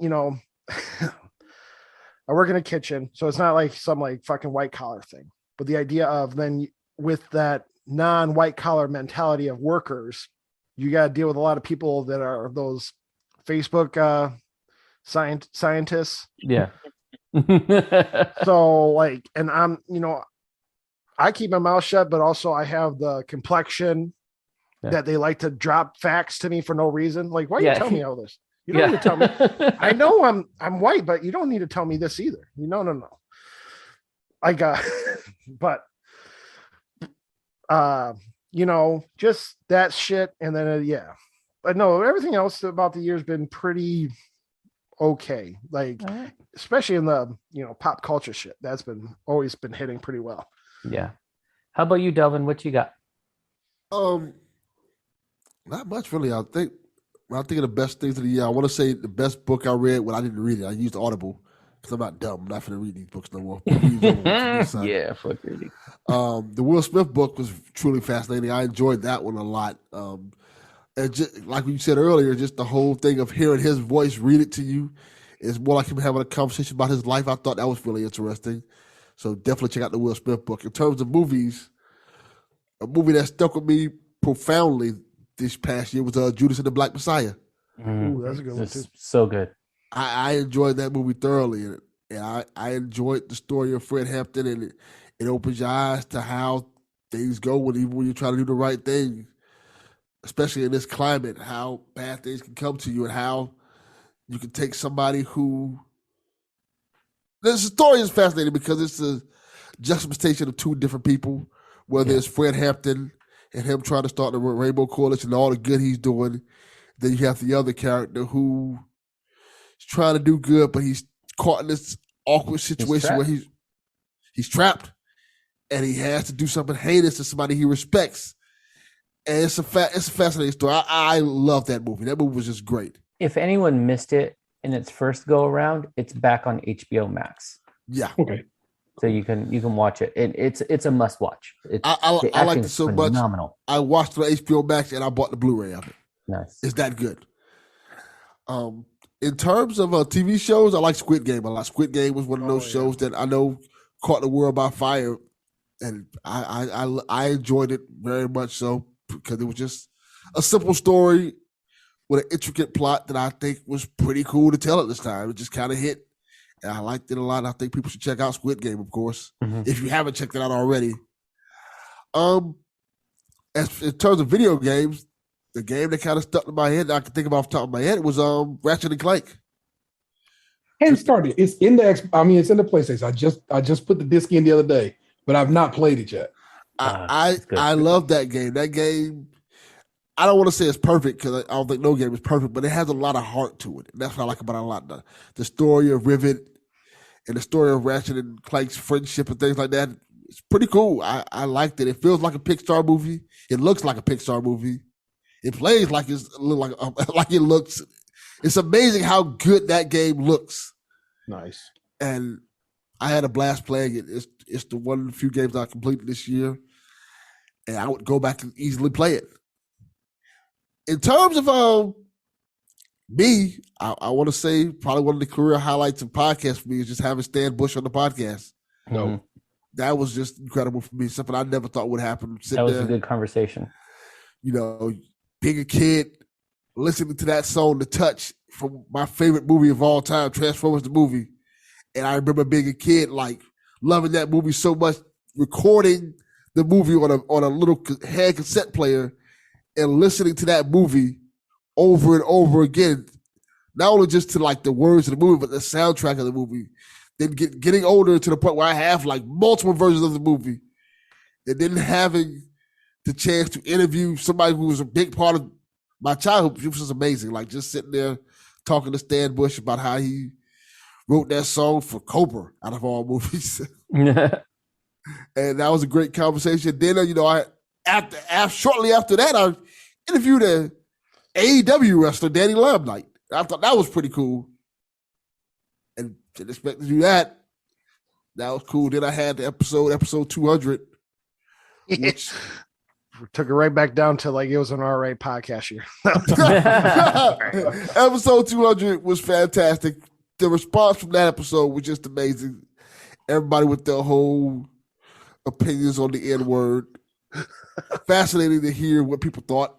I work in a kitchen, so it's not like some like fucking white collar thing, but the idea of then with that non-white collar mentality of workers, you got to deal with a lot of people that are those Facebook scientists. Yeah. So like, and I'm, I keep my mouth shut, but also I have the complexion that they like to drop facts to me for no reason. Like, why you tell me all this? You don't need to tell me. I know I'm white, but you don't need to tell me this either. No. I got, but just that shit. And then, but no, everything else about the year's been pretty okay. Like, especially in the, pop culture shit, that's always been hitting pretty well. Yeah. How about you, Delvin? What you got? Not much really. I think when I think of the best things of the year, I want to say the best book I read. Well, I didn't read it. I used Audible because I'm not dumb. I'm not going to read these books no more. Yeah, fuck reading. The Will Smith book was truly fascinating. I enjoyed that one a lot. And just, like you said earlier, just the whole thing of hearing his voice read it to you is more like him having a conversation about his life. I thought that was really interesting. So definitely check out the Will Smith book. In terms of movies, a movie that stuck with me profoundly this past year was Judas and the Black Messiah. Ooh, that's a good one too. So good. I enjoyed that movie thoroughly, and I enjoyed the story of Fred Hampton, and it opens your eyes to how things go even when you're trying to do the right thing, especially in this climate, how bad things can come to you and how you can take somebody who. This story is fascinating because it's a juxtaposition of two different people, whether it's Fred Hampton and him trying to start the Rainbow Coalition and all the good he's doing. Then you have the other character who is trying to do good, but he's caught in this awkward situation where he's trapped and he has to do something heinous to somebody he respects. And it's a fascinating story. I love that movie. That movie was just great. If anyone missed it in its first go around, it's back on HBO Max. Yeah. Okay. So you can watch it. It's a must watch. I liked it so phenomenal. much. I watched it on HBO Max and I bought the Blu-ray of it. Nice. It's that good. In terms of TV shows, I like Squid Game a lot. Squid Game was one of those shows that I know caught the world by fire, and I enjoyed it very much so because it was just a simple story with an intricate plot that I think was pretty cool to tell at this time. It just kind of hit, and I liked it a lot. I think people should check out Squid Game, of course, if you haven't checked it out already. As in terms of video games, the game that kind of stuck in my head that I can think about off the top of my head was Ratchet and Clank. And started. It's in the it's in the PlayStation. I just put the disc in the other day, but I've not played it yet. I love that game. That game, I don't want to say it's perfect because I don't think no game is perfect, but it has a lot of heart to it. And that's what I like about it a lot. The story of Rivet and the story of Ratchet and Clank's friendship and things like that. It's pretty cool. I liked it. It feels like a Pixar movie. It looks like a Pixar movie. It plays like like it looks. It's amazing how good that game looks. Nice. And I had a blast playing it. It's the one of the few games I completed this year, and I would go back and easily play it. In terms of me, I want to say probably one of the career highlights of podcasts for me is just having Stan Bush on the podcast. No, that was just incredible for me. Something I never thought would happen. That was a good conversation. Being a kid, listening to that song, The Touch, from my favorite movie of all time, Transformers the movie. And I remember being a kid, like, loving that movie so much, recording the movie on a little hand cassette player and listening to that movie over and over again. Not only just to, like, the words of the movie, but the soundtrack of the movie. Then getting older to the point where I have, like, multiple versions of the movie. And then having the chance to interview somebody who was a big part of my childhood, which was amazing. Like just sitting there talking to Stan Bush about how he wrote that song for Cobra out of all movies. And that was a great conversation. Then, shortly after that, I interviewed a AEW wrestler, Danny Limelight. I thought that was pretty cool. And didn't expect to do that. That was cool. Then I had the episode 200, which took it right back down to like it was an RA podcast year. Episode 200 was fantastic. The response from that episode was just amazing. Everybody with their whole opinions on the N-word. Fascinating to hear what people thought.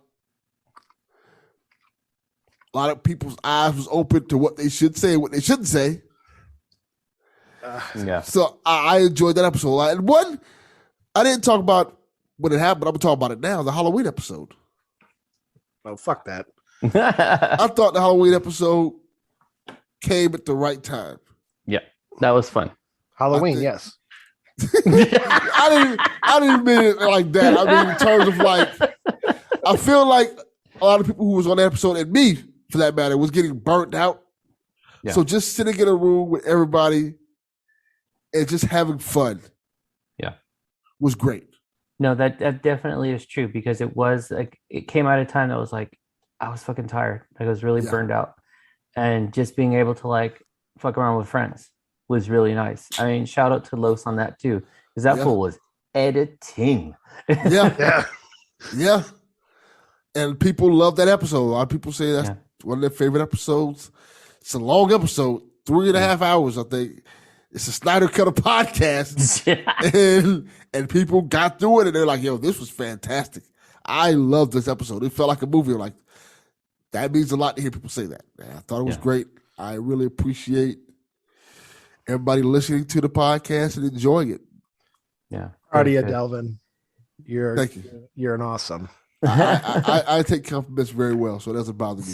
A lot of people's eyes was open to what they should say and what they shouldn't say. So I enjoyed that episode a lot. And one, I didn't talk about when it happened, I'm going to talk about it now, the Halloween episode. Oh, fuck that. I thought the Halloween episode came at the right time. Yeah, that was fun. Halloween, yes. I didn't mean it like that. I mean, in terms of like, I feel like a lot of people who was on the episode, and me for that matter, was getting burnt out. Yeah. So just sitting in a room with everybody and just having fun, was great. No, that definitely is true because it was like it came at a time that was like I was fucking tired. Like I was really burned out, and just being able to like fuck around with friends was really nice. I mean, shout out to Los on that too because that fool was editing. Yeah. And people love that episode. A lot of people say that's one of their favorite episodes. It's a long episode, 3.5 hours, I think. It's a Snyder Cut of podcast. And people got through it and they're like, yo, this was fantastic. I love this episode. It felt like a movie. Like, that means a lot to hear people say that. I thought it was great. I really appreciate everybody listening to the podcast and enjoying it. Yeah. Proud of you, Delvin. Thank you. You're an awesome. I take compliments very well, so it doesn't bother me.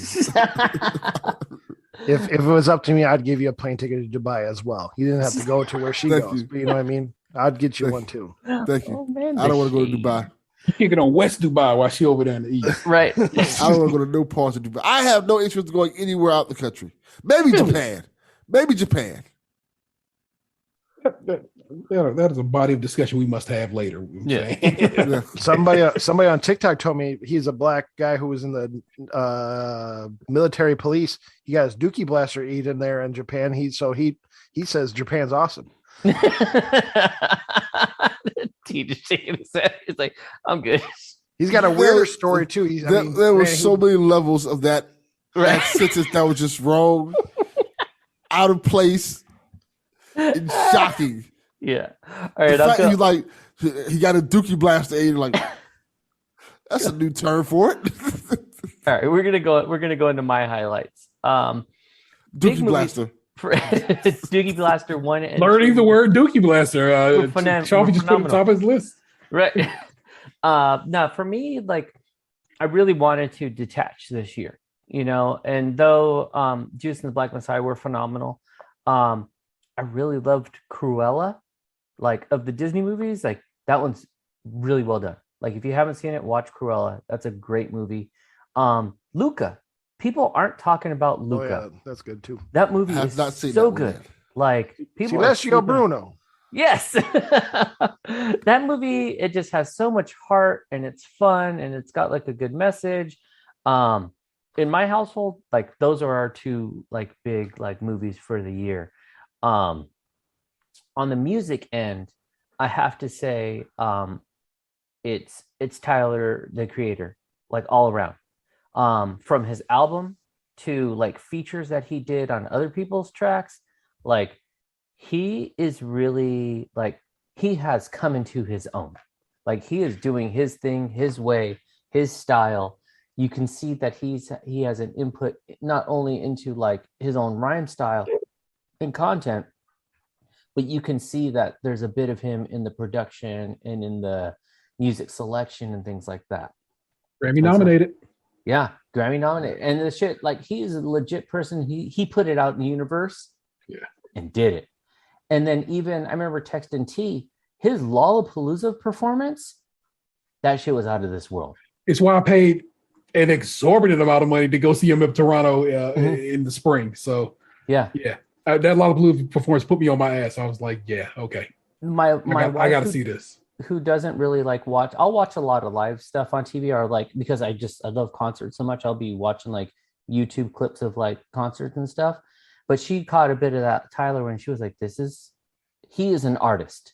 If it was up to me, I'd give you a plane ticket to Dubai as well. You didn't have to go to where she goes. But you know what I mean? I'd get you one too. Thank you. Oh, man, I don't want to go to Dubai. You kicking on West Dubai while she over there in the east. Right. I don't want to go to no parts of Dubai. I have no interest in going anywhere out the country. Maybe Japan. Maybe Japan. That is a body of discussion we must have later. Yeah. Somebody on TikTok told me he's a black guy who was in the military police. He got his dookie blaster eaten there in Japan. He says Japan's awesome. T just shaking his head. He's like, I'm good. He's got a weirder story too. There were so many levels of that sentence that was just wrong, out of place, and shocking. Yeah. All right. The fact he's like, he got a dookie blaster, and you're like, that's a new term for it. All right, we're gonna go into my highlights. Dookie blaster. Dookie Blaster 1 and learning 2. the word Dookie Blaster. Chaufie just put it on top of his list. Right. Now for me, like, I really wanted to detach this year, you know, and though Juice and the Black Messiah were phenomenal, I really loved Cruella, like, of the Disney movies. Like, that one's really well done. Like, if you haven't seen it, watch Cruella. That's a great movie. Luca. People aren't talking about Luca. Oh, yeah, that's good too. That movie is so good. Yet. Like, people. Silencio Bruno. Yes. That movie, it just has so much heart and it's fun and it's got like a good message. In my household, like, those are our two like big like movies for the year. On the music end, I have to say it's Tyler, the Creator, like, all around. From his album to like features that he did on other people's tracks, like, he is really, like, he has come into his own. Like, he is doing his thing, his way, his style. You can see that he has an input not only into like his own rhyme style and content, but you can see that there's a bit of him in the production and in the music selection and things like that. Grammy nominated. Yeah, Grammy nominated. And the shit, like, he is a legit person. He put it out in the universe, and did it. And then even, I remember texting T, his Lollapalooza performance, that shit was out of this world. It's why I paid an exorbitant amount of money to go see him in Toronto in the spring. So that Lollapalooza performance put me on my ass. I was like, yeah, okay. My wife, I got to see this. Who doesn't really like watch, I'll watch a lot of live stuff on TV, or like, because I love concerts so much, I'll be watching like YouTube clips of like concerts and stuff. But she caught a bit of that Tyler when she was like, he is an artist,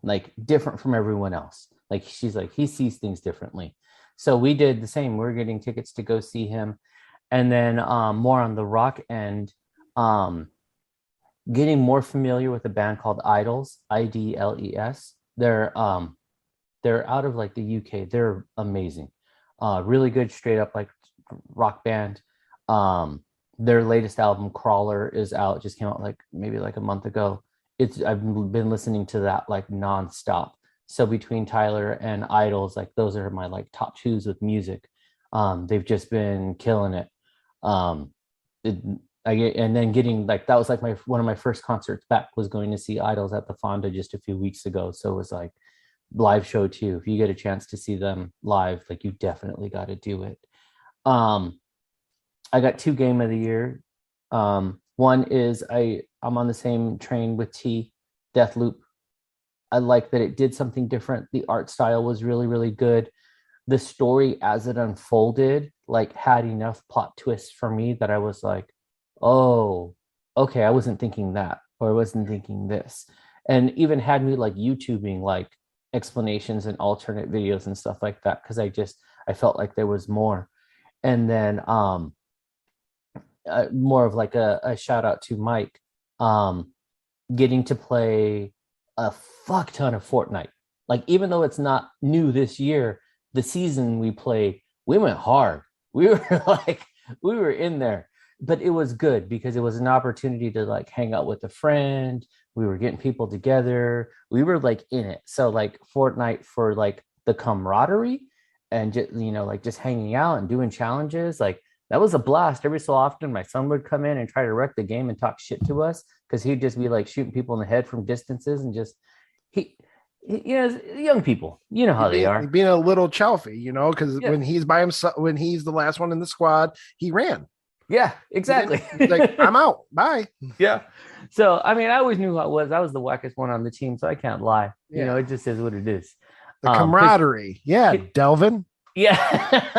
like, different from everyone else. Like, she's like, he sees things differently. So we did the same. We're getting tickets to go see him. And then more on the rock end, getting more familiar with a band called Idols, IDLES. They're out of like the UK. They're amazing. Really good straight up like rock band. Their latest album, Crawler, is out. Just came out like maybe like a month ago. I've been listening to that like nonstop. So between Tyler and Idols, like, those are my like top twos with music. They've just been killing it. And then getting like, that was like one of my first concerts back, was going to see Idols at the Fonda just a few weeks ago. So it was like live show too. If you get a chance to see them live, like, you definitely got to do it. I got 2 game of the year. One is I'm on the same train with T, Deathloop. I like that it did something different. The art style was really, really good. The story as it unfolded, like, had enough plot twists for me that I was like, oh, okay, I wasn't thinking that, or I wasn't thinking this. And even had me like YouTubing like explanations and alternate videos and stuff like that, because I felt like there was more. And then more of like a shout out to Mike, getting to play a fuck ton of Fortnite. Like, even though it's not new this year, the season we played, we went hard. We were like, we were in there, but it was good because it was an opportunity to like hang out with a friend. We were getting people together. We were like in it. So like Fortnite for like the camaraderie and just, you know, like just hanging out and doing challenges. Like that was a blast. Every so often my son would come in and try to wreck the game and talk shit to us because he'd just be like shooting people in the head from distances and just you know, young people, you know how they are. Being a little Chaufie, you know, because when he's by himself, when he's the last one in the squad, he ran. Yeah, exactly. Like, I'm out. Bye. Yeah. So, I mean, I always knew who I was. I was the wackest one on the team, so I can't lie. You know, it just is what it is. The camaraderie. Yeah, Delvin. Yeah.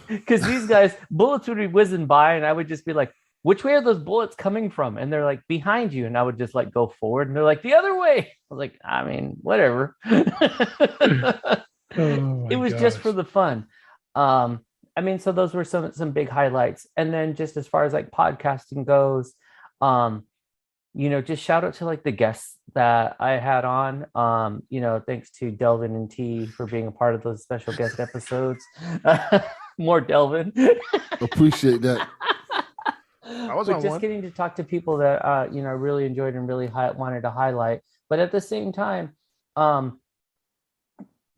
Because these guys, bullets would be whizzing by, and I would just be like, which way are those bullets coming from? And they're like, behind you. And I would just like go forward, and they're like, the other way. I was like, I mean, whatever. It was just for the fun. I mean, so those were some big highlights. And then just as far as like podcasting goes, you know, just shout out to like the guests that I had on. You know, thanks to Delvin and T for being a part of those special guest episodes. More Delvin. Appreciate that. I was just getting to talk to people that you know, really enjoyed and really wanted to highlight. But at the same time,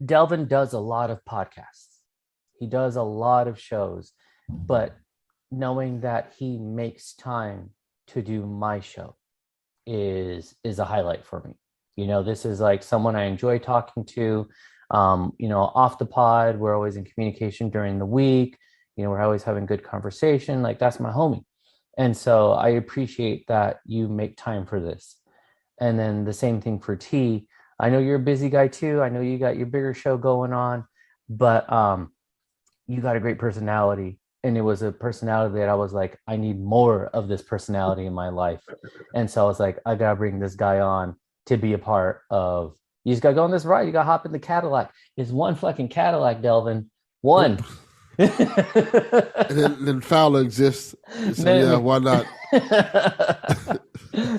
Delvin does a lot of podcasts. He does a lot of shows, but knowing that he makes time to do my show is a highlight for me. You know, this is like someone I enjoy talking to. You know, off the pod, we're always in communication during the week. You know, we're always having good conversation. Like, that's my homie. And so I appreciate that you make time for this. And then the same thing for T. I know you're a busy guy too. I know you got your bigger show going on, but you got a great personality. And it was a personality that I was like, I need more of this personality in my life. And so I was like, I got to bring this guy on to be a part of, you just got to go on this ride. You got to hop in the Cadillac. It's one fucking Cadillac, Delvin. One. And then Fowler exists. So yeah, why not?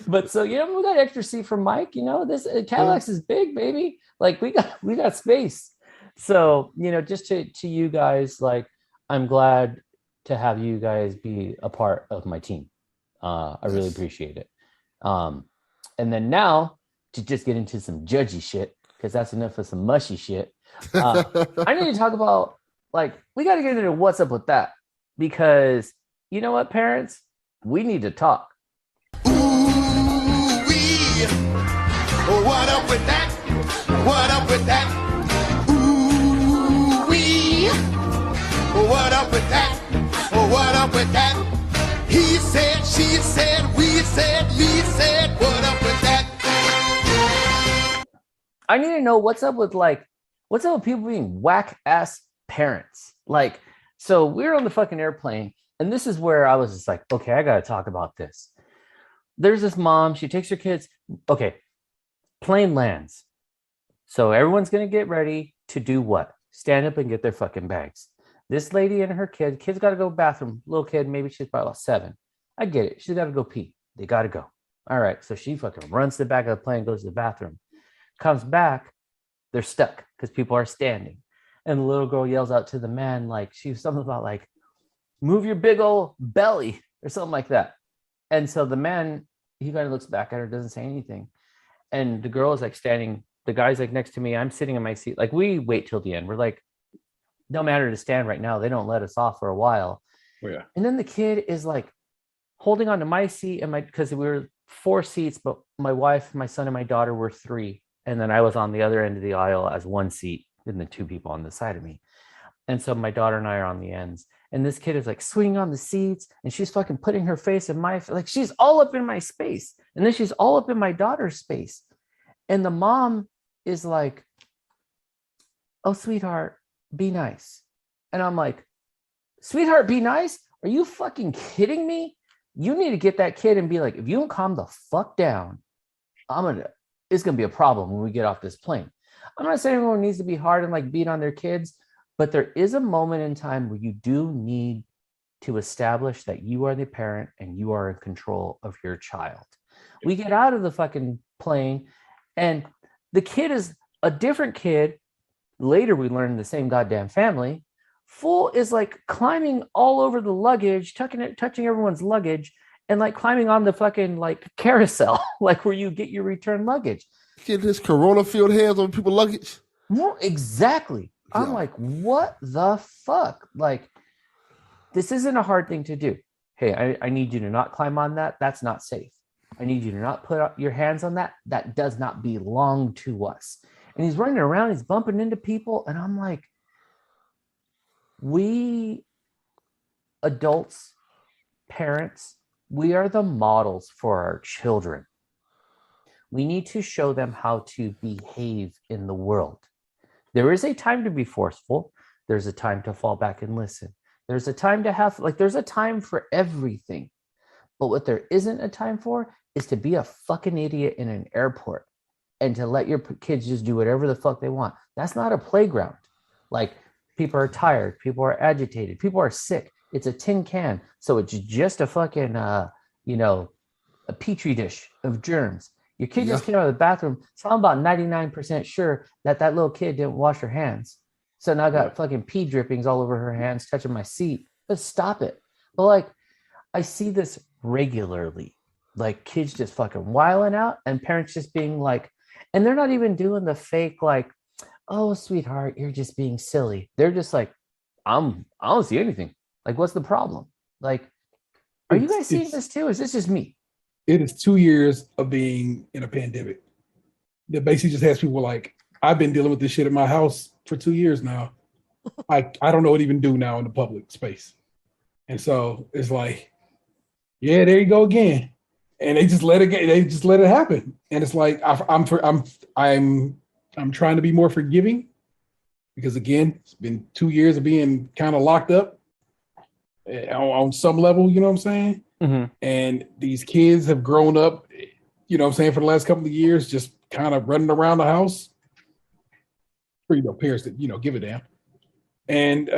But so, you know, we got extra seat for Mike. You know, this Cadillac's is big, baby. Like we got space. So, you know, just to you guys, like, I'm glad to have you guys be a part of my team. I really appreciate it. And then now to just get into some judgy shit, because that's enough of some mushy shit. I need to talk about, like, we got to get into what's up with that, because you know what, parents, we need to talk. Ooh-wee. What up with that? What up with that? Ooh-wee. What up with that? What up with that? He said, she said, we said, Lee said, what up with that? I need to know what's up with people being whack ass parents. Like, so we're on the fucking airplane, and this is where I was just like, okay, I gotta talk about this. There's this mom, she takes her kids. Okay, plane lands. So everyone's gonna get ready to do what? Stand up and get their fucking bags. This lady and her kids gotta go bathroom. Little kid, maybe she's probably about 7. I get it. She's gotta go pee. They gotta go. All right. So she fucking runs to the back of the plane, goes to the bathroom, comes back. They're stuck because people are standing. And the little girl yells out to the man, like, she was something about like, move your big old belly or something like that. And so the man, he kind of looks back at her, doesn't say anything. And the girl is like standing, the guy's like next to me. I'm sitting in my seat. Like, we wait till the end. We're like, no matter to stand right now. They don't let us off for a while. Oh, yeah. And then the kid is like holding on to my seat and because we were 4 seats, but my wife, my son, and my daughter were 3. And then I was on the other end of the aisle as 1 seat, and the 2 people on the side of me. And so my daughter and I are on the ends. And this kid is like swinging on the seats, and she's fucking putting her face in my, like, she's all up in my space. And then she's all up in my daughter's space. And the mom is like, oh, sweetheart, be nice. And I'm like, sweetheart, be nice? Are you fucking kidding me? You need to get that kid and be like, if you don't calm the fuck down, it's going to be a problem when we get off this plane. I'm not saying everyone needs to be hard and like beat on their kids, but there is a moment in time where you do need to establish that you are the parent and you are in control of your child. We get out of the fucking plane and the kid is a different kid Later, we learned the same goddamn family. Fool is like climbing all over the luggage, touching everyone's luggage, and like climbing on the fucking like carousel, like where you get your return luggage. Get this Corona field hands on people's luggage. Well, exactly. Yeah. I'm like, what the fuck? Like, this isn't a hard thing to do. Hey, I need you to not climb on that. That's not safe. I need you to not put your hands on that. That does not belong to us. And he's running around, he's bumping into people. And I'm like, we adults, parents, we are the models for our children. We need to show them how to behave in the world. There is a time to be forceful. There's a time to fall back and listen. There's a time to have, like, there's a time for everything. But what there isn't a time for is to be a fucking idiot in an airport and to let your kids just do whatever the fuck they want. That's not a playground. Like, people are tired. People are agitated. People are sick. It's a tin can. So it's just a fucking, a petri dish of germs. Your kid just came out of the bathroom. So I'm about 99% sure that little kid didn't wash her hands. So now I got fucking pee drippings all over her hands, touching my seat. But stop it. But like, I see this regularly. Like, kids just fucking wilding out and parents just being like, and they're not even doing the fake like, oh, sweetheart, you're just being silly. They're just like, I don't see anything. Like, what's the problem? Like, are you guys seeing this too? Is this just me? It is 2 years of being in a pandemic that basically just has people like, I've been dealing with this shit at my house for 2 years now. I don't know what to even do now in the public space. And so it's like, yeah, there you go again. And they just let it happen. And it's like, I'm trying to be more forgiving because, again, it's been 2 years of being kind of locked up on some level, you know what I'm saying? Mm-hmm. And these kids have grown up, you know what I'm saying, for the last couple of years, just kind of running around the house for, parents that, give a damn. And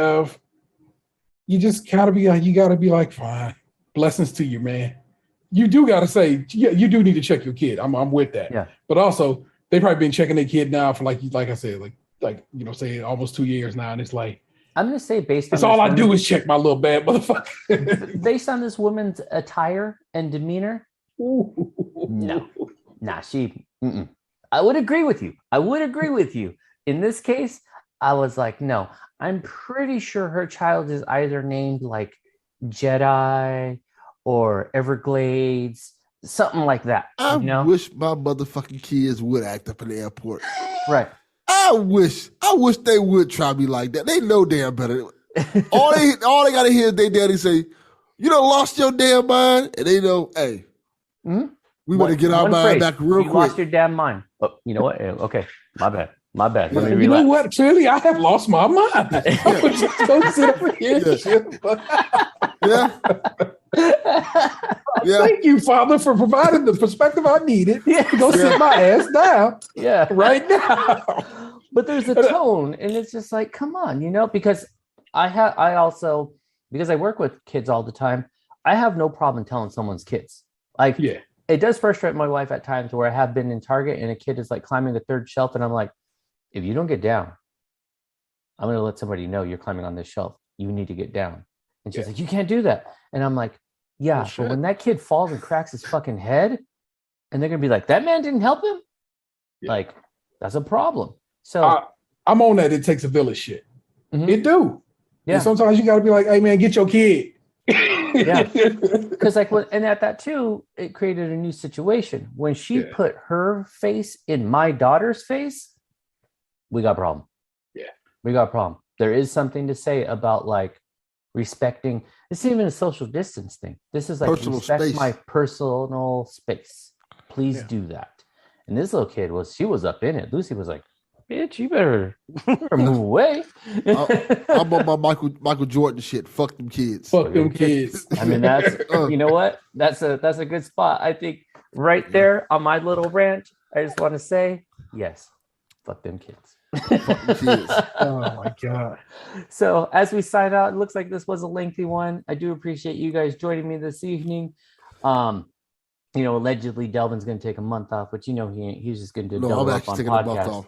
you just gotta be like, fine, blessings to you, man. You do gotta say, yeah, you do need to check your kid. I'm with that. Yeah. But also, they've probably been checking their kid now for like I said, say almost 2 years now. And it's like, I'm going to say that's all I do is check my little bad motherfucker. Based on this woman's attire and demeanor, no. Nah, I would agree with you. In this case, I was like, no, I'm pretty sure her child is either named like Jedi or Everglades, something like that. I wish my motherfucking kids would act up in the airport. Right. I wish they would try me like that. They know damn better. all they gotta hear is their daddy say, "You done lost your damn mind," and they know, hey, we better get our mind back real quick. You lost your damn mind. Oh, you know what? Okay, my bad. Let me relax. You know what? Clearly, I have lost my mind. I was just gonna sit over here. Yeah. Thank you, Father, for providing the perspective I needed to go sit my ass down. Yeah, right now. But there's a tone, and it's just like, come on, because I also because I work with kids all the time, I have no problem telling someone's kids. Like, it does frustrate my wife at times where I have been in Target and a kid is like climbing the third shelf, and I'm like, if you don't get down, I'm going to let somebody know you're climbing on this shelf. You need to get down. And she's like, you can't do that. And I'm like, yeah, but when that kid falls and cracks his fucking head, and they're going to be like, that man didn't help him? Yeah. Like, that's a problem. So I'm on that. It takes a village shit. Mm-hmm. It do. Yeah. And sometimes you got to be like, hey, man, get your kid. Yeah. Because and at that too, it created a new situation. When she put her face in my daughter's face, we got a problem. Yeah. We got a problem. There is something to say about like respecting. This isn't even a social distance thing. This is like personal respect space. my personal space. Please do that. And this little kid she was up in it. Lucy was like, bitch, you better move away. I'm on my Michael Jordan shit. Fuck them kids. Fuck them kids. I mean, that's you know what? That's a good spot. I think right there on my little ranch, I just want to say, yes, fuck them kids. Fuck them kids. Oh my God. So as we sign out, it looks like this was a lengthy one. I do appreciate you guys joining me this evening. allegedly Delvin's going to take a month off, which he ain't. He's just going to No, double I'm up actually on taking a month podcasts.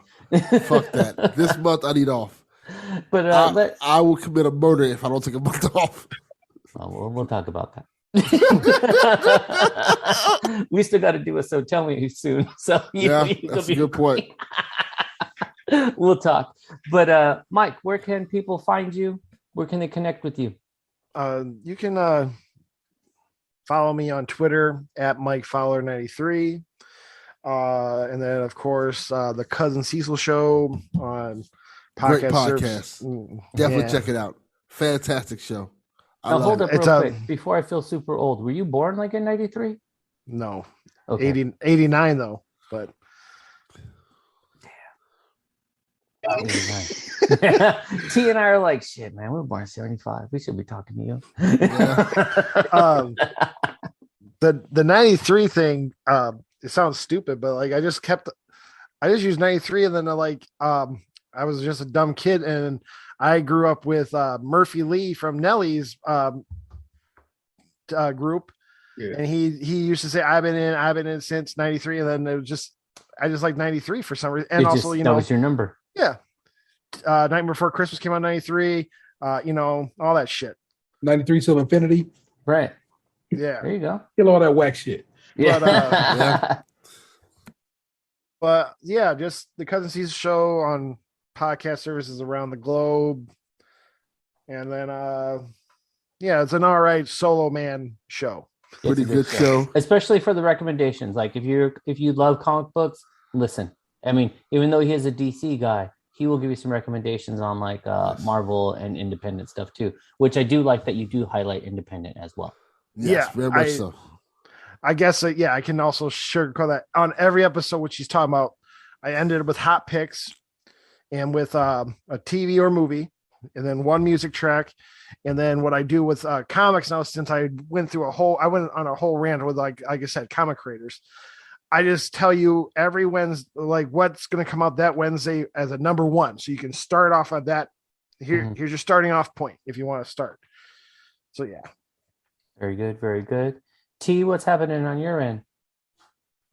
off. Fuck that. This month I need off. But I will commit a murder if I don't take a month off. We'll talk about that. We still got to do a So Tell Me soon. So that's a good point. We'll talk. But Mike, where can people find you? Where can they connect with you? You can follow me on Twitter at Mike Fowler 93. And then of course the CuznCiseal Show on Great podcast. Definitely check it out. Fantastic show. Now hold up real quick before I feel super old. Were you born like in 93? No. Okay. 89 though, but T and I are like, shit, man, we were born in 75. We should be talking to you. The 93 thing, it sounds stupid, but like I just used 93, and then I was just a dumb kid, and I grew up with Murphy Lee from Nelly's group. Yeah. And he used to say, I've been in since 93. And then it was I just like 93 for some reason. And also, that was your number. Yeah. Night Before Christmas came out 93, all that shit. 93 till infinity. Right. Yeah. There you go. Kill all that whack shit. Yeah. But yeah, just the CuznCiseal Show on podcast services around the globe. And then it's an all right solo man show. Pretty good show. Especially for the recommendations. Like if you love comic books, listen. I mean, even though he is a DC guy, he will give you some recommendations on like Marvel and independent stuff too, which I do like that you do highlight independent as well. Yes, very much so. I guess I can also sugarcoat that on every episode, which he's talking about. I ended with hot picks and with a TV or movie, and then one music track. And then what I do with comics now, since I went on a whole rant with like I said, comic creators. I just tell you every Wednesday, like what's going to come out that Wednesday as a number one. So you can start off on that. Here's your starting off point if you want to start. So yeah. Very good. Very good. T, what's happening on your end?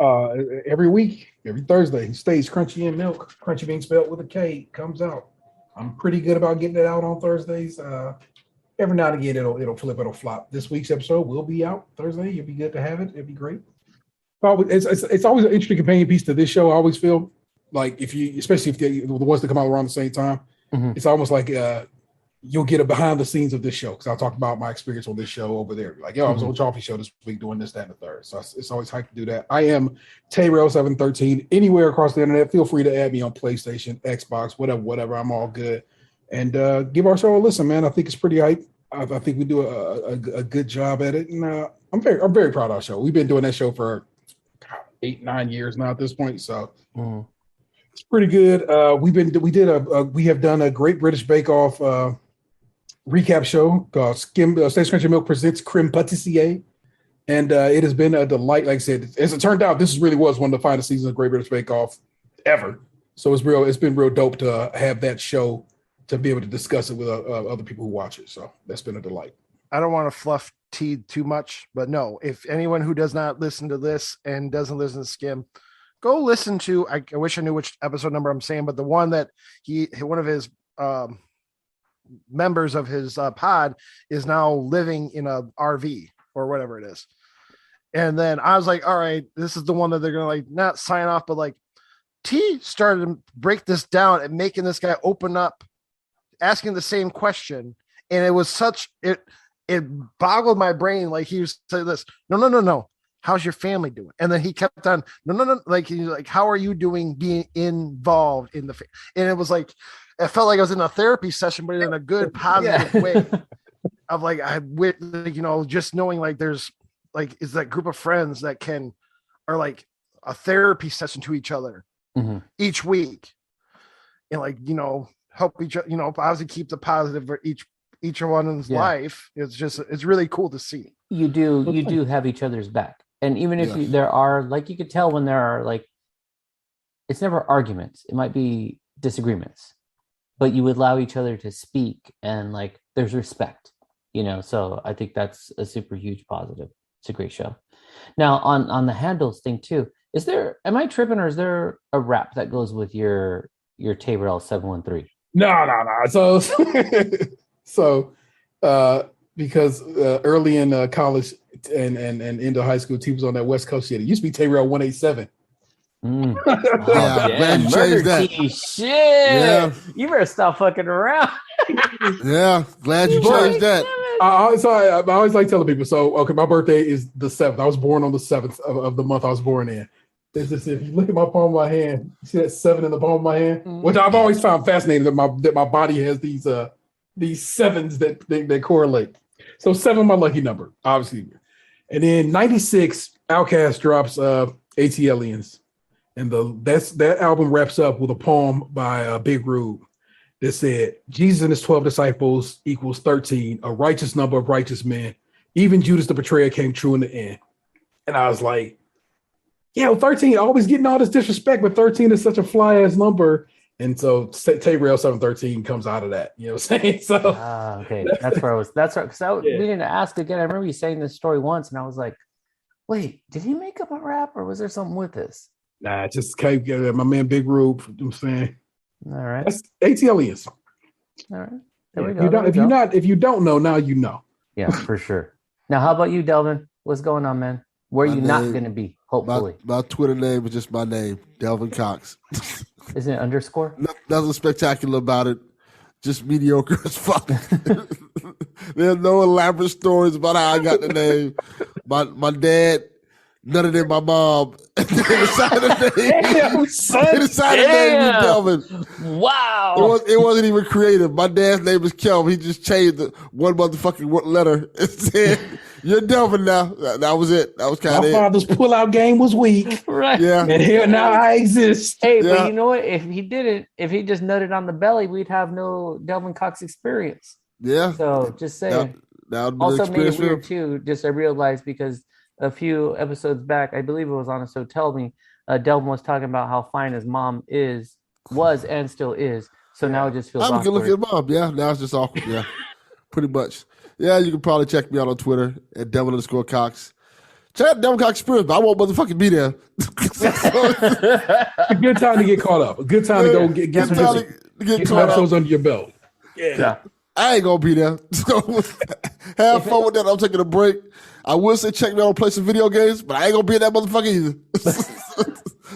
Every week, every Thursday, Stage Crunchy and Milk. Crunchy being spelled with a K comes out. I'm pretty good about getting it out on Thursdays. Every now and again, it'll flip, it'll flop. This week's episode will be out Thursday. It'll be good to have it. It'd be great. It's always an interesting companion piece to this show. I always feel like especially if the ones that come out around the same time, it's almost like you'll get a behind the scenes of this show because I'll talk about my experience on this show over there. Like, I was on Chaufie Show this week doing this, that, and the third. So it's always hyped to do that. I am Tayrel 713 anywhere across the internet. Feel free to add me on PlayStation, Xbox, whatever. I'm all good. And give our show a listen, man. I think it's pretty hype. I think we do a good job at it, and I'm very proud of our show. We've been doing that show for 8-9 years now at this point, so it's pretty good. We have done a Great British Bake Off recap show called Stage Crunchy Milk presents Creme Patissier, and it has been a delight. Like I said, as it turned out, this really was one of the finest seasons of Great British Bake Off ever. So it's been real dope to have that show to be able to discuss it with other people who watch it. So that's been a delight. I don't want to fluff tea too much, but no, if anyone who does not listen to this and doesn't listen to Skim, go listen to, I wish I knew which episode number I'm saying, but the one that one of his members of his pod is now living in a RV or whatever it is. And then I was like, all right, this is the one that they're going to like not sign off, but like T started to break this down and making this guy open up, asking the same question. And it was it boggled my brain. Like he was saying this, no. How's your family doing? And then he kept on, no. Like, he's like, how are you doing being involved in the, and it was like, it felt like I was in a therapy session, but in a good, positive way of like, just knowing like, there's like, is that group of friends that are like a therapy session to each other each week. And like, help each other, obviously keep the positive for each one's life. It's really cool to see. You do have each other's back. And even if there are, like, you could tell when there are, like, it's never arguments. It might be disagreements, but you would allow each other to speak and like, there's respect, so I think that's a super huge positive. It's a great show. Now on the handles thing too, am I tripping, or is there a rap that goes with your Tayrel 713? No. Because early in college and into high school, T was on that West Coast shit. It used to be Tayrel 187. Yeah, glad you changed that. Shit. Yeah. You better stop fucking around. Yeah, glad you changed that. I always like telling people. So, okay, my birthday is the 7th. I was born on the 7th of the month I was born in. It's just, if you look at my palm of my hand, you see that 7 in the palm of my hand, which I've always found fascinating that my body has these sevens that correlate. So 7, my lucky number, obviously. And then 96, Outkast drops ATLians. And that album wraps up with a poem by Big Rube that said, Jesus and his 12 disciples equals 13, a righteous number of righteous men. Even Judas the betrayer came true in the end. And I was like, 13, always getting all this disrespect, but 13 is such a fly ass number. And so Tayrel 713 comes out of that. You know what I'm saying? So okay. That's where I was. That's right. Because we didn't ask again. I remember you saying this story once, and I was like, wait, did he make up a rap, or was there something with this? Nah, it just came together. My man Big Rube, you know what I'm saying? All right. That's ATLians. All right. There we go. If you don't know, now you know. Yeah, for sure. Now, how about you, Delvin? What's going on, man? Where are you not going to be, hopefully? My Twitter name is just my name, Delvin Cox. Isn't it underscore? Nothing spectacular about it. Just mediocre as fuck. There's no elaborate stories about how I got the name. My dad, none of them my mom. They decided to name me Delvin. Wow. It wasn't even creative. My dad's name is Kelvin. He just changed the one motherfucking letter and said, "You're Delvin now." That was it. That was kind of it. My father's pullout game was weak. Right. Yeah. And here now I exist. Hey, but you know what? If he just nutted on the belly, we'd have no Delvin Cox experience. Yeah. So just saying. That would also made it weird too. Just I realized because a few episodes back, I believe it was on a So Tell Me, Delvin was talking about how fine his mom was and still is. So now it just feels awkward. I'm gonna look at mom. Yeah, now it's just awkward. Yeah, pretty much. Yeah, you can probably check me out on Twitter at Devil_Cox. Check out Devil Cox Experience, but I won't motherfucking be there. A good time to get caught up. A good time to go get some episodes under your belt. Yeah. I ain't gonna be there. So have fun with that. I'm taking a break. I will say check me out and play some video games, but I ain't gonna be in that motherfucker either.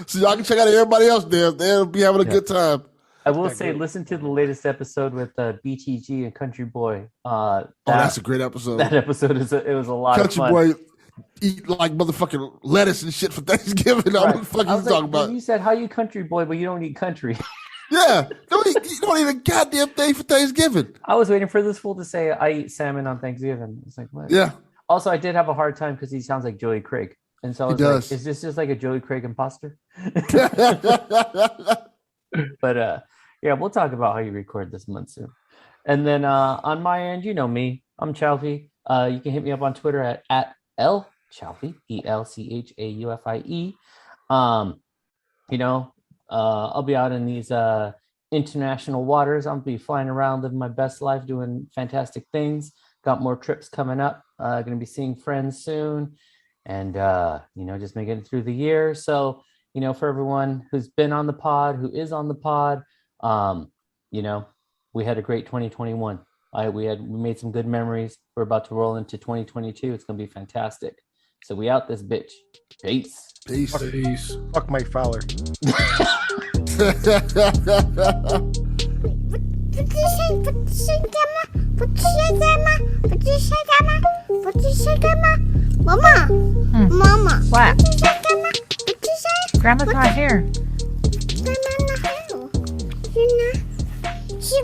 So y'all can check out everybody else there. They'll be having a good time. I will say, listen to the latest episode with BTG and Country Boy. That's a great episode. That episode it was a lot of fun. Country Boy eat like motherfucking lettuce and shit for Thanksgiving. Right. What the fuck you talking about? You said, how you Country Boy, but you don't eat country. Yeah, you don't eat a goddamn thing for Thanksgiving. I was waiting for this fool to say, I eat salmon on Thanksgiving. It's like, what? Yeah. Also, I did have a hard time because he sounds like Joey Craig. And so I was like, is this just like a Joey Craig imposter? But yeah, we'll talk about how you record this month soon. And then on my end, you know me, I'm Chaufie. You can hit me up on Twitter at LChaufie, ELCHAUFIE. I'll be out in these international waters. I'm going to be flying around, living my best life, doing fantastic things. Got more trips coming up. Going to be seeing friends soon. And, just making it through the year. So, for everyone who's been on the pod, who is on the pod, we had a great 2021. We made some good memories. We're about to roll into 2022. It's going to be fantastic. So we out this bitch. Peace. Peace. Fuck Mike Fowler. Mama. What? What you say? Grandma's not here. Grandma's not here. She's not. She